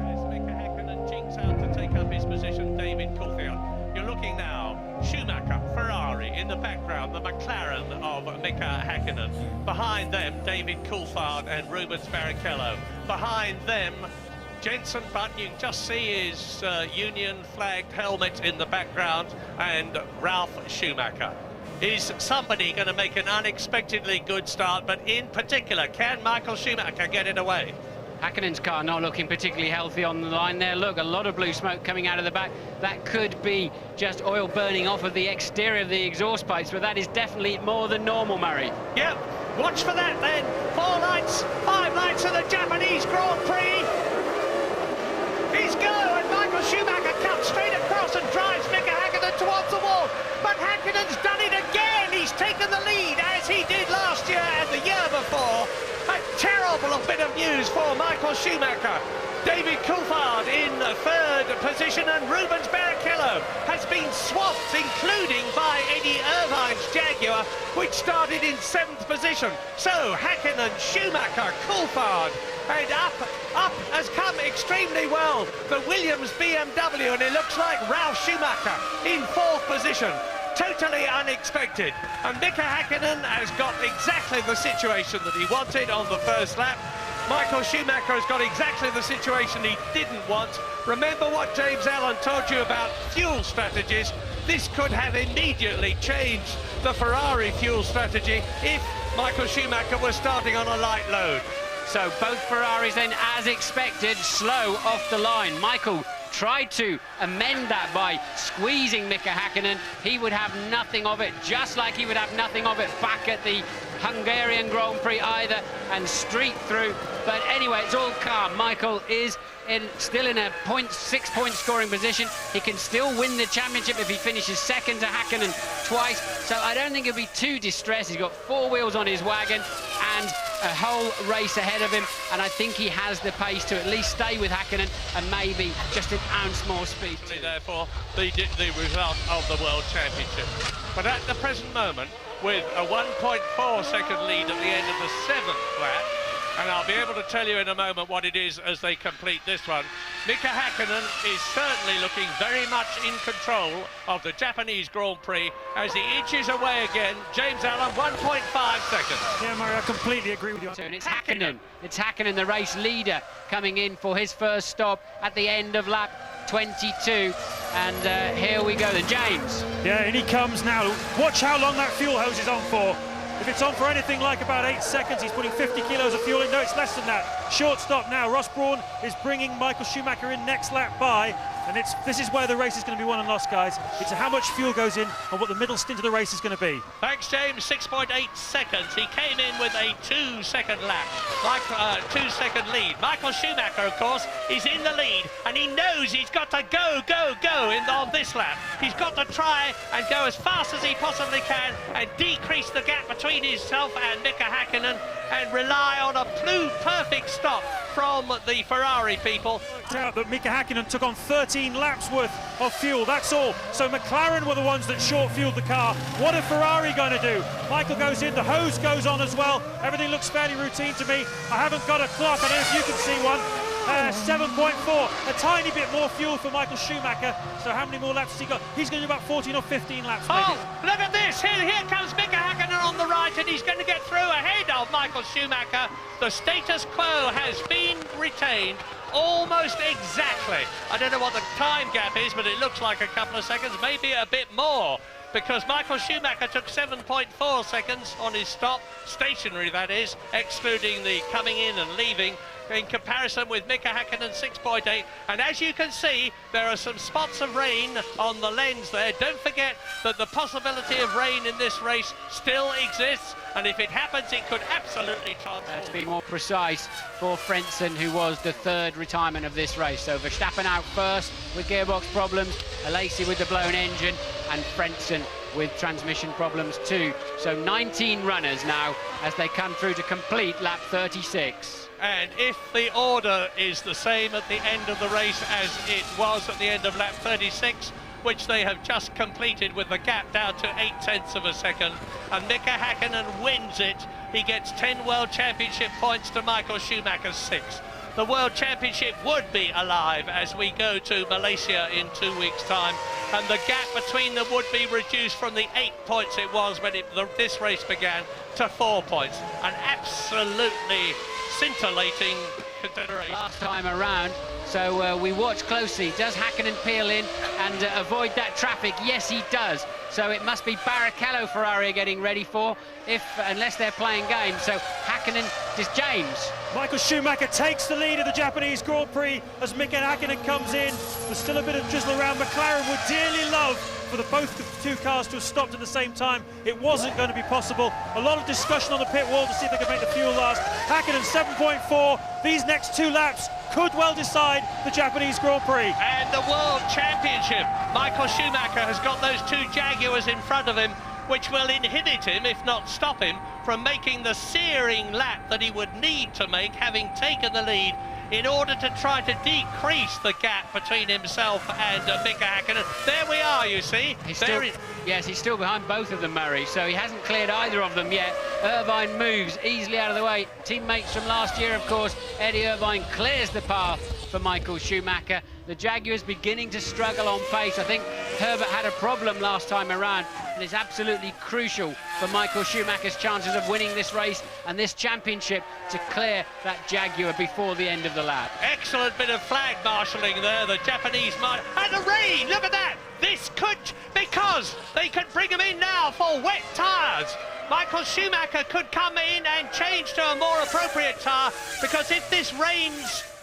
S22: As Mika Häkkinen jinks out to take up his position, David Coulthard. You're looking now, Schumacher, Ferrari, in the background, the McLaren of Mika Häkkinen. Behind them, David Coulthard and Rubens Barrichello. Behind them, Jenson Button, you can just see his Union flagged helmet in the background, and Ralf Schumacher. Is somebody going to make an unexpectedly good start, but in particular, can Michael Schumacher get it away?
S11: Häkkinen's car not looking particularly healthy on the line there. Look, a lot of blue smoke coming out of the back. That could be just oil burning off of the exterior of the exhaust pipes, but that is definitely more than normal, Murray.
S22: Yep, watch for that then. 4 lights, 5 lights of the Japanese Grand Prix. He's go, and Michael Schumacher cuts straight across and drives Mika Häkkinen towards the wall. But Häkkinen's done it again. He's taken the lead, as he did last year and the year before. A terrible bit of news for Michael Schumacher. David Coulthard in 3rd position, and Rubens Barrichello has been swamped, including by Eddie Irvine's Jaguar, which started in 7th position. So Häkkinen, Schumacher, Coulthard, and up has come extremely well the Williams BMW, and it looks like Ralf Schumacher in 4th position. Totally unexpected, and Mika Häkkinen has got exactly the situation that he wanted on the first lap. Michael Schumacher has got exactly the situation he didn't want. Remember what James Allen told you about fuel strategies. This could have immediately changed the Ferrari fuel strategy if Michael Schumacher was starting on a light load.
S11: So both Ferraris then, as expected, slow off the line. Michael tried to amend that by squeezing Mika Häkkinen. He would have nothing of it, just like he would have nothing of it back at the Hungarian Grand Prix either, and streak through. But anyway, it's all calm. Michael is still in a 6-point scoring position. He can still win the championship if he finishes second to Häkkinen twice. So I don't think he'll be too distressed. He's got 4 wheels on his wagon and a whole race ahead of him, and I think he has the pace to at least stay with Häkkinen and maybe just an ounce more speed.
S22: Therefore, the result of the World Championship. But at the present moment, with a 1.4 second lead at the end of the 7th lap, and I'll be able to tell you in a moment what it is as they complete this one, Mika Häkkinen is certainly looking very much in control of the Japanese Grand Prix as he inches away again. James Allen, 1.5 seconds.
S15: Yeah, Murray, I completely agree with you.
S11: And it's Häkkinen. It's Häkkinen, the race leader, coming in for his first stop at the end of lap 22. And here we go then, James.
S15: Yeah, and he comes now. Watch how long that fuel hose is on for. If it's on for anything like about 8 seconds, he's putting 50 kilos of fuel in. No, it's less than that. Short stop now. Ross Brawn is bringing Michael Schumacher in next lap by, and this is where the race is going to be won and lost, guys. It's how much fuel goes in and what the middle stint of the race is going to be.
S22: Thanks, James. 6.8 seconds. He came in with a 2-second lap, like 2-second lead. Michael Schumacher, of course, is in the lead, and he knows he's got to go on this lap. He's got to try and go as fast as he possibly can and decrease the gap between himself and Mika Häkkinen and rely on a perfect stop from the Ferrari people.
S15: Out that Mika Häkkinen took on 13 laps worth of fuel, that's all. So McLaren were the ones that short-fueled the car. What are Ferrari going to do? Michael goes in, the hose goes on as well. Everything looks fairly routine to me. I haven't got a clock, I don't know if you can see one. 7.4, a tiny bit more fuel for Michael Schumacher. So how many more laps has he got? He's going to do about 14 or 15 laps maybe.
S22: Oh, look at this, here comes Mika Häkkinen on the right, and he's going to get through ahead of Michael Schumacher. The status quo has been retained. almost exactly. I don't know what the time gap is, but it looks like a couple of seconds, maybe a bit more, because Michael Schumacher took 7.4 seconds on his stop, stationary that is, excluding the coming in and leaving, in comparison with Mika Hakkinen 6.8. And as you can see, there are some spots of rain on the lens there. Don't forget that the possibility of rain in this race still exists, and if it happens, it could absolutely transform.
S11: To be more precise, for Frentzen, who was the third retirement of this race. So Verstappen out first with gearbox problems, Alesi with the blown engine, and Frentzen with transmission problems too. So 19 runners now as they come through to complete lap 36.
S22: And if the order is the same at the end of the race as it was at the end of lap 36, which they have just completed with the gap down to 0.8 of a second, and Mika Hakkinen wins it, he gets 10 World Championship points to Michael Schumacher's 6. The World Championship would be alive as we go to Malaysia in 2 weeks' time, and the gap between them would be reduced from the 8 points it was when this race began to 4 points. An absolutely scintillating consideration.
S11: Last time around, so we watch closely. Does Hakkinen peel in and avoid that traffic? Yes, he does. So it must be Barrichello Ferrari are getting ready for, unless they're playing games. So Hakkinen is James.
S15: Michael Schumacher takes the lead of the Japanese Grand Prix as Mika Hakkinen comes in. There's still a bit of drizzle around. McLaren would dearly love for both the two cars to have stopped at the same time. It wasn't going to be possible. A lot of discussion on the pit wall to see if they could make the fuel last. Hakkinen 7.4. These next 2 laps could well decide the Japanese Grand Prix.
S22: And the World Championship. Michael Schumacher has got those 2 Jaguars in front of him, which will inhibit him, if not stop him, from making the searing lap that he would need to make, having taken the lead, in order to try to decrease the gap between himself and Mika Hakkinen. There we are, you see.
S11: Yes, he's still behind both of them, Murray, so he hasn't cleared either of them yet. Irvine moves easily out of the way. Teammates from last year, of course. Eddie Irvine clears the path for Michael Schumacher. The Jaguars beginning to struggle on pace. I think Herbert had a problem last time around, and it's absolutely crucial for Michael Schumacher's chances of winning this race and this championship to clear that Jaguar before the end of the lap.
S22: Excellent bit of flag marshalling there, the Japanese and the rain, look at that! This could, because they could bring him in now for wet tyres. Michael Schumacher could come in and change to a more appropriate tyre, because if this rain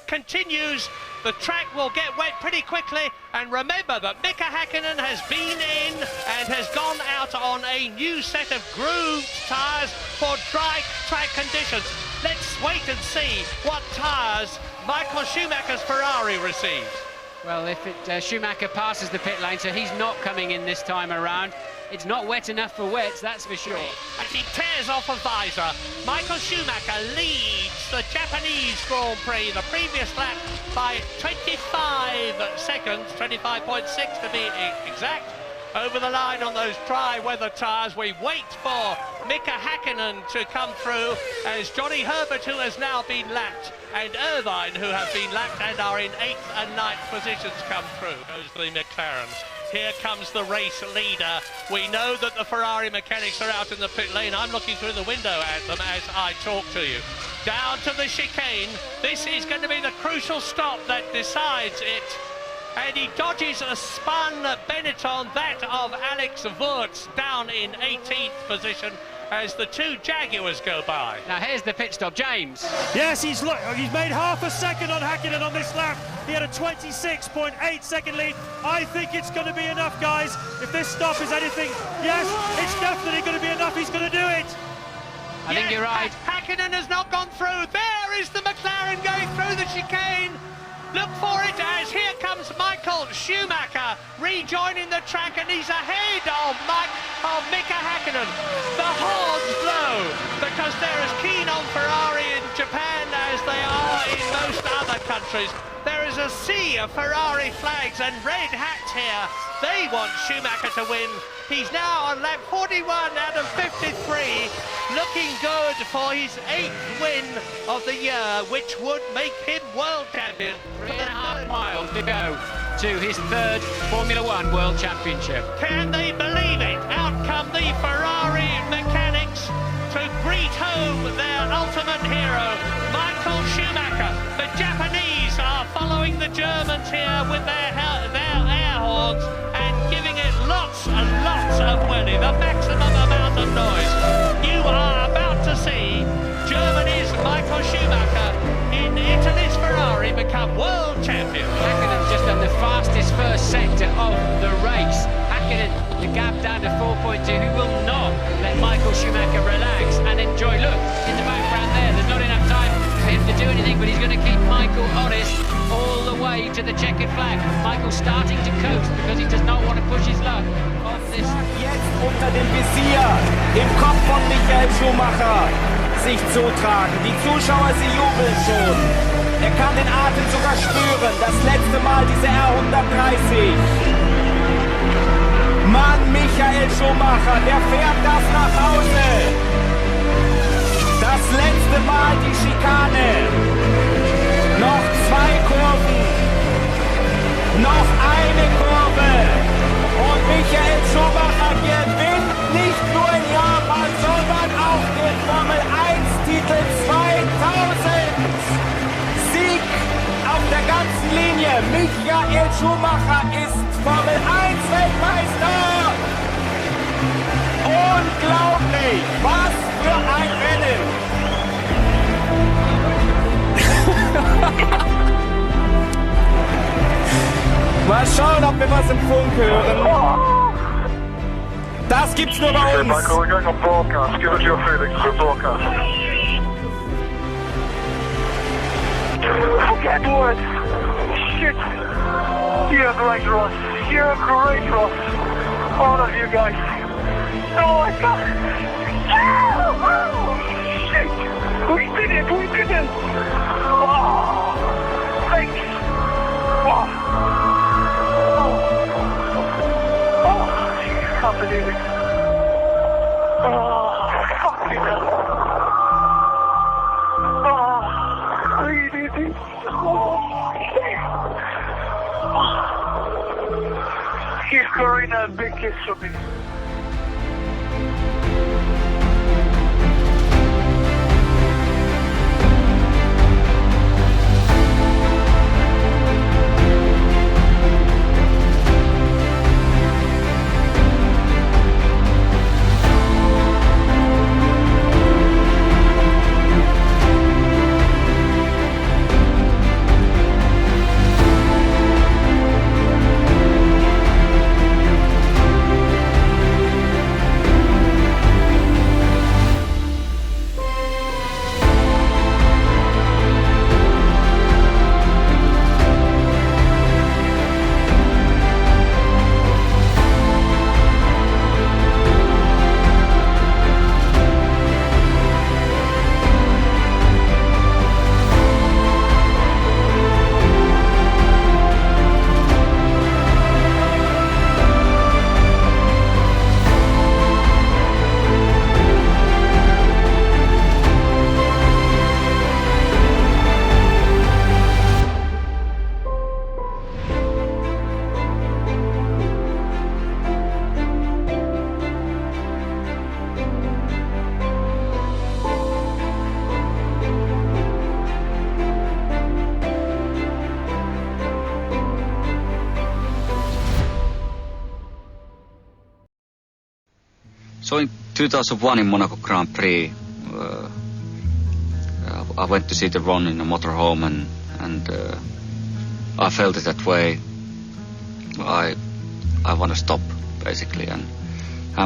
S22: continues, the track will get wet pretty quickly. And remember that Mika Hakkinen has been in and has gone out on a new set of grooved tyres for dry track conditions. Let's wait and see what tyres Michael Schumacher's Ferrari receives.
S11: Well, if Schumacher passes the pit lane, so he's not coming in this time around. It's not wet enough for wets, that's for sure.
S22: As he tears off a visor, Michael Schumacher leads the Japanese Grand Prix the previous lap by 25 seconds, 25.6 to be exact. Over the line on those dry weather tyres, we wait for Mika Hakkinen to come through as Johnny Herbert, who has now been lapped, and Irvine, who have been lapped and are in 8th and 9th positions, come through. Goes the McLaren. Here comes the race leader. We know that the Ferrari mechanics are out in the pit lane. I'm looking through the window at them as I talk to you. Down to the chicane. This is going to be the crucial stop that decides it. And he dodges a spun Benetton, that of Alex Wurz, down in 18th position as the 2 Jaguars go by.
S11: Now here's the pit stop, James.
S15: Yes, he's made half a second on Hakkinen on this lap. He had a 26.8 second lead. I think it's going to be enough, guys. If this stop is anything, yes, it's definitely going to be enough. He's going to do it.
S11: I think you're right.
S22: Hakkinen has not gone through. There is the McLaren going through the chicane. Look for it as here comes Michael Schumacher rejoining the track, and he's ahead of Mika Hakkinen. The horns blow because they're as keen on Ferrari in Japan as they are in most other countries. There is a sea of Ferrari flags and red hats here. They want Schumacher to win. He's now on lap 41 out of 53, looking good for his 8th win of the year, which would make him world champion.
S11: 3.5 miles to go to his 3rd Formula One World Championship.
S22: Can they believe it? Out come the Ferrari mechanics to greet home their ultimate hero, Michael Schumacher. The Japanese are Germans here with their air horns and giving it lots and lots of willy, the maximum amount of noise. You are about to see Germany's Michael Schumacher in Italy's Ferrari become world champion.
S11: Häkkinen just done the fastest first sector of the race. Häkkinen, the gap down to 4.2, who will not let Michael Schumacher relax and enjoy. Look, in the background there's not enough time for him to do anything, but he's going to keep Michael honest all the way to the checkered flag. Michael starting to coast because he does not want to push his luck off this.
S18: Jetzt unter dem Visier im Kopf von Michael Schumacher sich zutragen. Die Zuschauer, sie jubeln schon. Er kann den Atem sogar spüren. Das letzte Mal diese R130. Mann, Michael Schumacher, der fährt das nach Hause. Das letzte Mal die Schikane. Noch 2 Kurven. Noch eine Kurve. Und Michael Schumacher gewinnt nicht nur in Japan, sondern auch den Formel-1-Titel 2000. Sieg auf der ganzen Linie. Michael Schumacher ist Formel-1-Weltmeister. Unglaublich. Was für ein Rennen. Mal schauen, ob wir was im Funk hören. Das gibt's nur bei uns.
S17: Michael, we're going on broadcast. Give us your feelings for broadcast. Forget words. Shit. You're great, Ross. You're great, Ross. All of you guys. Oh my God. Oh, shit. We did it. We did it. Oh, thanks. Oh. I can't believe it. Oh, fuck you. Oh, really? Oh, give Corina a big kiss for me.
S1: So in 2001 in Monaco Grand Prix, I went to see the run in a motorhome and I felt it that way. I want to stop basically, and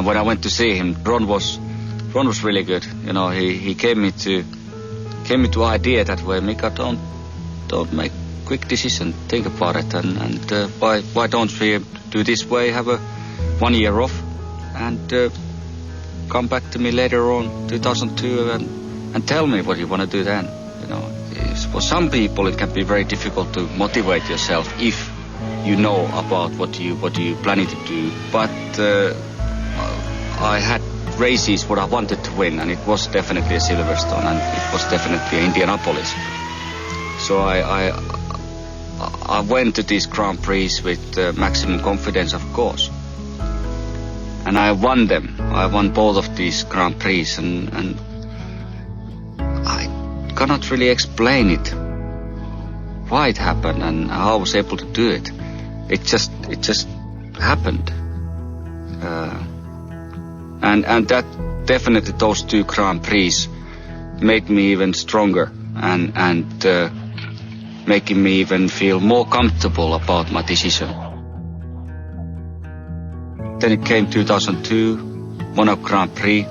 S1: when I went to see him, Ron was really good. You know, he came me to idea that way. Mika, don't make quick decision. Think about it, and why don't we do this way? Have a 1 year off and come back to me later on 2002 and tell me what you want to do then. You know, for some people it can be very difficult to motivate yourself if you know about what you planning to do. But I had races what I wanted to win, and it was definitely a Silverstone, and it was definitely Indianapolis. So I went to these Grand Prix with maximum confidence, of course. And I won them. I won both of these Grand Prix, and I cannot really explain it. why it happened and how I was able to do it. It just happened. And that definitely, those 2 Grand Prix made me even stronger and making me even feel more comfortable about my decision. Then it came 2002, Monaco Grand Prix,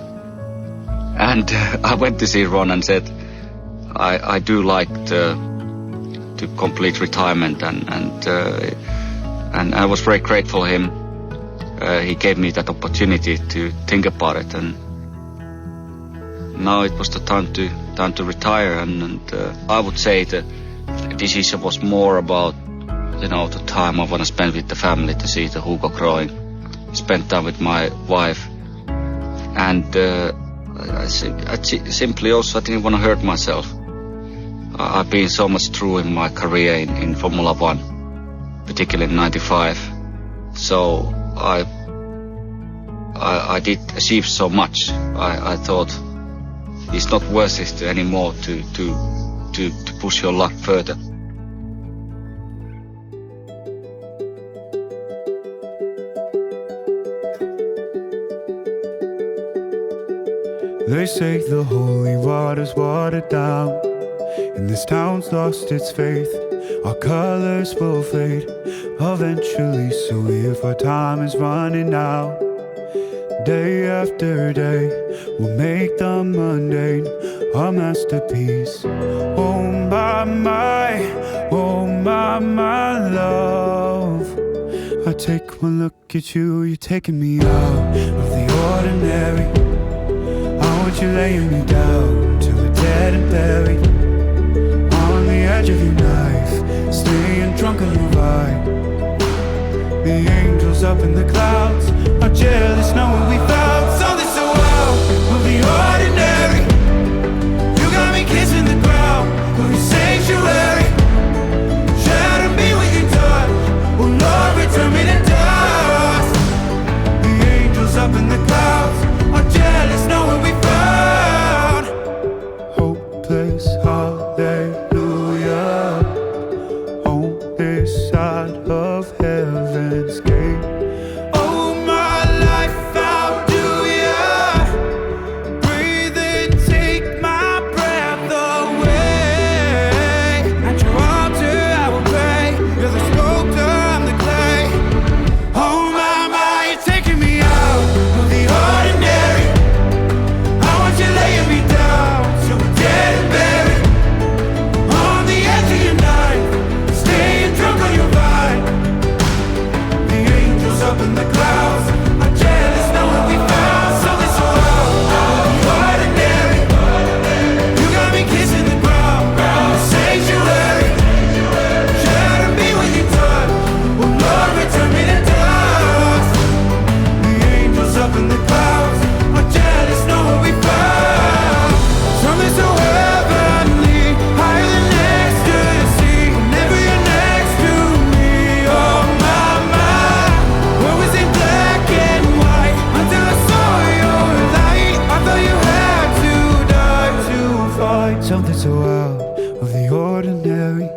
S1: and I went to see Ron and said, I do like the complete retirement, and I was very grateful to him. He gave me that opportunity to think about it, and now it was the time to retire. And I would say the decision was more about, the time I want to spend with the family, to see the Hugo growing, spend time with my wife, and I simply also I didn't want to hurt myself. I've been so much through in my career in Formula 1, particularly in '95. So I did achieve so much. I thought it's not worth it anymore to push your luck further.
S8: They say the holy water's watered down, and this town's lost its faith. Our colors will fade eventually, so if our time is running out, day after day, we'll make the mundane our masterpiece. Oh my, love. I take one look at you, you're taking me out of the ordinary. I want you laying me down till we're dead and buried, on the edge of your knife, staying drunk on your ride. The angels up in the clouds are jealous knowing we found something so out of the ordinary. You got me kissing the ground of your sanctuary. Shadow me with your touch, oh Lord, return me to dust. The angels up in the clouds are jealous knowing we found hopeless hallelujah on this side of heaven's gate. Oh my life, how do ya breathe and take my breath away? At your altar I will pray, you're the sculptor, I'm the clay. Oh my, you're taking me out of the ordinary. I want you laying me down till we're dead and buried, on the edge of your knife, staying drunk on your vine. The angels up in the clouds are jealous knowing we found something so out of the ordinary. You got me kissing the ground, sanctuary. Shadow me with your touch, oh Lord, return me to dust. The angels up in the clouds are jealous knowing we found something so heavenly, higher than ecstasy. Whenever you're next to me, oh my, what was in black and white until I saw your light. I thought you had to die to fight something so out of the ordinary.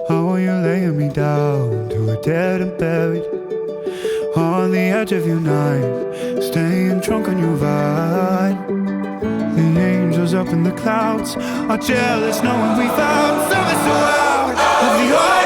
S8: How are you laying me down till we're dead and buried, on the edge of your knife, staying drunk on your vine. The angels up in the clouds are jealous knowing we found something so out of the ordinary.